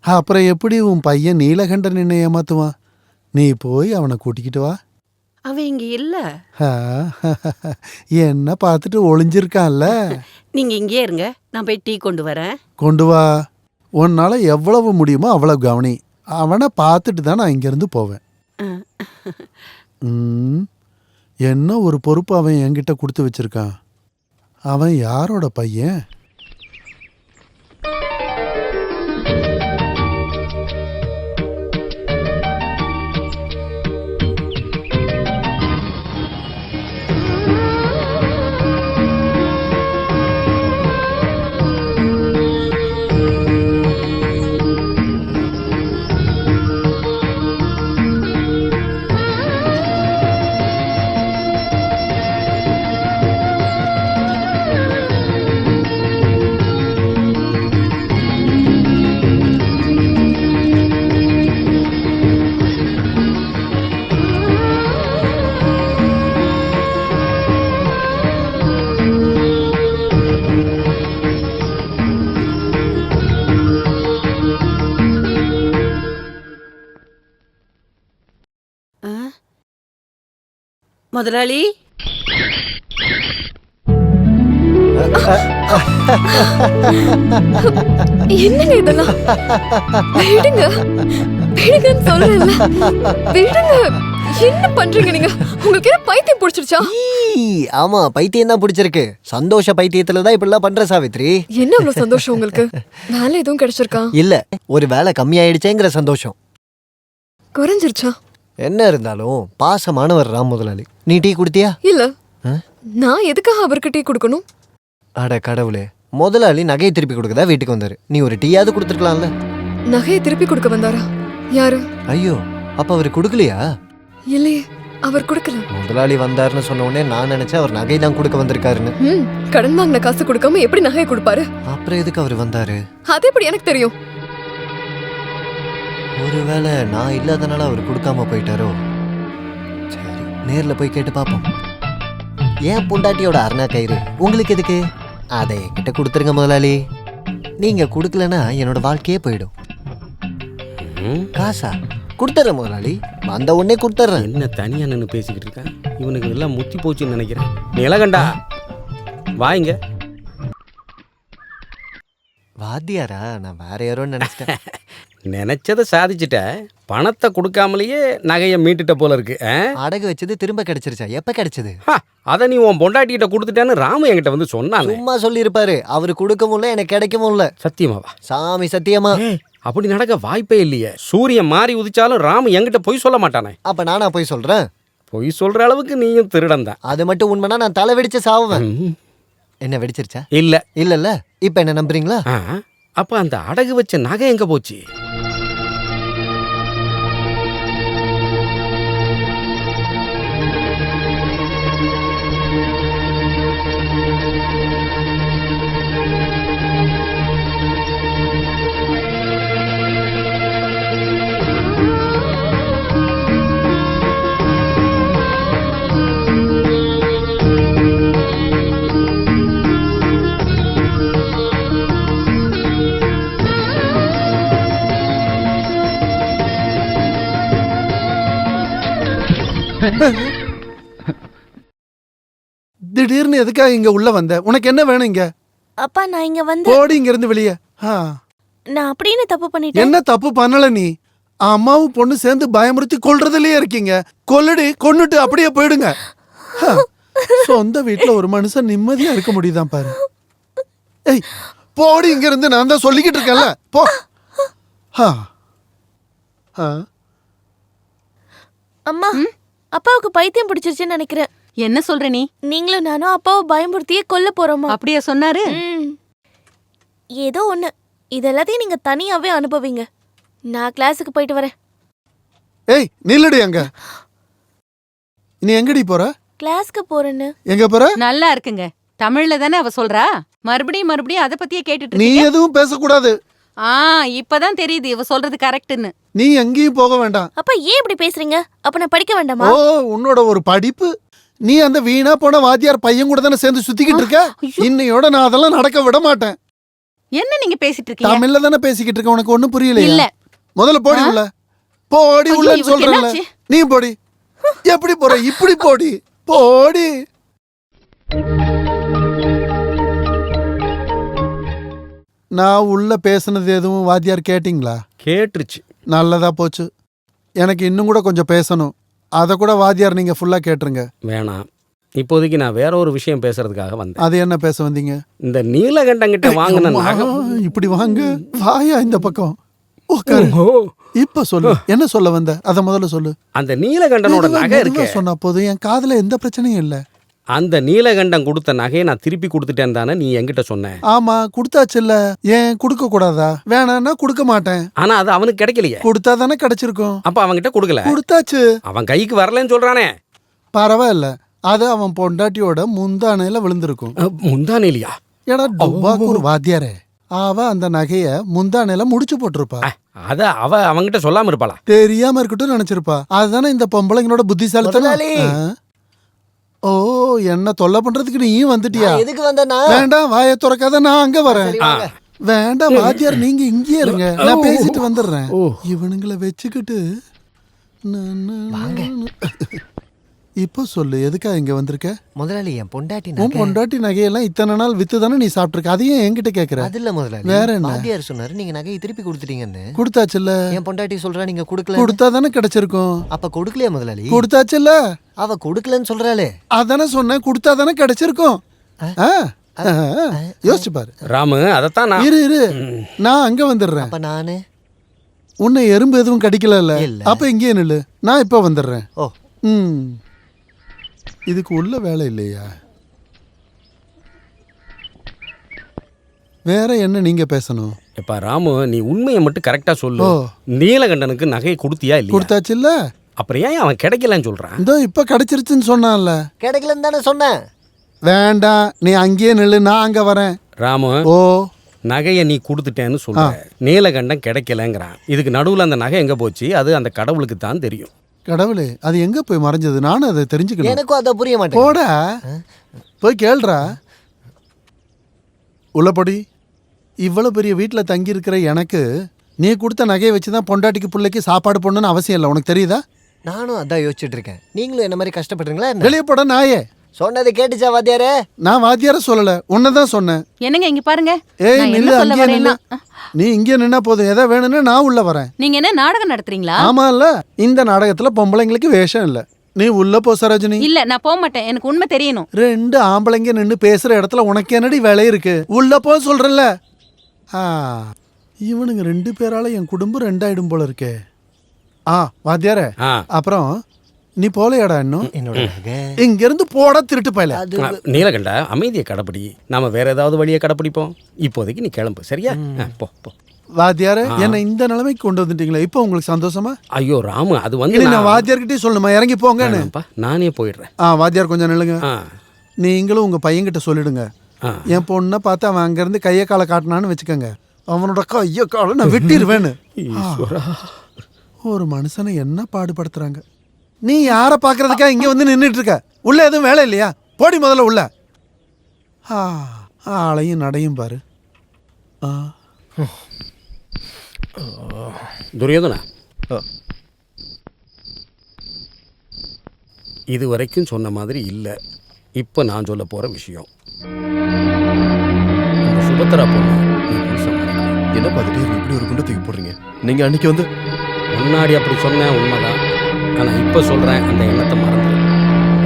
அப்புறம் எப்படி உன் பையன் நீலகண்டன் என்னை ஏமாத்துவான்? நீ போய் அவனை கூட்டிக்கிட்டு வா. அவன் இங்க இல்ல. என்ன பார்த்துட்டு ஒளிஞ்சிருக்கான்ல. நீங்க இங்கே இருங்க, நான் போய் டீ கொண்டு வரேன். கொண்டு வா. உன்னால எவ்வளவு முடியுமோ அவ்வளவு கவனி. அவனை பார்த்துட்டு தான் நான் இங்கிருந்து போவேன். என்ன ஒரு பொறுப்பு அவன் என்கிட்ட கொடுத்து வச்சிருக்கான். அவன் யாரோட பையன்? முதலாளி, என்னங்க இதெல்லாம்? விடுங்க, விடுங்கன்னு சொல்றேன்ல, விடுங்க. என்ன பண்றீங்க நீங்க? உங்களுக்கு என்ன பைத்தியம் பிடிச்சிருச்சா? ஆமா, பைத்தியம் தான் பிடிச்சிருக்கு. சந்தோஷ பைத்தியத்துலதான் இப்படிலாம் பண்ற சாவித்ரி. என்ன அவ்வளவு சந்தோஷம் உங்களுக்கு? வேலை எதுவும் கிடைச்சிருக்கா? இல்ல, ஒரு வேலை கம்மியாயிடுச்சேங்கிற சந்தோஷம். குறைஞ்சிருச்சா? என்ன இருந்தாலும் பாசமானவர் ராம் முதலாளி. நீ டீ குடுத்தியா? இல்ல. நான் எதுக்காக அவருக்கு டீ கொடுக்கணும்? அட கடவுளே, முதலாளி நகையை திருப்பி கொடுக்கதா வீட்டுக்கு வந்தாரு. நீ ஒரு டீயாவது கொடுத்துருக்கலாம்ல. நகையை திருப்பி கொடுக்க வந்தாரா? யாரு? ஐயோ, அப்ப அவரு கொடுக்கலையா? இல்லையே, அவர் கொடுக்கல. முதலாளி வந்தாருன்னு சொன்ன உடனே நான் நினைச்சேன் அவர் நகை தான் கொடுக்க வந்திருக்காருன்னு. கடன் வாங்கின காசு கொடுக்காம எப்படி நகையை கொடுப்பாரு? அப்புறம் எதுக்கு அவர் வந்தாரு? அது எப்படி எனக்கு தெரியும்? ஒருவேளை நான் இல்லாதனால அவர் கொடுக்காம போயிட்டாரோ? சரி, நேர்ல போய் கேட்டு பாப்போம். ஏன் பொண்டாட்டியோட அருணா கயிறு உங்களுக்கு எதுக்கு? அதை என்கிட்ட கொடுத்துருங்க முதலாளி. நீங்க கொடுக்கலன்னா என்னோட வாழ்க்கையே போயிடும். காசா கொடுத்துறேன் முதலாளி, வந்த உடனே கொடுத்துறேன். என்ன தனியா நின்று பேசிக்கிட்டு இருக்கேன்? இவனுக்கு எல்லாம் முத்தி போச்சுன்னு நினைக்கிறேன். நீலகண்டா வாங்க. வாத்தியாரா? நான் வேற யாரோ நினைச்சிட்டேன். நினைச்சதை சாதிச்சுட்ட. பணத்தை கொடுக்காமலேயே நகையை மீட்டுட்ட போல இருக்கு. அடகு வச்சது திரும்ப கிடைச்சிருச்சா? எப்ப கிடைச்சது? அதை நீ உன் பொண்டாட்டிகிட்ட கொடுத்துட்டேன்னு ராமு என்கிட்ட வந்து சொன்னாங்க. சும்மா சொல்லி இருப்பாரு. அவரு கொடுக்க முடியல, எனக்கு கிடைக்கவும் இல்ல. சத்தியமாவா? சாமி சத்தியமா. அப்படி நடக்க வாய்ப்பே இல்லையே. சூரியன் மாறி உதிச்சாலும் ராமு என்கிட்ட பொய் சொல்ல மாட்டானே. அப்ப நானா பொய் சொல்றேன்? பொய் சொல்ற அளவுக்கு நீயும் திருடன் தான். அது மட்டும் உண்மைனா நான் தலை வெடிச்சு சாவுவேன். என்ன வெடிச்சிருச்சா? இல்ல இல்ல. இப்ப என்ன நம்புறீங்களா? அப்ப அந்த அடகு வச்ச நகை எங்க போச்சு? திடீர்னு எதுக்காக இங்க உள்ள வந்த? உனக்கு என்ன வேணும் இங்க? அப்பா நான் இங்க வந்து போடி இங்க இருந்து வெளியே. நான் அப்படின்னு தப்பு பண்ணிட்டேன். என்ன தப்பு பண்ணல நீ? அம்மாவும் பொண்ணு சேர்ந்து பயமுறுத்தி கொல்றதுலயே இருக்கீங்க. கொல்லுடி, கொன்னுட்டு அப்படியே போயிடுங்க. சொந்த வீட்டுல ஒரு மனுஷன் நிம்மதியா இருக்க முடியுதான் பாரு. ஏய் போடி இங்க இருந்து. நான் தான் சொல்லிக்கிட்டு இருக்கேன்ல, போ. அம்மா, அப்பாவுக்கு பைத்தியம் பிடிச்சிருச்சுன்னு நினைக்கிறேன். என்ன சொல்ற நீ? நீங்களும் நானும் அப்பாவை பயமுறுத்தியே கொல்ல போறோமா? அப்படியே சொன்னாரு? ஏதோ ஒண்ணு. இதெல்லாத்தையும் நீங்க தனியாவே அனுபவிங்க. நான் கிளாஸுக்கு போயிட்டு வரேன். ஏய் நில்லுடி அங்க. நீ எங்கடி போற? கிளாஸ்க்கு போறேன்னு. எங்க போற? நல்லா இருக்குங்க. தமிழ்ல தானே அவ சொல்றா. மறுபடியும் அத பத்தியே கேட்டுட்டு நீ எதுவும் பேசக்கூடாது. இப்பதான் தெரியுது இவ சொல்றது கரெக்ட்னு. நீ எங்கேயும் போக வேண்டாம். அப்ப ஏன் இப்படி பேசுறீங்க? அப்ப நான் படிக்க வேண்டாமா? ஓ, உன்னோட ஒரு படிப்பு. நீ அந்த வீணா போன வாத்தியார் பையன் கூட தானே சேர்ந்து சுத்திக்கிட்டு இருக்க. இன்னையோட நான் அதெல்லாம் நடக்க விட மாட்டேன். என்ன நீங்க பேசிட்டு இருக்கீங்க? தமிழ்ல தானே பேசிக்கிட்டு இருக்க. உனக்கு ஒண்ணும் புரியலையா? இல்ல. முதல்ல போடி உள்ள. போடி உள்ளன்னு சொல்றேன்ல. நீ போடி. எப்படி போற? இப்படி போடி. போடி. நான் உள்ள பேசுனது எதுவும் வாத்தியார் கேட்டிங்களா? கேட்டுருச்சு. நல்லதா போச்சு. எனக்கு இன்னும் கூட கொஞ்சம் பேசணும். அதை கூட வாத்தியார் நீங்க ஃபுல்லா கேட்டுருங்க. வேணாம், இப்போதைக்கு நான் வேற ஒரு விஷயம் பேசுறதுக்காக வந்தேன். அது என்ன பேச வந்தீங்க? இந்த நீலகண்டங்கிட்ட வாங்கின நகை. இப்படி வாங்க. வாயா இந்த பக்கம். இப்ப சொல்லு, என்ன சொல்ல வந்த? அத முதல்ல சொல்லு. அந்த நீலகண்டனோட நகை இருக்கு. சொன்ன போது என் காதுல எந்த பிரச்சனையும் இல்ல. அந்த நீலகண்டம் கொடுத்த நகையை நான் திருப்பி கொடுத்துட்டேன் தானே நீ என்கிட்ட சொன்ன? ஆமா, கொடுத்தாச்சு இல்ல. ஏன் கொடுக்க கூடாதா? வேணான்னா கொடுக்க மாட்டேன். ஆனா அது அவனுக்கு கிடைக்கலையே. கொடுத்தா தானே கிடைச்சிருக்கும். அப்ப அவன்கிட்ட கொடுக்கல. கொடுத்தாச்சு. அவன் கைக்கு வரலன்னு சொல்றானே. பரவாயில்ல, அது அவன் பொண்டாட்டியோட முந்தானையில விழுந்திருக்கும். முந்தானையிலயா? ஏடா டுபாக்கு ஒரு வாத்தியாரே. அவ அந்த நகைய முந்தானையில முடிச்சு போட்டிருப்பா. அத அவன்கிட்ட சொல்லாம இருப்பாளா? தெரியாம இருக்கட்டும் நினைச்சிருப்பா. அதுதானே இந்த பொம்பளைங்களோட புத்திசாலித்தனம். ஓ, என்ன தொல்லை பண்றதுக்கு நீயும் வந்துட்டியா? எதுக்கு வந்தனா? வேண்டாம், வாயை திறக்காத. நான் அங்க வரேன். வேண்டாம் வாத்தியார், நீங்க இங்கே இருங்க. நான் பேசிட்டு வந்துடுறேன். இவனுங்களை வச்சுக்கிட்டு இப்போ சொல்லு, எதுக்கா இங்க வந்திருக்க? முதலாளி, என் பொண்டாட்டி உன் பொண்டாட்டி நகையெல்லாம் இத்தனை நாள் வித்து தானே நீ சாப்பிட்டுருக்க. அதையும் என்கிட்ட கேக்குற? அது இல்ல முதலாளி, வேற என்ன? வாத்தியார் சொன்னாரு நீங்க நகையை திருப்பி கொடுத்துட்டீங்கன்னு. கொடுத்தாச்சுல்ல. என் பொண்டாட்டி சொல்றா நீங்க கொடுக்கல. கொடுத்தா தானே கிடைச்சிருக்கும். அப்ப கொடுக்கலையா முதலாளி? கொடுத்தாச்சுல்ல. அவ கொடுக்கலன்னு சொல்றாளே. அதானே சொன்னேன், கொடுத்தா தானே கிடைச்சிருக்கும். யோசிச்சு பாரு ராமு. அதத்தான் நான் இரு நான் அங்க வந்துடுறேன். அப்ப நானு உன்னை எறும்பு எதுவும் கடிக்கல. அப்ப இங்கே நில்லு, நான் இப்ப வந்துடுறேன். ஓ, இதுக்கு உள்ள வேலை இல்லையா? வேற என்ன நீங்க பேசணும்? எப்பா ராமு, நீ உண்மையை மட்டும் கரெக்டா சொல்லு. நீலகண்டனுக்கு நகையை கொடுத்தியா இல்லையா? கொடுத்தாச்சு இல்ல. அப்புறம் ஏன் அவன் கிடைக்கலன்னு சொல்றான்? இதோ இப்ப கிடைச்சிருச்சுன்னு சொன்னான்ல. கிடைக்கலன்னு தானே சொன்னேன். வேண்டாம், நீ அங்கேயே நில்லு, நான் அங்க வரேன். ராமு, ஓ, நகையை நீ கொடுத்துட்டேன்னு சொல்ற, நீலகண்டம் கிடைக்கலங்கிறான். இதுக்கு நடுவுல அந்த நகை எங்க போச்சு? அது அந்த கடவுளுக்கு தான் தெரியும். கடவுளே, அது எங்க போய் மறைஞ்சது? நானும் அதை தெரிஞ்சுக்கணும். எனக்கும் அதை புரிய மாட்டேன். போட போய் கேள்றா. உள்ளபடி இவ்வளவு பெரிய வீட்டில் தங்கி இருக்கிற எனக்கு நீ கொடுத்த நகையை வச்சுதான் பொண்டாட்டிக்கு பிள்ளைக்கு சாப்பாடு போடணும்னு அவசியம் இல்லை. உனக்கு தெரியுதா? நானும் அதான் யோசிச்சுட்டு இருக்கேன். நீங்களும் என்ன மாதிரி கஷ்டப்படுறீங்களா? வெளியே போட நாயே. சொன்னது கேட்டுச்சா வாத்தியாரே? நான் வாத்தியார சொல்லல, உன்னதான் சொன்னேன். என்னங்க இங்க பாருங்க. ஏய் நான் என்ன நில்லு, சொல்ல அங்கேயே நில்லு. வரேன்னா, நீ இங்கே நின்னா போதும், எதை வேணும்னு நான் உள்ள வரேன். நீங்க என்ன நாடகம் நடத்துறீங்களா? ஆமா இல்ல, இந்த நாடகத்துல பொம்பளைங்களுக்கு வேஷம் இல்ல. நீ உள்ள போ சரோஜினி. இல்ல, நான் போக மாட்டேன். எனக்கு உண்மை தெரியணும். ரெண்டு ஆம்பளைங்க நின்று பேசுற இடத்துல உனக்கு என்னடி வேலை இருக்கு? உள்ள போ சொல்றல. இவனுங்க ரெண்டு பேரால என் குடும்பம் ரெண்டாயிடும் போல இருக்கே. வாத்தியாரே, அப்புறம் நீ போலையாடா இன்னும்? இங்க இருந்து போட திருட்டு பயல. நீலகண்ட, அமைதியை கடைப்பிடி. நாம வேற ஏதாவது வழியை கடைப்பிடிப்போம். இப்போதைக்கு நீ கிளம்பு, சரியா? போ போ. வாத்தியாரே, என்ன இந்த நிலைமைக்கு கொண்டு வந்துட்டீங்களா? இப்போ உங்களுக்கு சந்தோஷமா? ஐயோ ராமு, அது வந்து நான் வாத்தியார்கிட்டே சொல்லணுமா இறங்கி போங்கன்னு? நானே போயிடுறேன். வாத்தியார் கொஞ்சம் நில்லுங்க. நீங்களும் உங்க பையன்கிட்ட சொல்லிடுங்க, என் பொண்ணை பார்த்து அவன் அங்கிருந்து கையை காலை காட்டினான்னு வச்சுக்கோங்க, அவனோட கையை காலை நான் வெட்டிடுவேன்னு. ஒரு மனுஷனை என்ன பாடுபடுத்துறாங்க. நீ யாரை பார்க்கறதுக்கா இங்க வந்து நின்றுட்டு இருக்க? உள்ள எதுவும் வேலை இல்லையா? போடி முதல்ல உள்ள. ஆளையும் நடையும் பாரு. துரியோதனா, இது வரைக்கும் சொன்ன மாதிரி இல்லை. இப்போ நான் சொல்ல போற விஷயம், சுபத்திரா பொண்ணு. என்ன பார்த்துட்டு இப்படி ஒரு குண்டை தூக்கி போடுறீங்க? நீங்க அன்னைக்கு வந்து முன்னாடி அப்படி சொன்னேன், உண்மைதான். ஆனால் இப்போ சொல்கிறேன், அந்த எண்ணத்தை மறந்து.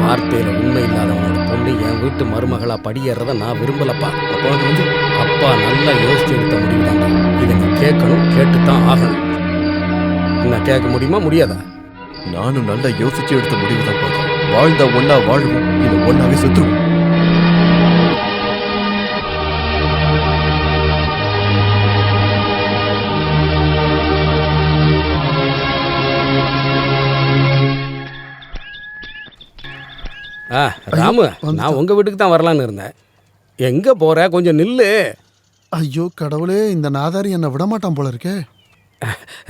வார்த்தையில் உண்மை இல்லாதவனோட பொண்ணு என் வீட்டு மருமகளா படியேறதை நான் விரும்பலப்பா. அப்போ அது வந்து அப்பா நல்லா யோசிச்சு எடுத்த முடிவு தாங்க. இதை நீ கேட்கணும், கேட்டுத்தான் ஆகணும். என்ன கேட்க முடியுமா? முடியாதா? நானும் நல்லா யோசிச்சு எடுத்த முடிவு தான் பார்த்தேன். வாழ்ந்தா ஒன்னா வாழ்வோம், இல்லை ஒன்னாவே செத்துருவோம். ராமு, நான் உங்க வீட்டுக்கு தான் வரலான்னு இருந்தேன். எங்க போற? கொஞ்சம் நில்லு. ஐயோ கடவுளே, இந்த நாதாரி என்ன விட மாட்டான் போல இருக்கே.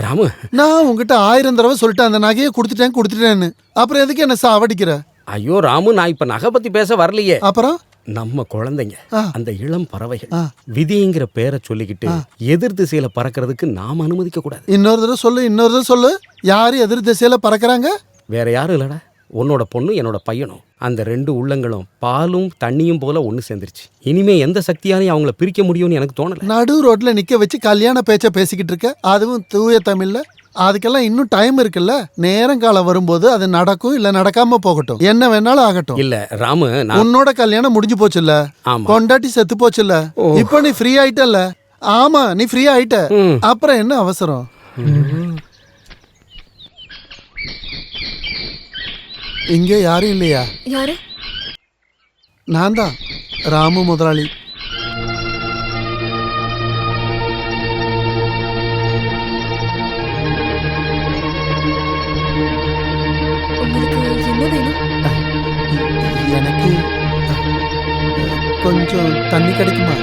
ராமு, நான் உங்ககிட்ட 1000 தடவை சொல்லிட்டேன் அந்த நகையை கொடுத்துட்டேன்னு. அப்புறம் எதுக்கு என்ன சாவடிக்கிற? ஐயோ ராமு, நான் இப்ப நகை பத்தி பேச வரலையே. அப்புறம் நம்ம குழந்தைங்க, அந்த இளம் பறவைகள் விதிங்கிற பேரை சொல்லிக்கிட்டு எதிர் திசையில பறக்கிறதுக்கு நாம அனுமதிக்க கூடாது. இன்னொரு தடவை சொல்லு. யாரு எதிர் திசையில பறக்கிறாங்க? வேற யாரும் இல்லடா, உன்னோட பொண்ணு என்னோட பையனும். அந்த ரெண்டு உள்ளங்களும் பாலும் தண்ணியும் போல ஒன்று சேர்ந்துருச்சு. இனிமே எந்த சக்தியாலையும் அவங்கள பிரிக்க முடியும்னு எனக்கு தோணல. நடு ரோட்ல நிக்க வச்சு கல்யாண பேச்ச பேசிக்கிட்டு இருக்க, அதுவும் தூய தமிழ்ல. அதுக்கெல்லாம் இன்னும் டைம் இருக்குல்ல. நேரங்காலம் வரும்போது அது நடக்கும், இல்ல நடக்காம போகட்டும், என்ன வேணாலும் ஆகட்டும். இல்ல ராமு, உன்னோட கல்யாணம் முடிஞ்சு போச்சுல்ல, கொண்டாட்டி செத்து போச்சுல்ல, இப்போ நீ ஃப்ரீ ஆயிட்டல்ல. ஆமா, நீ ஃப்ரீ ஆயிட்ட, அப்புறம் என்ன அவசரம்? இங்கே யாரும் இல்லையா? யாரு? நான் தான், ராமு முதலாளி. உங்களுக்கு என்ன வேணும்? எனக்கு கொஞ்சம் தண்ணி கிடைக்குமா?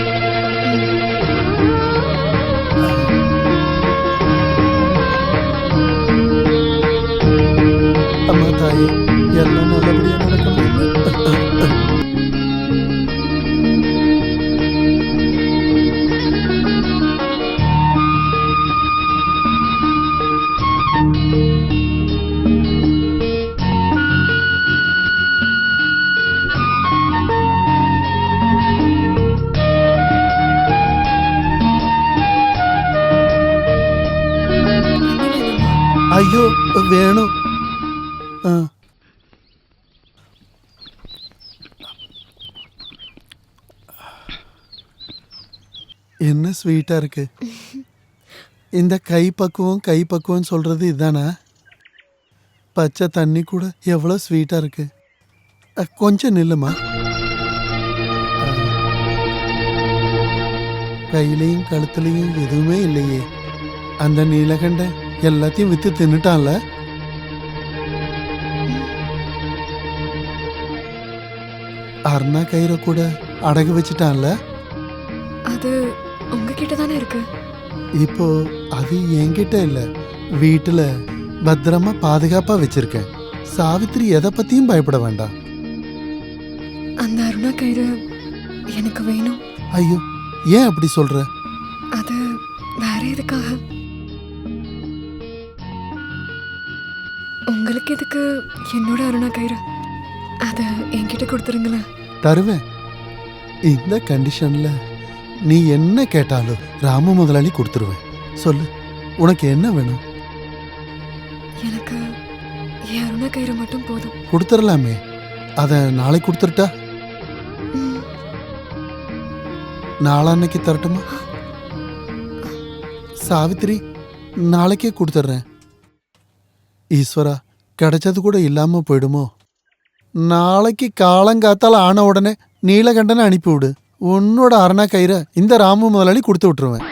அம்மா தாயே, எல்லாம் நல்லபடியா நடக்கணும். ஐயோ வேணும். என்ன ஸ்வீட்டா இருக்கு. இந்த கைப்பக்குவம் சொல்றது இதுதானா? பச்சை தண்ணி கூட எவ்வளோ ஸ்வீட்டா இருக்கு. கொஞ்சம் நில்லுமா. கையிலையும் கழுத்துலையும் எதுவுமே இல்லையே. அந்த நீலகண்டன் எல்லாத்தையும் வித்து தின்னுட்டான்ல. அருணா கயிறை கூட அடகு வச்சுட்டான்ல? அது உங்ககிட்ட தானே இருக்கு. இப்போ அது என்கிட்ட இல்ல, வீட்டுல பத்திரமா பாதுகாப்பா வச்சிருக்கேன். சாவித்திரி எதை பத்தியும் பயப்பட வேண்டாம். அந்த அருணா கயிறு எனக்கு வேணும். ஐயோ, ஏன் அப்படி சொல்ற? அது வேற எதுக்காக? உங்களுக்கு எதுக்கு என்னோட அருணா கயிறு? அத என்கிட்ட கொடுத்துருங்களேன். தருவேன். இந்த கண்டிஷன்ல நீ என்ன கேட்டாலும் ராமு முதலாளி கொடுத்துருவேன். சொல்லு, உனக்கு என்ன வேணும்? எனக்கு என் அருணா கயிறு மட்டும் போதும். கொடுத்துடலாமே. அத நாளைக்கு கொடுத்துருட்டா? நாளான்னைக்கு தரட்டுமா? சாவித்திரி, நாளைக்கே கொடுத்துட்றேன். ஈஸ்வரா, கிடைச்சது கூட இல்லாம போயிடுமோ? நாளைக்கு காலங்காத்தால ஆன உடனே நீலகண்டனை அனுப்பிவிடு. உன்னோட அருணா கயிறை இந்த ராமு முதலாளி கொடுத்து விட்டுருவேன்.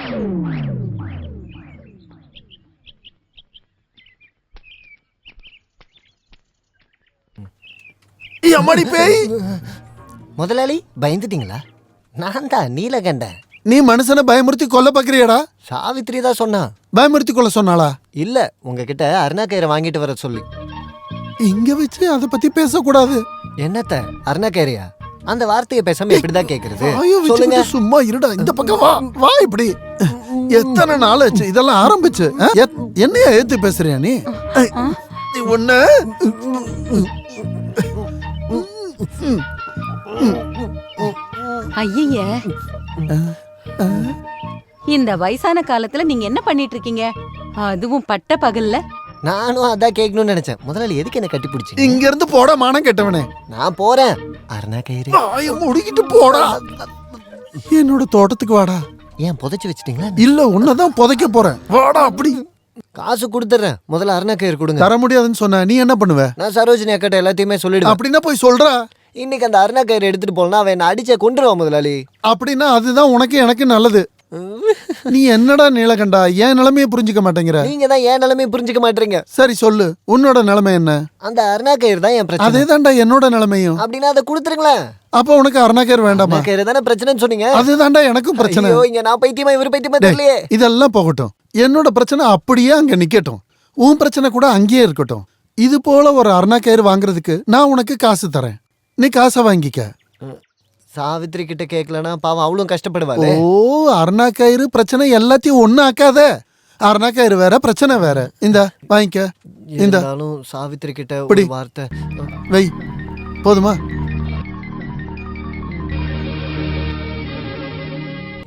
முதலாளி பயந்துட்டீங்களா? நான் தான் நீலகண்டன். நீ மனுஷனை பயமுறுத்தி கொல்ல பாக்குறியாடா? சாவித்திரி தான் சொன்னா. பயமுறுத்தி கொள்ள சொன்னாளா? இல்ல, உங்ககிட்ட அருணா கயிறை வாங்கிட்டு வர சொல்லி. இங்க வச்சு அதை பத்தி பேசக்கூடாது. என்னத்த அருணா கயிறையா? அந்த வார்த்தையை பேசாம எப்படிதான் கேக்குறது? சொல்லுங்க. சும்மா இருடா, இந்த பக்கம் வா. வா இப்படி. எத்தனை நாள் ஆச்சு இதெல்லாம் ஆரம்பிச்சு? என்னையா ஏத்து பேசுறியா நீ? ஒண்ணு ஐய, இந்த வயசான காலத்துல நீங்க என்ன பண்ணிட்டு இருக்கீங்க? அதுவும் பட்ட பகல்ல. நானும் அதான் கேட்கணும்னு நினைச்சேன். முதலாளி எதுக்கு என்ன கட்டி பிடிச்சி? இங்க இருந்து போட மானம் கெட்டவனே. நான் போறேன். அருணா கயிறு முடிக்கிட்டு போடா. என்னோட தோட்டத்துக்கு வாடா. ஏன் புதைச்சு வச்சிட்டீங்களா? இல்ல, உன்னதான் புதைக்க போறேன். வாடா அப்படி. காசு கொடுத்துறேன். முதல்ல அருணா கயிறு கொடுங்க. தர முடியாதுன்னு சொன்ன நீ என்ன பண்ணுவ? நான் சரோஜினி அக்கட்ட எல்லாத்தையுமே சொல்லிடுவேன். அப்படின்னா போய் சொல்றா. இன்னைக்கு அந்த அருணா கயிறு எடுத்துட்டு போனா அவன் என்ன அடிச்சே கொண்டுருவான் முதலாளி. அப்படின்னா அதுதான் உனக்கு எனக்கு நல்லது. நீ என்னடா நீலகண்டா, ஏன் நிலைமையை புரிஞ்சுக்க மாட்டேங்கிற? நீங்க தான் ஏன் நிலைமையை புரிஞ்சுக்க மாட்டீங்க. சரி சொல்லு, உன்னோட நிலைமை என்ன? அந்த அருணா கயிறு தான் என் பிரச்சனை. அதேதான்டா என்னோட நிலைமையும். அப்படின்னா அதை கொடுத்துருங்களேன். அப்ப உனக்கு அருணா கயிறு வேண்டாமா? கயிறு தானே பிரச்சனைன்னு சொன்னீங்க. அதுதான்டா எனக்கும் பிரச்சனை. ஐயோ, இங்க நான் பைத்தியமா இவரு பைத்தியமா தெரியலையே. இதெல்லாம் போகட்டும். என்னோட பிரச்சனை அப்படியே அங்க நிக்கட்டும். உன் பிரச்சனை கூட அங்கேயே இருக்கட்டும். இது போல ஒரு அருணா கயிறு வாங்குறதுக்கு நான் உனக்கு காசு தரேன். நீ காசை வாங்கிக்க. சாவித்திரி கிட்ட கேட்கலனா பாவம் அவளும் கஷ்டப்படுவாளே. ஓ, அருணா கயிறு பிரச்சனை எல்லாத்தையும் ஒண்ணு ஆக்காத. அருணா கயிறு வேற, பிரச்சனை வேற. இந்த வாங்கிக்க. இந்த சாவித்திரி கிட்ட ஒரு வார்த்தை வை. போதுமா?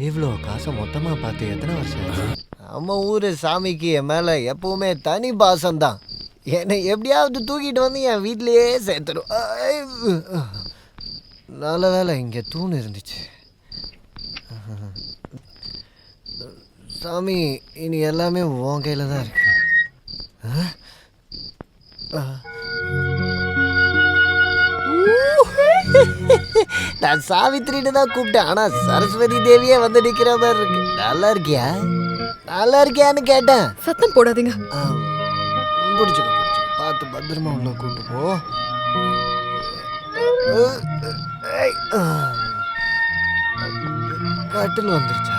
இவ்வளோ காசை மொத்தமா பார்த்து எத்தனை வருஷம்? நம்ம ஊரு சாமிக்கு என் மேல எப்பவுமே தனி பாசம் தான். என்னை எப்படியாவது தூக்கிட்டு வந்து என் வீட்லயே சேர்த்துடும். நல்ல வேலை இங்கே தூண் இருந்துச்சு. சாமி, இனி எல்லாமே உன் கையில் தான் இருக்கு. நான் சாவித்திரின்னு தான் கூப்பிட்டேன். ஆனா சரஸ்வதி தேவியே வந்து நிக்கிற மாதிரி இருக்கு. நல்லா இருக்கியா? நல்லா இருக்கியான்னு கேட்டேன். சத்தம் போடாதீங்க. பிடிச்சிக்க பார்த்து பத்திரமா உள்ள கூட்டு போ. கட்டில் வந்துருச்சா?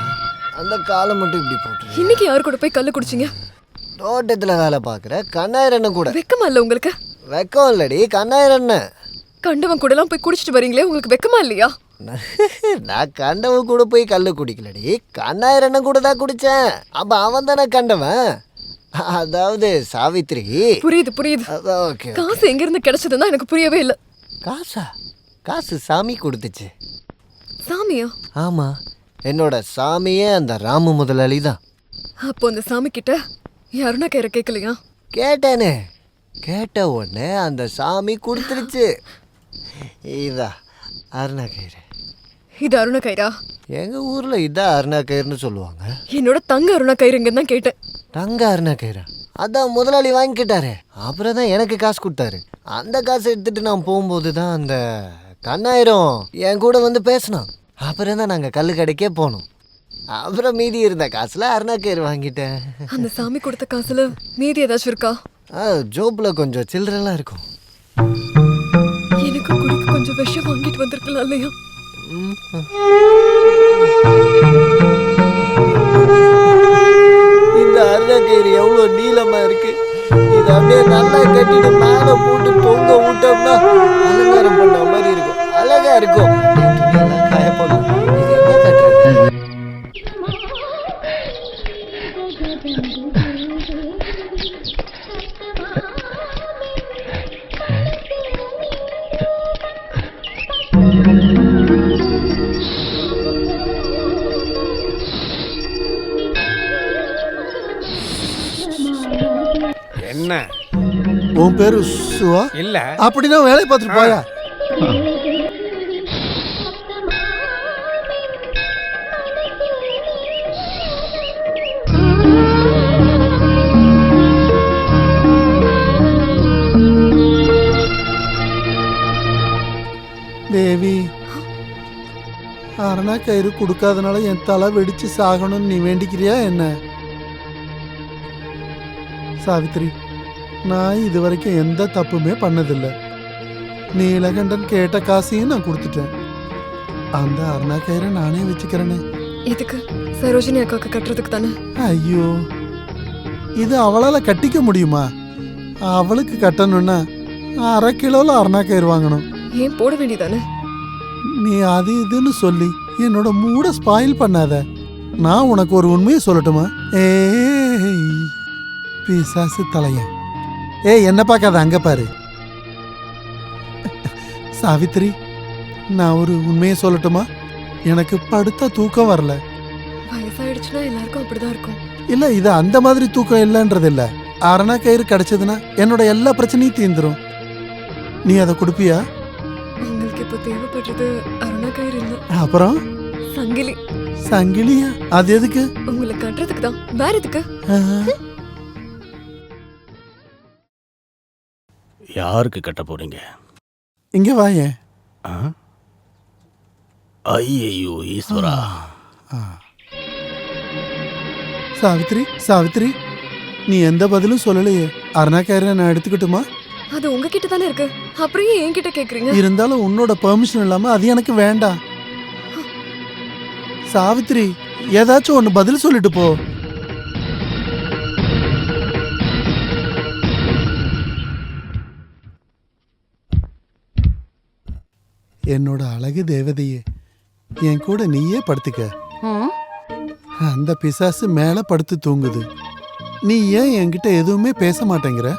அந்த காலை மட்டும் இப்படி போட்டு. இன்னைக்கு யாரு கூட போய் கல்லு குடிச்சிங்க? தோட்டத்துல வேலை பாக்குற கண்ணாயிரண்ண கூட. வெக்கமா இல்ல உங்களுக்கு? வெக்கம் இல்லடி, கண்ணாயிரண்ண. கண்டவன் கூட எல்லாம் போய் குடிச்சிட்டு வரீங்களே, உங்களுக்கு வெக்கமா இல்லையா? நான் கண்டவன் கூட போய் கல்லு குடிக்கலடி, கண்ணாயிரண்ண கூட தான் குடிச்சேன். அப்ப அவன் தானே கண்டவன். அதாவது சாவித்திரி. புரியுது புரியுது. காசு எங்க இருந்து கிடைச்சதுன்னா எனக்கு புரியவே இல்லை. காசா? காசு சாமி கொடுத்துச்சு. சாமியா? ஆமா, என்னோட சாமியே அந்த ராமு முதலாளி தான். அப்போ அந்த சாமி கிட்ட அருணா கயிறை கேட்கலையா? கேட்டேனே. கேட்ட உடனே அந்த சாமி கொடுத்துருச்சு. இதா அருணா கயிறு. இது அருணா கயிறா? எங்க ஊர்ல இதான் அருணா கயிறுன்னு சொல்லுவாங்க. என்னோட தங்க அருணா கயிறுங்கன்னு தான் கேட்டேன். தங்க அருணா கயிறா? அதான் முதலாளி வாங்கிக்கிட்டாரு. அப்புறம் தான் எனக்கு காசு கொடுத்தாரு. அந்த காசை எடுத்துட்டு நான் போகும்போது தான் அந்த கண்ணாயிரம் என் கூட வந்து பேசினான். அப்புறம் தான் நாங்கள் கல்லு கடைக்கே போனோம். அப்புறம் மீதி இருந்த காசுல அருணா கயிறு வாங்கிட்டேன். அந்த சாமி கொடுத்த காசுல மீதி ஏதாச்சும் இருக்கா? ஜோப்ல கொஞ்சம் சில்லறெல்லாம் இருக்கும். எனக்கு கொடுக்க கொஞ்சம் விஷம் வாங்கிட்டு வந்திருக்கலாம் இல்லையா? இந்த அருணாக்கயிறு எவ்வளவு நீளமா இருக்கு. இது அப்படியே நல்லா கட்டிட்டு மேல போட்டு தொங்க விட்டோம்னா அலங்காரம் பண்ண மாதிரி இருக்கும். அழகா இருக்கும். காயப்படும். இது என்ன கட்டுறது? என்ன உன் பேரு சுவா? இல்ல. அப்படின்னா வேலை பார்த்துட்டு போயா. தேவி, அரணா கயிறு கொடுக்காதனால என் தலை வெடிச்சு சாகணும்னு நீ வேண்டிக்கிறியா என்ன? சாவித்ரி, நான் இது வரைக்கும் எந்த தப்புமே பண்ணதில்லை. நீலகண்டன் கேட்ட காசையும் நான் கொடுத்துட்டேன். அந்த அருணா கயிறை நானே வச்சுக்கிறேனே. இதுக்கு சரோஜினி அக்காவுக்கு கட்டுறதுக்கு தானே? ஐயோ, இது அவளால கட்டிக்க முடியுமா? அவளுக்கு கட்டணும்னா 1/2 கிலோல அருணா கயிறு வாங்கணும். ஏன் போட வேண்டியதானே? நீ அது இதுன்னு சொல்லி என்னோட மூட ஸ்பாயில் பண்ணாத. நான் உனக்கு ஒரு உண்மையை சொல்லட்டுமா? ஏய் பிசாசு தலையன், என்ன பார்க்காத, அங்க பாரு. சாவித்ரி, நான் ஒரு உண்மையை சொல்லட்டுமா? எனக்கு படுத்த தூக்கம் வரல. வயசாயிடுச்சுன்னா எல்லாருக்கும் அப்படிதான் இருக்கும். இல்ல, இது அந்த மாதிரி தூக்கம் இல்லைன்றது இல்ல. அரணா கயிறு கிடைச்சதுன்னா என்னோட எல்லா பிரச்சனையும் தீர்ந்துரும். நீ அதை கொடுப்பியா? உங்களுக்கு இப்ப தேவைப்படுறது அருணா கயிறு இல்ல, அப்புறம் சங்கிலி. சங்கிலியா? அது எதுக்கு? உங்களை கட்டுறதுக்கு தான். வேற எதுக்கு? யாருக்கு கட்ட போறீங்க? இங்க வாயேன். ஐயோ ஈஸ்வரா. சாவித்ரி, சாவித்ரி, நீ எந்த பதிலும் சொல்லலையே. அருணா கயிறை நான் எடுத்துக்கிட்டுமா? அது உங்ககிட்ட தானே இருக்கு, அப்புறம் ஏன் என்கிட்ட கேக்குறீங்க? இருந்தாலும் உன்னோட பெர்மிஷன் இல்லாம அது எனக்கு வேண்டாம். சாவித்ரி, ஏதாச்சும் ஒண்ணு பதில் சொல்லிட்டு போ. என்னோட அழகு தேவதையே, என் கூட நீயே படுத்துக்க. அந்த பிசாசு மேல படுத்து தூங்குது. நீ ஏன் என்கிட்ட எதுவுமே பேச மாட்டேங்கிற?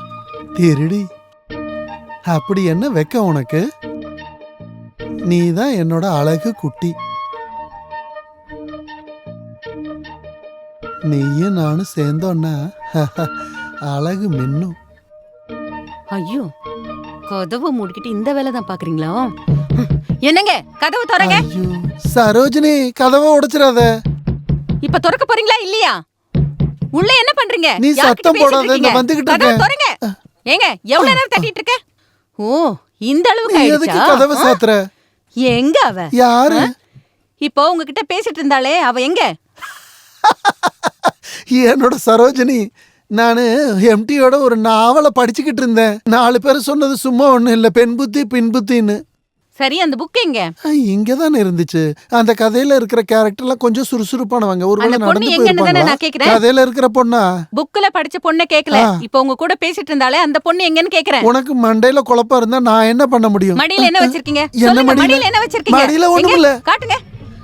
திருடி, அப்படி என்ன வெக்க உனக்கு? நீ தான் என்னோட அழகு குட்டி. நீயும் நானும் சேர்ந்தோன்னா அழகு மின்னும். ஐயோ, கதவை மூடிக்கிட்டு இந்த வேலை தான் பாக்குறீங்களா? என்னங்க, கதவு திறங்க. சரோஜினி, கதவை உடைச்சிடாத. இப்ப திறக்க போறீங்களா இல்லையா? உள்ள என்ன பண்றீங்க? நீ சத்தம் போடாத, இந்த வந்துகிட்டு கதவு இருக்க. திறங்க. ஏங்க, எவ்வளவு நேரம் தட்டிட்டு இருக்க? ஓ, இந்த அளவுக்கு நீ ஆயிடுச்சா? எதுக்கு கதவை சாத்துற? எங்க அவ? யாரு? இப்போ உங்ககிட்ட பேசிட்டு இருந்தாலே அவ எங்க? என்னோட சரோஜினி, நானு எம்டியோட ஒரு நாவலை படிச்சுக்கிட்டு இருந்தேன். 4 பேர் சொன்னது சும்மா ஒண்ணு இல்ல, பெண் புத்தி பின் புத்தின்னு. சரி, அந்த புக் எங்க? இங்கதானே இருந்துச்சு. அந்த கதையில இருக்கிற கேரக்டர்லாம் கொஞ்சம் சுறுசுறுப்பானவங்க. அந்த ஒருவேளை பொண்ணு நடந்து எங்கன்னு தானே நான் போயிருப்பாங்களா? கேக்குறேன். கதையில இருக்கிற பொண்ணா? புக்ல படிச்ச பொண்ண கேக்கல. இப்போ உங்க கூட பேசிட்டு இருந்தாலே அந்த பொண்ணு எங்கன்னு கேக்குறேன். உனக்கு மண்டையில குழப்பம் இருந்தா நான் என்ன பண்ண முடியும்? மடியில என்ன வச்சிருக்கீங்க? என்ன சொல்லுங்க, மடியில? மடியில என்ன வச்சிருக்கீங்க? மடியில ஒண்ணும் எங்க? இல்ல. காட்டுங்க.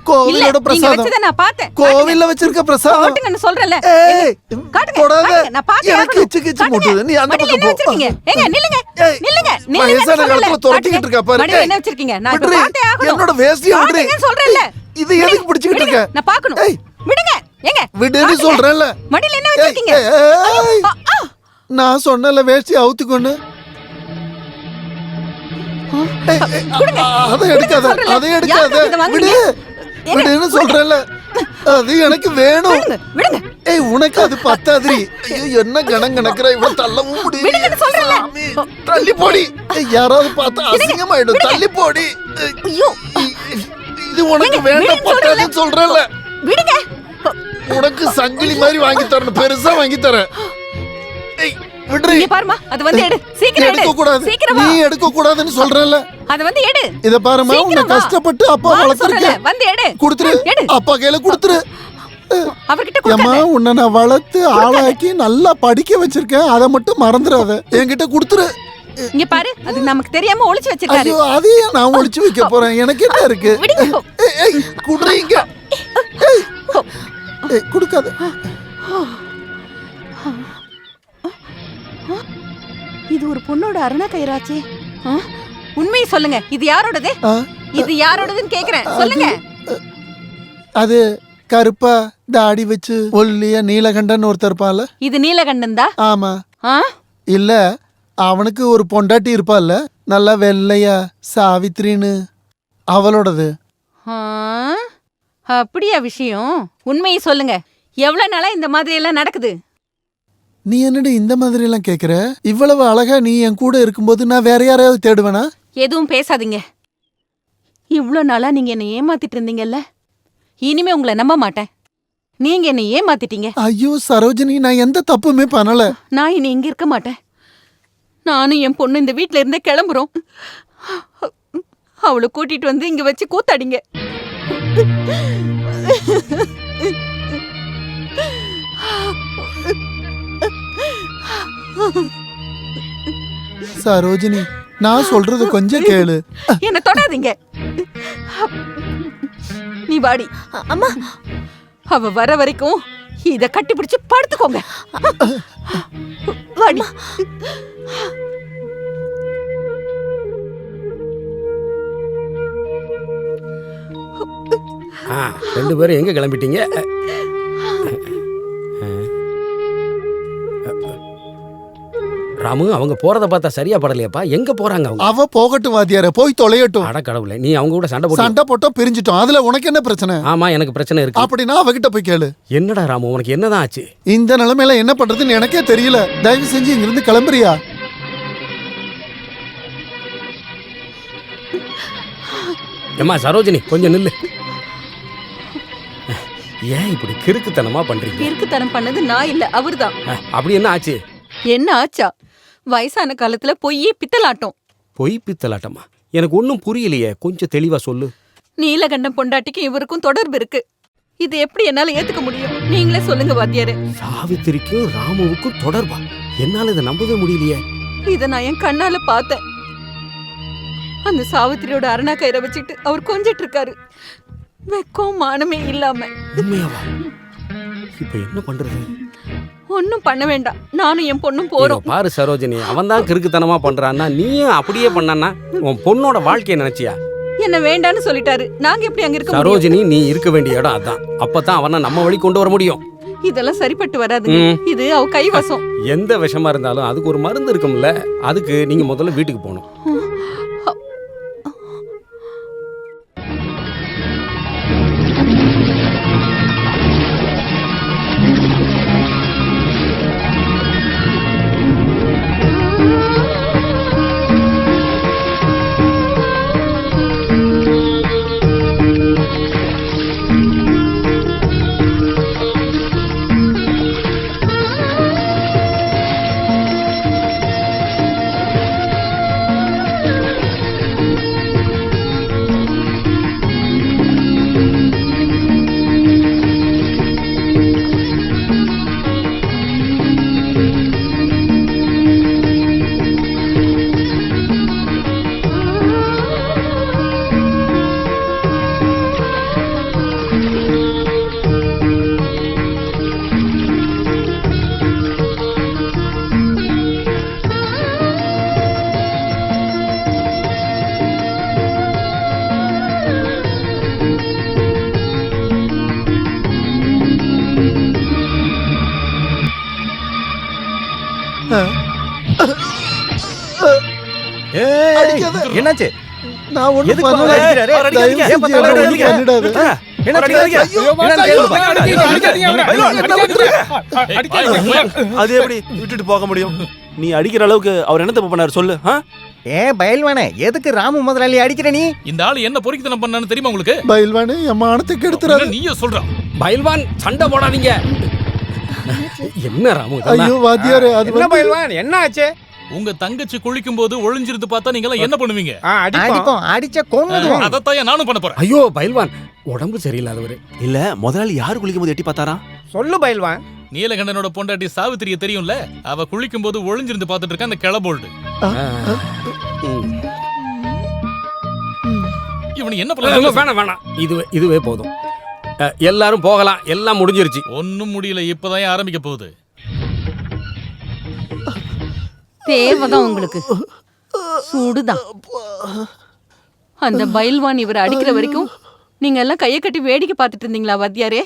கோவிலோட இல்ல, நீங்க பிரசாதம். வச்சத நான் பார்த்தேன். கோவில்ல வச்சிருக்க பிரசாதம். காட்டுங்கன்னு சொல்றேன்ல. ஏய், காட்டுங்க. தொடாத. காட்டுங்க, நான் பார்த்தேன். எனக்கு கிச்சு கிச்சு முட்டுது. நீ அந்த மடியில பக்கம் என்ன போ. வச்சிருக்கீங்க? ஏங்க, நில்லுங்க. நில்லுங்க. வயசான நில்லுங்க. காலத்துல துரத்திக்கிட்டு இருக்கா பாரு. மடியில என்ன வச்சிருக்கீங்க? நான் இப்ப விட்ரு. பார்த்தே ஆகணும். என்னோட வேஷ்டியை விட்ரு. காட்டுங்கன்னு சொல்றேன்ல. இது எதுக்கு பிடிச்சிட்டு இருக்க? நான் பார்க்கணும். விடுங்க. ஏங்க, விடுன்னு காட்டுங்க. சொல்றேன்ல. மடியில என்ன வச்சிருக்கீங்க? ஏய், நான் சொன்னல வேஷ்டி அவுத்துக்கொண்டு. அதை எடுக்காத, அதை எடுக்காத. விடு, விடுன்னு சொல்றேன்ல. அது எனக்கு வேணும். ஏய், உனக்கு அது பத்தாதிரி. ஐயோ, என்ன கணம் கணக்குற, இவ்வளவு தள்ளவும் முடியல. சாமி, தள்ளி போடி. ஏய், யாராவது பார்த்தா அசிங்கமாயிடும். தள்ளி போடி. இது உனக்கு வேண்டாம், பத்தாதுன்னு சொல்றேன்ல. விடுங்க. உனக்கு சங்கிலி மாதிரி வாங்கி தரணும், பெருசா வாங்கி தரேன். ஏய், விடுறி. பாருமா, அது வந்து எடு. சீக்கிரம் எடு. எடுக்க கூடாது. சீக்கிரம் நீ வா. எடுக்க கூடாதுன்னு சொல்றேன்ல. அத வந்து எடு. இத பாருமா, உன்னை கஷ்டப்பட்டு அப்பா வளர்த்திருக்கேன். வந்து எடு. குடுத்துரு. எடு. அப்பா கையில குடுத்துரு. அவர்கிட்ட அம்மா, உன்னை நான் வளர்த்து ஆளாக்கி நல்லா படிக்க வச்சிருக்கேன். அதை மட்டும் மறந்துடாத. என்கிட்ட குடுத்துரு. இங்க பாரு, அது நமக்கு தெரியாம ஒளிச்சு வச்சிருக்காரு. ஐயோ, அதையே நான் ஒளிச்சு வைக்க போறேன். எனக்கு என்ன இருக்கு? ஏய், குடுறீங்க. ஏய், குடுக்காத. இது ஒரு பொண்ணோட அருணா கயிறாச்சே. உண்மையை சொல்லுங்க, இது யாரோடது? இது யாரோடதுன்னு கேக்குறேன், சொல்லுங்க. அது கருப்பா தாடி வச்சு ஒல்லியா நீலகண்டன் ஒருத்தர் இருப்பான்ல. இது நீலகண்டன் தான். ஆமா. இல்ல, அவனுக்கு ஒரு பொண்டாட்டி இருப்பாள்ல, நல்லா வெள்ளையா, சாவித்ரின்னு, அவளோடது. அப்படியா விஷயம்? உண்மையை சொல்லுங்க, எவ்வளவு நாளா இந்த மாதிரி எல்லாம் நடக்குது? நீ என்னடி இந்த மாதிரி எல்லாம் கேக்குற? இவ்வளவு அழகா நீ என் கூட இருக்கும்போது நான் வேற யாரையாவது தேடுவேனா? எதுவும் பேசாதீங்க. இவ்வளவு நாளா நீங்க என்ன ஏமாத்திட்டு இருந்தீங்கல்ல, இனிமே உங்களை நம்ப மாட்டேன். நீங்க என்ன ஏமாத்திட்டீங்க. ஐயோ சரோஜினி, நான் எந்த தப்புமே பண்ணல. நான் இனி இங்க இருக்க மாட்டேன். நானும் என் பொண்ணு இந்த வீட்ல இருந்தே கிளம்புறோம். அவளை கூட்டிட்டு வந்து இங்க வச்சு கூத்தாடிங்க. சரோஜினி, நான் சொல்றது கொஞ்சம் கேளு. என்ன தொடாதீங்க. நீ வாடி. அம்மா, அவ வர வரைக்கும் இத கட்டி பிடிச்சு படுத்துக்கோங்க. வாடி. ரெண்டு பேரும் எங்க கிளம்பிட்டீங்க? ராமு, அவங்க போறத பார்த்தா சரியா படலையாப்பா. எங்க போறாங்க அவங்க? அவ போகட்டும் வாத்தியார, போய் தொலையட்டும். அட கடவுளே, நீ அவங்க கூட சண்டை போட்டோம், பிரிஞ்சிட்டோம். அதுல உனக்கு என்ன பிரச்சனை? ஆமா, எனக்கு பிரச்சனை இருக்கு. அப்படின்னா அவகிட்ட போய் கேளு. என்னடா ராமு, உனக்கு என்னதான் ஆச்சு? இந்த நிலைமையில என்ன பண்றதுன்னு எனக்கே தெரியல. தயவு செஞ்சு இங்க இருந்து கிளம்புறியா? ஏம்மா சரோஜினி, கொஞ்சம் நில்லு. ஏன் இப்படி கிறுக்குத்தனமா பண்றீங்க? கிறுக்குத்தனம் பண்ணது நான் இல்ல, அவர்தான். அப்படி என்ன ஆச்சு? என்ன ஆச்சா? வயசான காலத்துல பொய்யே பித்தலாட்டம். பொய் பித்தலாட்டமா? எனக்கு ஒன்னும் புரியலையே, கொஞ்சம் தெளிவா சொல்லு. நீலகண்டம் பொண்டாட்டிக்கும் இவருக்கும் தொடர்பு இருக்கு. இது எப்படி என்னால ஏத்துக்க முடியும்? நீங்களே சொல்லுங்க வாத்தியாரே. சாவித்திரிக்கும் ராமுவுக்கும் தொடர்பா? என்னால இதை நம்பவே முடியலையே. இத நான் என் கண்ணால பார்த்தேன். அந்த சாவித்திரியோட அருணா கயிறை வச்சுட்டு அவர் கொஞ்சிட்டு இருக்காரு, வெக்கம் மானமே இல்லாம. உண்மையாவா? இப்ப என்ன பண்றது? ஒன்னும் பண்ண வேண்டாம், நானும் என் பொண்ணும் போறோம். பாரு சரோஜினி, அவன் தான் கிறுக்குத்தனமா பண்றான்னா நீயும் அப்படியே பண்ணானா? உன் பொண்ணோட வாழ்க்கையை நினைச்சியா? என்ன வேண்டான்னு சொல்லிட்டாரு, நாங்க எப்படி அங்க இருக்க முடியும்? சரோஜினி, நீ இருக்க வேண்டிய இடம் அதான். அப்பதான் அவனை நம்ம வழி கொண்டு வர முடியும். இதெல்லாம் சரிப்பட்டு வராதுங்க. இது அவ கைவசம். எந்த விஷமா இருந்தாலும் அதுக்கு ஒரு மருந்து இருக்கும்ல. அதுக்கு நீங்க முதல்ல வீட்டுக்கு போகணும். என்னாச்சு? நான் ஒண்ணு எதுக்கு பண்ணல. அடிக்கிறாரு? தயவு செஞ்சு ஏன் என்னை ஒண்ணும் பண்ணிடாத. அது எப்படி விட்டுட்டு போக முடியும்? நீ அடிக்கிற அளவுக்கு அவர் என்ன தப்பு பண்ணாரு சொல்லு. பயில்வானே, எதுக்கு ராமு முதலாளி அடிக்கிற நீ? இந்த ஆளு என்ன பொறுக்கித்தனம் பண்ணான்னு தெரியுமா உங்களுக்கு? பயில்வானே, என் மானத்தை கெடுத்துறாரு. நீயே சொல்ற. பயில்வான், சண்டை போடாதீங்க. என்ன ராமு? ஐயோ வாத்தியாரே, அது என்ன பயில்வான், என்ன ஆச்சு? உங்க தங்கச்சி குளிக்கும் போது ஒளிஞ்சிருந்து பார்த்தா நீங்க எல்லாம் என்ன பண்ணுவீங்க? அடிப்போம், அடிச்ச கொன்னுடுவோம். அதத்தான் நானும் பண்ண போறேன். ஐயோ பைல்வான், உடம்பு சரியில்லாதவரு. இல்ல முதலாளி யாரு குளிக்கும் போது எட்டி பார்த்தாரா? சொல்லு பைல்வான். நீலகண்டனோட பொண்டாட்டி சாவித்திரிய தெரியும்ல, அவ குளிக்கும் போது ஒளிஞ்சிருந்து பார்த்துட்டு இருக்க அந்த கிளபோல்டு. இவனு என்ன பண்ண? வேணாம், இதுவே போதும். எல்லாரும் போகலாம், எல்லாம் முடிஞ்சிருச்சு. ஒன்னும் முடியல, இப்பதான் ஆரம்பிக்க போகுது. தேவைதான் உங்களுக்கு சூடுதான். அந்த பைல்வான் இவரை அடிக்கிற வரைக்கும் நீங்க எல்லாம் கையை கட்டி வேடிக்கை பார்த்துட்டு இருந்தீங்களா வாத்தியாரே?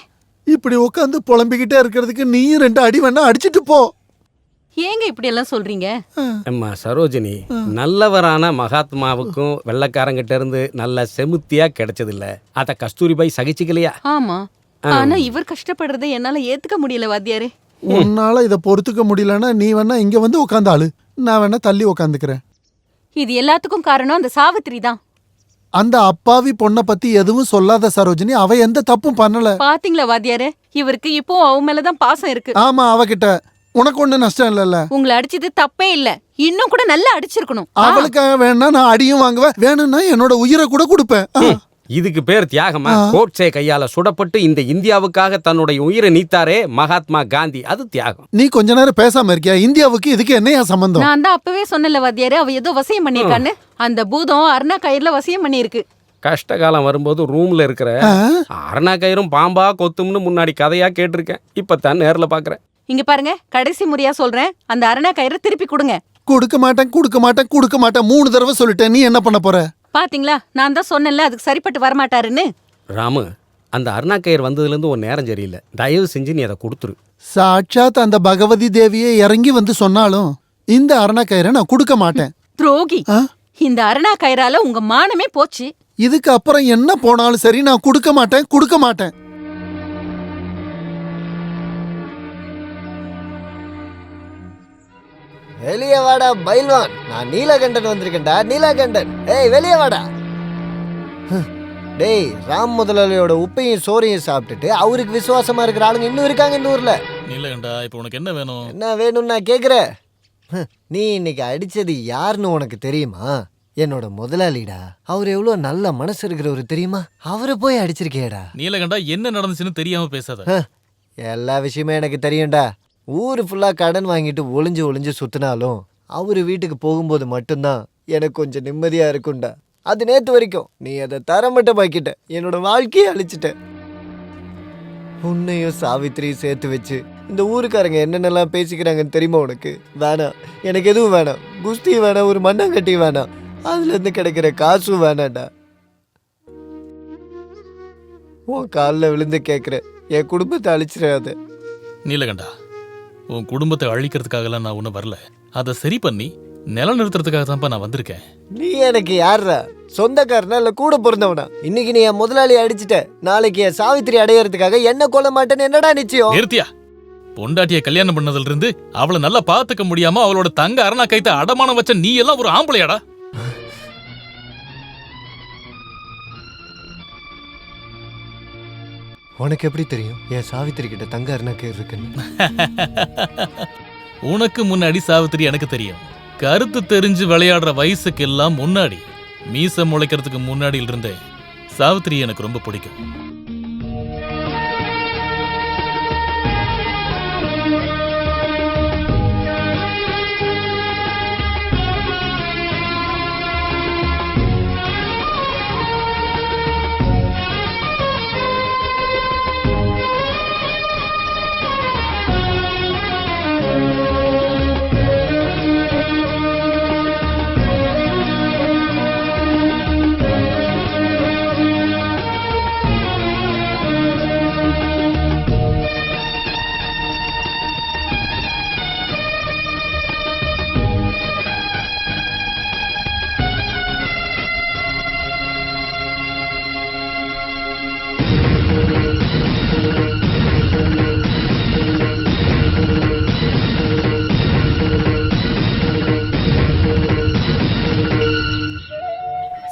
இப்படி உட்காந்து புலம்பிக்கிட்டே இருக்கிறதுக்கு நீ 2 அடி வேணா அடிச்சிட்டு போ. ஏங்க இப்படி எல்லாம் சொல்றீங்க? அம்மா சரோஜினி, நல்லவரான மகாத்மாவுக்கும் வெள்ளக்காரங்கிட்ட இருந்து நல்ல செமுத்தியா கிடைச்சது இல்ல, அத கஸ்தூரிபாய் சகிச்சுக்கலையா? ஆமா, ஆனா இவர் கஷ்டப்படுறதை என்னால ஏத்துக்க முடியல வாத்தியாரே. உன்னால இத பொறுத்துக்க முடியலன்னா நீ வேணா இங்க வந்து உட்காந்தாளு, நான் வேணா தள்ளி உட்காந்துக்கிறேன். இது எல்லாத்துக்கும் காரணம் அந்த சாவித்திரி தான். அந்த அப்பாவி பொண்ணை பத்தி எதுவும் சொல்லாத சரோஜினி, அவ எந்த தப்பும் பண்ணல. பாத்தீங்களா வாத்தியாரே, இவருக்கு இப்போ அவ மேலதான் பாசம் இருக்கு. ஆமா, அவகிட்ட உனக்கு ஒண்ணு நஷ்டம் இல்லல்ல. உங்களை அடிச்சது தப்பே இல்ல, இன்னும் கூட நல்லா அடிச்சிருக்கணும். அவளுக்காக வேணா நான் அடியும் வாங்குவேன், வேணும்னா என்னோட உயிரை கூட கொடுப்பேன். இதுக்கு பேர் தியாகமா? கோட்சே கையால சுடப்பட்டு இந்த இந்தியாவுக்காக தன்னுடைய உயிரை நீத்தாரே மகாத்மா காந்தி, அது தியாகம். நீ கொஞ்ச நேரம் பேசாம இருக்கியா? இந்தியாவுக்கு இதுக்கு என்னையா சம்பந்தம்? நான் தான் அப்பவே சொன்னல வாத்தியாரே, அவ ஏதோ வசியம் பண்ணிருக்கான்னு. அந்த பூதம் அருணா கயிறுல வசியம் பண்ணிருக்கு. கஷ்டகாலம் வரும்போது ரூம்ல இருக்கிற அருணா கயிறும் பாம்பா கொத்தும்னு முன்னாடி கதையா கேட்டிருக்கேன், இப்பதான் நேர்ல பாக்குறேன். இங்க பாருங்க, கடைசி முறையா சொல்றேன், அந்த அருணா கயிறை திருப்பி கொடுங்க. கொடுக்க மாட்டேன், கொடுக்க மாட்டேன், கொடுக்க மாட்டேன் 3 தடவை சொல்லிட்டேன். நீ என்ன பண்ண போற? பாத்தீங்களா, நான் தான் சொன்னேன்ல அதுக்கு சரிப்பட்டு வரமாட்டாருன்னு. ராமு, அந்த அருணா கயிறு வந்ததுல இருந்து ஒரு நேரம் சரியில்லை, தயவு செஞ்சு நீ அதை கொடுத்துரு. சாட்சாத் அந்த பகவதி தேவியே இறங்கி வந்து சொன்னாலும் இந்த அருணா கயிறை நான் கொடுக்க மாட்டேன். துரோகி, இந்த அருணா கயிறால உங்க மானமே போச்சு. இதுக்கு அப்புறம் என்ன போனாலும் சரி, நான் கொடுக்க மாட்டேன், கொடுக்க மாட்டேன். வெளியே வாடா பைல்வான், நான் நீலகண்டன் வந்திருக்கேன்டா. நீலகண்டன், ஏய் வெளியே வாடா. டேய், ராம் முதலாளியோட உப்பையும் சோறையும் சாப்பிட்டுட்டு அவருக்கு விசுவாசமா இருக்கிற ஆளுங்க இன்னும் இருக்காங்க இந்த ஊர்ல. நீலகண்டா, இப்போ உனக்கு என்ன வேணும்? என்ன வேணும்னு நான் கேக்குறேன். நீ இன்னைக்கு அடிச்சது யாருன்னு உனக்கு தெரியுமா? என்னோட முதலாளிடா. அவர் எவ்வளவு நல்ல மனசு இருக்கிறவரு தெரியுமா? அவரை போய் அடிச்சிருக்கேடா. நீலகண்டா, என்ன நடந்துச்சுன்னு தெரியாம பேசாத. எல்லா விஷயமும் எனக்கு தெரியும்டா. ஊரு ஃபுல்லா கடன் வாங்கிட்டு ஒளிஞ்சு ஒளிஞ்சு சுத்தினாலும் அவரு வீட்டுக்கு போகும்போது மட்டும்தான் எனக்கு கொஞ்சம் நிம்மதியா இருக்கும்டா. அது நேத்து வரைக்கும். நீ அதை தரமட்டமாக்கிட்ட, என்னோட வாழ்க்கையை அழிச்சிட்ட. உன்னையும் சாவித்திரியும் சேர்த்து வச்சு இந்த ஊருக்காரங்க என்னென்னலாம் பேசிக்கிறாங்கன்னு தெரியுமா உனக்கு? வேணாம், எனக்கு எதுவும் வேணாம். குஸ்தி வேணாம், ஒரு மண்ணாங்கட்டி வேணாம், அதுல இருந்து கிடைக்கிற காசும் வேணாம்டா. உன் காலில் விழுந்து கேட்குறேன், என் குடும்பத்தை அழிச்சிடாத. நீலகண்டா, உன் குடும்பத்தை அழிக்கிறதுக்காகலாம் நான் ஒன்றும் வரல. அதை சரி பண்ணி நிலநிறுத்துறதுக்காக தான்ப்பா நான் வந்திருக்கேன். நீ எனக்கு யாரா? சொந்தக்காரனா இல்ல கூட பிறந்தவனா? இன்னைக்கு நீ என் முதலாளி அடிச்சிட்ட, நாளைக்கு என் சாவித்திரி அடையறதுக்காக என்ன கொல்ல மாட்டேன்னு என்னடா நிச்சயம்? நிறுத்தியா? பொண்டாட்டிய கல்யாணம் பண்ணதுல இருந்து அவளை நல்லா பாத்துக்க முடியாம அவளோட தங்க அரணா கைத்த அடமானம் வச்ச நீ எல்லாம் ஒரு ஆம்பளையாடா? உனக்கு எப்படி தெரியும் என் சாவித்திரி கிட்ட தங்க அரணா கயிறு இருக்குன்னு? உனக்கு முன்னாடி சாவித்திரி எனக்கு தெரியும். கருத்து தெரிஞ்சு விளையாடுற வயசுக்கு எல்லாம் முன்னாடி, மீச முளைக்கிறதுக்கு முன்னாடி இருந்தே சாவித்திரி எனக்கு ரொம்ப பிடிக்கும்.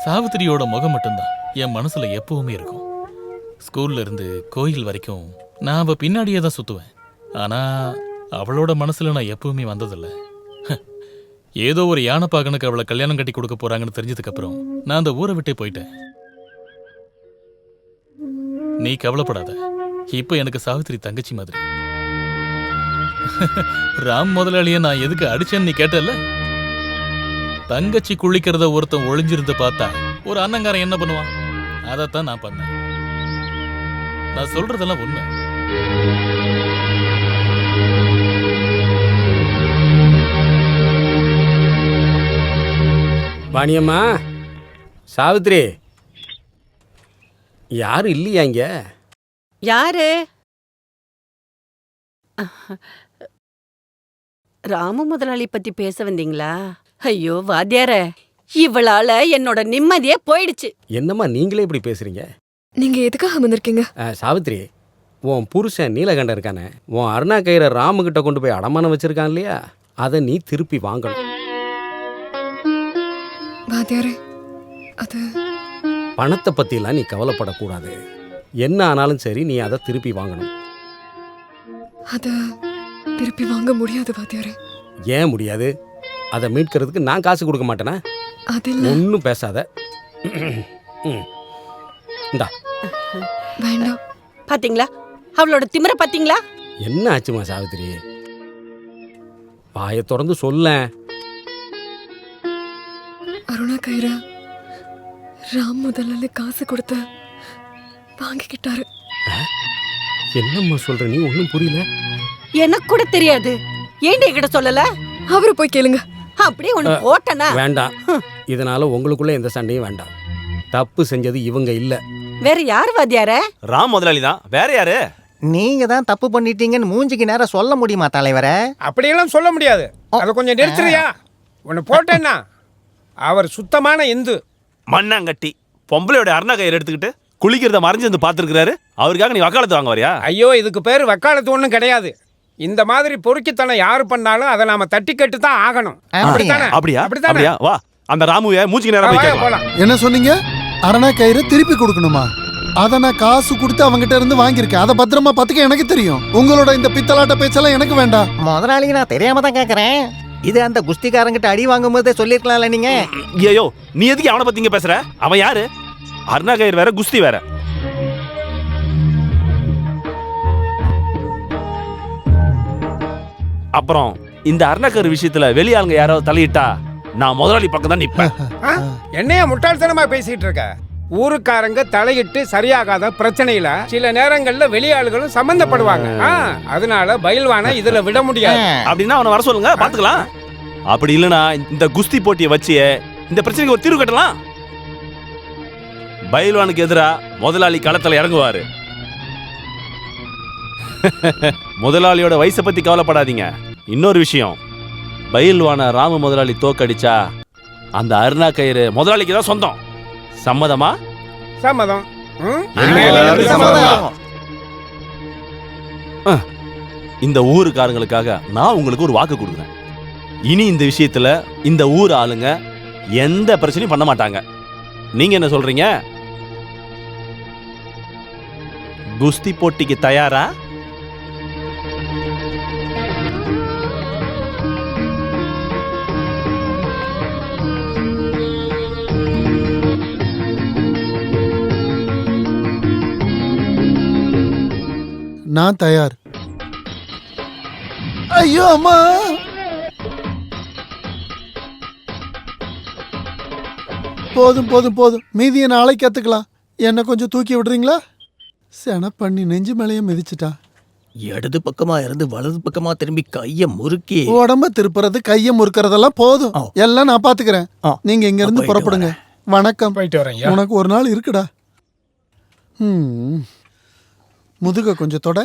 சாவித்திரியோட முகம் மட்டும்தான் என் மனசுல எப்பவுமே இருக்கும். ஸ்கூல்ல இருந்து கோயில் வரைக்கும் நான் அவ பின்னாடியே தான் சுத்துவேன். ஆனா அவளோட மனசுல நான் எப்பவுமே வந்ததில்லை. ஏதோ ஒரு யானை பாகனுக்கு அவளை கல்யாணம் கட்டி கொடுக்க போறாங்கன்னு தெரிஞ்சதுக்கு அப்புறம் நான் அந்த ஊரை விட்டே போயிட்டேன். நீ கவலைப்படாத, இப்ப எனக்கு சாவித்திரி தங்கச்சி மாதிரி. ராம் முதலாளிய நான் எதுக்கு அடிச்சேன்னு நீ கேட்டல? தங்கச்சி குளிக்கிறத ஒருத்தன் ஒளிஞ்சிருந்து பார்த்தா ஒரு அண்ணங்காரன் என்ன பண்ணுவான்? அதைத்தான் நான் பண்ணேன். நான் சொல்றதெல்லாம் உண்மை. வாணியம்மா, சாவித்ரி, யாரும் இல்லையா இங்க? யாரு? ராமு முதலாளி பத்தி பேச வந்தீங்களா? ஐயோ வாத்தியார, இவளால என்னோட நிம்மதியே போயிடுச்சு. என்னம்மா நீங்களே இப்படி பேசுறீங்க? நீங்க எதுக்காக வந்திருக்கீங்க? சாவித்ரி, உன் புருஷன் நீலகண்டன் இருக்கானே, உன் அருணா கயிறை ராமுகிட்ட கொண்டு போய் அடமானம் வச்சிருக்கான் இல்லையா, அதை நீ திருப்பி வாங்கணும். வாத்தியாரே, அது பணத்தை பத்திலாம் நீ கவலைப்படக்கூடாது. என்ன ஆனாலும் சரி, நீ அதை திருப்பி வாங்கணும். அத திருப்பி வாங்க முடியாது வாத்தியாரே. ஏன் முடியாது? அதை மீட்கிறதுக்கு நான் காசு கொடுக்க மாட்டேனா? ஒன்றும் பேசாத. இந்தா. வேண்டாம். பாத்தீங்களா அவளோட திமிர? பாத்தீங்களா என்ன ஆச்சுமா சாவித்திரி? வாயை திறந்து சொல்ல. அருணா கயிறு ராம் முதல்ல காசு கொடுத்த வாங்கிக்கிட்டாரு. என்னம்மா சொல்ற நீ? ஒன்றும் புரியல. எனக்கு கூட தெரியாது. ஏண்டி கிட்ட சொல்லல? அவரை போய் கேளுங்க. அப்படியே ஒண்ணு போட்டனா? வேண்டாம். இதனால உங்களுக்குள்ள எந்த சண்டையும் வேண்டாம். தப்பு செஞ்சது இவங்க இல்ல. வேற யார் வாத்தியார? ராம் முதலாளி தான். வேற யாரு? நீங்க தான் தப்பு பண்ணிட்டீங்கன்னு மூஞ்சிக்கு நேரம் சொல்ல முடியுமா தலைவரே? அப்படியெல்லாம் சொல்ல முடியாது. அதை கொஞ்சம் நிறுத்துறியா? ஒன்னு போட்டேன்னா அவர் சுத்தமான இந்து. மண்ணாங்கட்டி பொம்பளையோட அருணா கயிறு எடுத்துக்கிட்டு குளிக்கிறத மறைஞ்சு வந்து பாத்துருக்காரு. அவருக்காக நீ வக்காலத்து வாங்க வரியா? ஐயோ, இதுக்கு பேர் வக்காலத்து ஒன்றும் கிடையாது. இந்த மாதிரி பொறுக்கித்தனம் யாரு பண்ணாலும் அதை நாம தட்டி கட்டு தான் ஆகணும். அப்படியா? அப்படியா? வா, அந்த ராமுவை மூஞ்சிக்கு நேரா போய் கேட்கலாம். என்ன சொன்னீங்க? அரணா கயிறு திருப்பி கொடுக்கணுமா? அதை நான் காசு கொடுத்து அவங்ககிட்ட இருந்து வாங்கியிருக்கேன். அதை பத்திரமா பாத்துக்க எனக்கு தெரியும். உங்களோட இந்த பித்தலாட்ட பேச்செல்லாம் எனக்கு வேண்டாம். முதலாளி, நான் தெரியாம தான் கேக்குறேன். இது அந்த குஸ்திக்காரங்கிட்ட அடி வாங்கும் போதே சொல்லிருக்கலாம்ல நீங்க. ஐயோ, நீ எதுக்கு அவனை பத்திங்க பேசுற? அவன் யாரு? அருணா கயிறு வேற, குஸ்தி வேற. அப்புறம் இந்த அருணாக்கர் விஷயத்துல வெளியாளுங்க யாராவது தலையிட்டா நான் முதலாளி பக்கம் தான் நிப்பேன். என்னையா முட்டாள்தனமா பேசிட்டு இருக்க? ஊருக்காரங்க தலையிட்டு சரியாகாத பிரச்சனையில சில நேரங்கள்ல வெளியாளுகளும் சம்பந்தப்படுவாங்க. அதனால பயில்வான இதுல விட முடியாது. அப்படின்னா அவனை வர சொல்லுங்க, பாத்துக்கலாம். அப்படி இல்லைன்னா இந்த குஸ்தி போட்டியை வச்சு இந்த பிரச்சனைக்கு ஒரு தீர்வு கட்டலாம். பயில்வானுக்கு எதிரா முதலாளி களத்துல இறங்குவாரு. முதலாளியோட வயசை பத்தி கவலைப்படாதீங்க. இன்னொரு விஷயம், பயில்வான ராம முதலாளி தோக்கடிச்சா அந்த அருணா கயிறு முதலாளிக்கு தான் சொந்தம். சம்மதமா? சம்மதம். இந்த ஊருக்காரங்களுக்காக நான் உங்களுக்கு ஒரு வாக்கு கொடுக்குறேன். இனி இந்த விஷயத்துல இந்த ஊர் ஆளுங்க எந்த பிரச்சனையும் பண்ண மாட்டாங்க. நீங்க என்ன சொல்றீங்க? குஸ்தி போட்டிக்கு தயாரா? நான் தயார். ஐயோ அம்மா, போதும் போதும் போதும், மீதியை நாளைக்கு கத்துக்கலாம். என்ன கொஞ்சம் தூக்கி விடுறீங்களா? சென பண்ணி நெஞ்சு மேலேயே மிதிச்சுட்டா. இடது பக்கமா இருந்து வலது பக்கமா திரும்பி கைய முறுக்கி உடம்ப திருப்புறது, கைய முறுக்கிறதெல்லாம் போதும். எல்லாம் நான் பாத்துக்கிறேன். நீங்க இங்க இருந்து புறப்படுங்க. வணக்கம். போயிட்டு வரேன். உனக்கு ஒரு நாள் இருக்குடா. முதுக கொஞ்சம் தொட.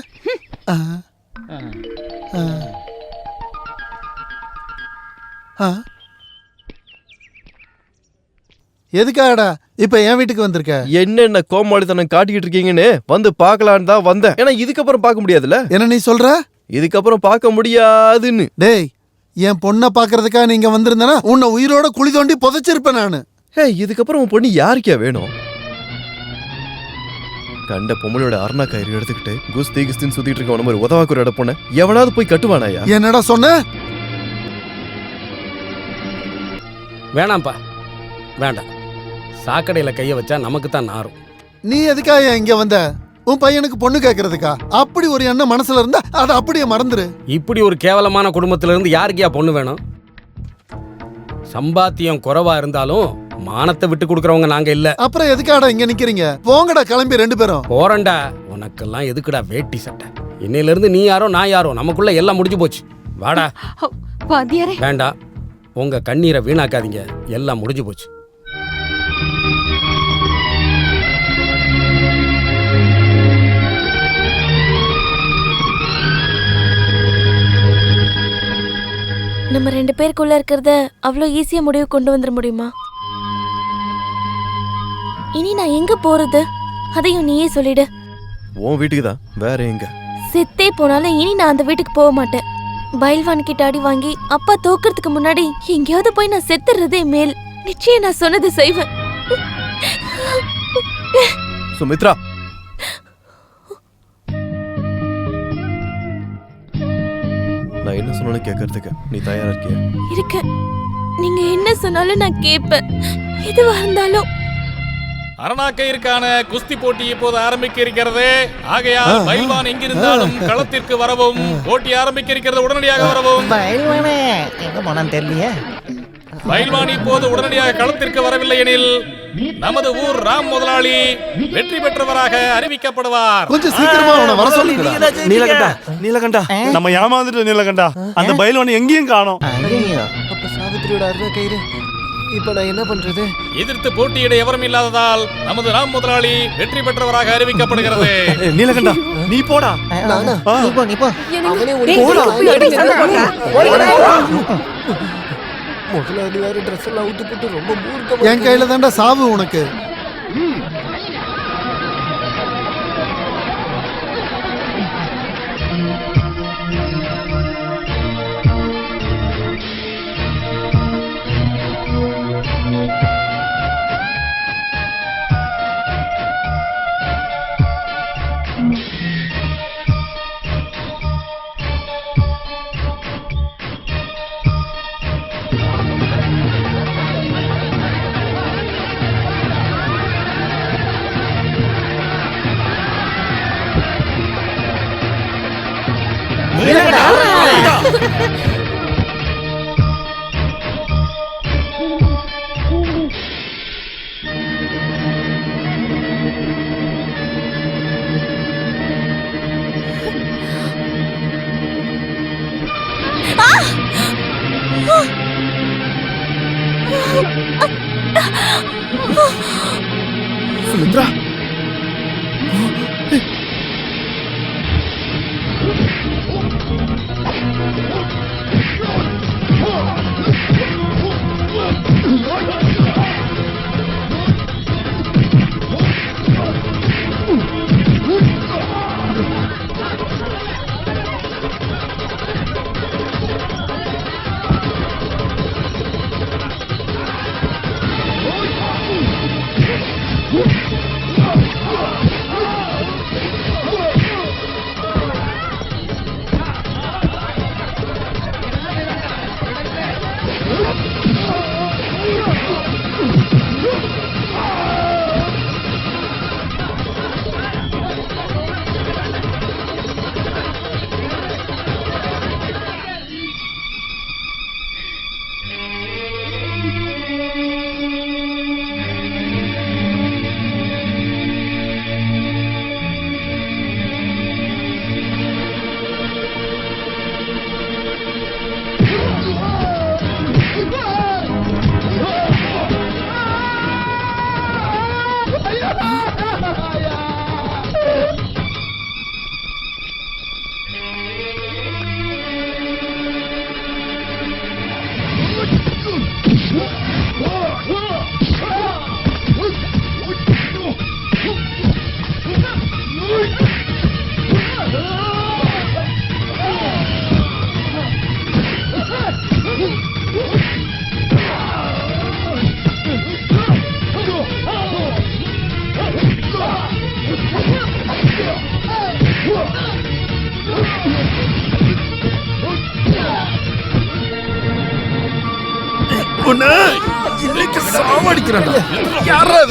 எதுக்காகடா இப்ப என் வீட்டுக்கு வந்திருக்க? என்னென்ன கோமாளித்தனம் காட்டிக்கிட்டு இருக்கீங்கன்னு வந்து பார்க்கலான்னு தான் வந்தேன். ஏன்னா இதுக்கப்புறம் பார்க்க முடியாதுல்ல. என்ன நீ சொல்ற? இதுக்கப்புறம் பார்க்க முடியாதுன்னு. டேய், என் பொண்ணை பாக்குறதுக்காக நீங்க வந்திருந்தனா உன்னை உயிரோட குழி தோண்டி புதைச்சிருப்பேன் நானு. இதுக்கப்புறம் உன் பொண்ணு யாருக்கே வேணும்? கண்ட பொம்மளோட அருணா கயிறு எடுத்துக்கிட்டு குஸ்தி குஸ்தின்னு சுத்திட்டு இருக்க உன மாதிரி உதவாக்குற இட பொண்ண எவனாவது போய் கட்டுவானாயா? என்னடா சொன்ன? வேணாம்ப்பா, வேண்டாம். சாக்கடையில் கையை வச்சா நமக்கு தான் நாரும். நீ எதுக்காக இங்க வந்த? உன் பையனுக்கு பொண்ணு கேட்கறதுக்கா? அப்படி ஒரு எண்ணம் மனசுல இருந்தா அதை அப்படியே மறந்துரு. இப்படி ஒரு கேவலமான குடும்பத்துல இருந்து யாருக்கியா பொண்ணு வேணும்? சம்பாத்தியம் குறைவா இருந்தாலும் மானத்தை விட்டு கொடுக்கறவங்க நாங்க இல்ல. அப்புறம் எதுக்காடா இங்க நிக்கிறீங்க? போங்கடா கிளம்பி 2 பேரும். போறண்டா. உனக்கெல்லாம் எதுக்குடா வேட்டி சட்டை? இன்னையில இருந்து நீ யாரோ நான் யாரோ, நமக்குள்ள எல்லாம் முடிஞ்சு போச்சு. வாடா. வாத்தியாரே வேண்டாம், உங்க கண்ணீரை வீணாக்காதீங்க, எல்லாம் முடிஞ்சு போச்சு. நம்ம 2 பேருக்குள்ள இருக்கிறத அவ்வளோ ஈஸியா முடிவு கொண்டு வந்துட முடியுமா? இனி நான் எங்க போறது? அதையும் நீயே சொல்லிடு. உன் வீட்டுக்கு தான், வேற எங்க? செத்தே போனாலும் இனி நான் அந்த வீட்டுக்கு போக மாட்டேன். பைல்வான் கிட்ட அடி வாங்கி அப்பா தோக்கிறதுக்கு முன்னாடி எங்கேயாவது போய் நான் செத்துறதே மேல். நிச்சயம் நான் சொன்னது செய்வேன். சுமித்ரா, நான் என்ன சொன்னாலும் கேட்கறதுக்கு நீ தயாரா இருக்கியா? இருக்க. நீங்க என்ன சொன்னாலும் நான் கேட்பேன், எதுவா இருந்தாலும். அரணாக்கயிற்கான குஸ்தி போட்டி இப்போது ஆரம்பிக்க இருக்கிறது. ஆகையால் பைல்வான் எங்கிருந்தாலும் களத்திற்கு வரவும். போட்டி ஆரம்பிக்க இருக்கிறது, உடனடியாக வரவும். பயில்வானே எங்க போனான்னு தெரியலையே. பைல்வான் இப்போது உடனடியாக களத்திற்கு வரவில்லை எனில் நமது ஊர் ராம் முதலாளி வெற்றி பெற்றவராக அறிவிக்கப்படுவார். கொஞ்சம் சீக்கிரமா அவனை வர சொல்லுங்க. நீலகண்டா, நீலகண்டா, நம்ம ஏமாந்துட்டு நீலகண்டா. அந்த பைல்வான் எங்கேயும் காணோம். அப்ப சாவித்திரியோட அருணா கயிறு இப்ப நான் என்ன பண்றது? எதிர்த்து போட்டியிட எவரும் இல்லாததால் நமது ராம் முதலாளி வெற்றி பெற்றவராக அறிவிக்கப்படுகிறது. நீலகண்டா, நீ போடா. நானா? நீ போ, நீ போ. அவனே ஓடி போடா. முதலாளி வேற ட்ரெஸ் எல்லாம் அவுத்து போட்டு ரொம்ப மூர்க்கமா. என் கையில தான்டா சாவு உனக்கு. சுமித்ரா,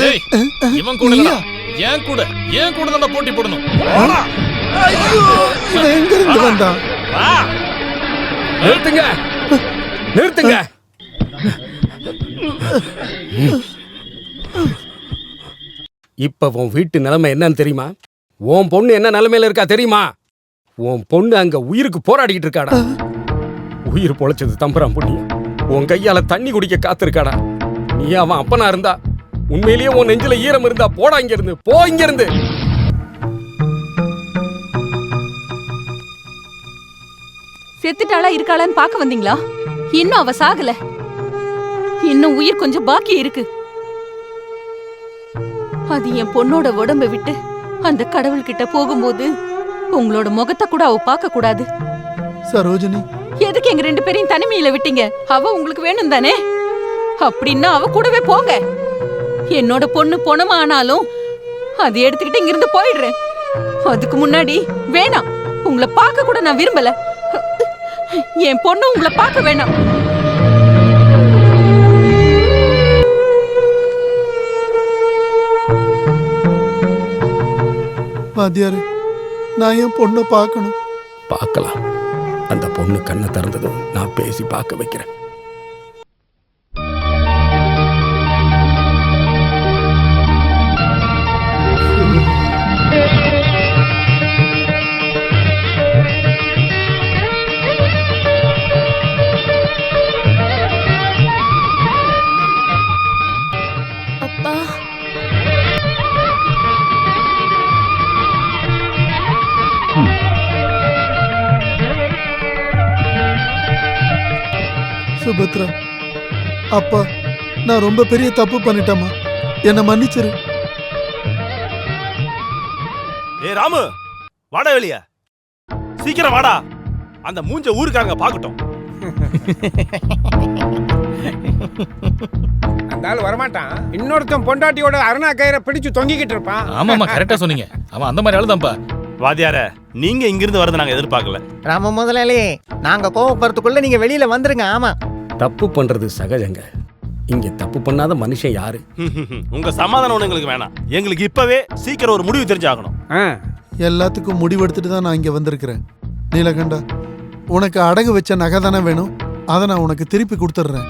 ஏய், இவன் கூட இல்லடா. என் கூட தான் போட்டி போடணும். இவன் எங்க இருந்து வந்தான்? நிறுத்துங்க நிறுத்துங்க. இப்ப உன் வீட்டு நிலைமை என்னன்னு தெரியுமா? உன் பொண்ணு என்ன நிலைமையில இருக்கா தெரியுமா? உன் பொண்ணு அங்க உயிருக்கு போராடிக்கிட்டு இருக்காடா. உயிர் பொழைச்சது தம்புரான் பொண்ணு உன் கையால தண்ணி குடிக்க காத்திருக்காடா. நீ அவன் அப்பனா இருந்தா உண்மையிலேயே உன் நெஞ்சில ஈரம் இருந்தா போடா இங்க இருந்து, போ இங்க இருந்து. செத்துட்டாளா இருக்காளான்னு பார்க்க வந்தீங்களா? இன்னும் அவ சாகல. இன்னும் உயிர் கொஞ்சம் பாக்கி இருக்கு. அது என் பொண்ணோட உடம்ப விட்டு அந்த கடவுள் கிட்ட போகும்போது உங்களோட முகத்தை கூட அவ பார்க்க கூடாது. சரோஜினி, எதுக்கு எங்க 2 பேரையும் தனிமையில விட்டீங்க? அவ உங்களுக்கு வேணும் தானே? அப்படின்னா அவ கூடவே போங்க. என்னோட பொண்ணு பொணமா ஆனாலும் அதை எடுத்துக்கிட்டு இங்கிருந்து போயிடுறேன். அதுக்கு முன்னாடி வேணாம், உங்களை பார்க்க கூட நான் விரும்பல. என் பொண்ணு உங்களை பார்க்க வேணாம். வாத்தியாரு, நான் என் பொண்ணை பார்க்கணும். பார்க்கலாம். அந்த பொண்ணு கண்ணை திறந்ததும் நான் பேசி பார்க்க வைக்கிறேன். அப்பா, சுபத்ரா, அப்பா, நான் ரொம்ப பெரிய தப்பு பண்ணிட்டேம்மா, என்னை மன்னிச்சிரு. ஏ ராமு, வாடா வெளிய, சீக்கிரம் வாடா. அந்த மூஞ்ச ஊருக்காரங்க பாக்கட்டும். அந்த ஆள் வரமாட்டான். இன்னொருத்தன் பொண்டாட்டியோட அருணா கயிறை பிடிச்சு தொங்கிக்கிட்டு இருப்பான். ஆமாமா, கரெக்டா சொன்னீங்க. அவன் அந்த மாதிரி ஆளுதான்ப்பா. வாத்தியார, நீங்க இங்கிருந்து வரத நாங்க எதிர்பார்க்கல. ராம முதலாளி, நாங்க கோவப்படுறதுக்குள்ள நீங்க வெளியில வந்துருங்க. ஆமா, தப்பு பண்றது சகஜங்க. இங்க தப்பு பண்ணாத மனுஷன் யாரு? உங்க சமாதானம் எங்களுக்கு வேணாம். எங்களுக்கு இப்பவே சீக்கிரம் ஒரு முடிவு தெரிஞ்சாகணும். எல்லாத்துக்கும் முடிவெடுத்துட்டு தான் நான் இங்க வந்திருக்கிறேன். நீலகண்டா, உனக்கு அடகு வச்ச நகை தானே வேணும், அதை நான் உனக்கு திருப்பி கொடுத்துட்றேன்.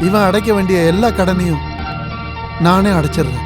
இவன் அடைக்க வேண்டிய எல்லா கடனையும் நானே அடைச்சிடுறேன்.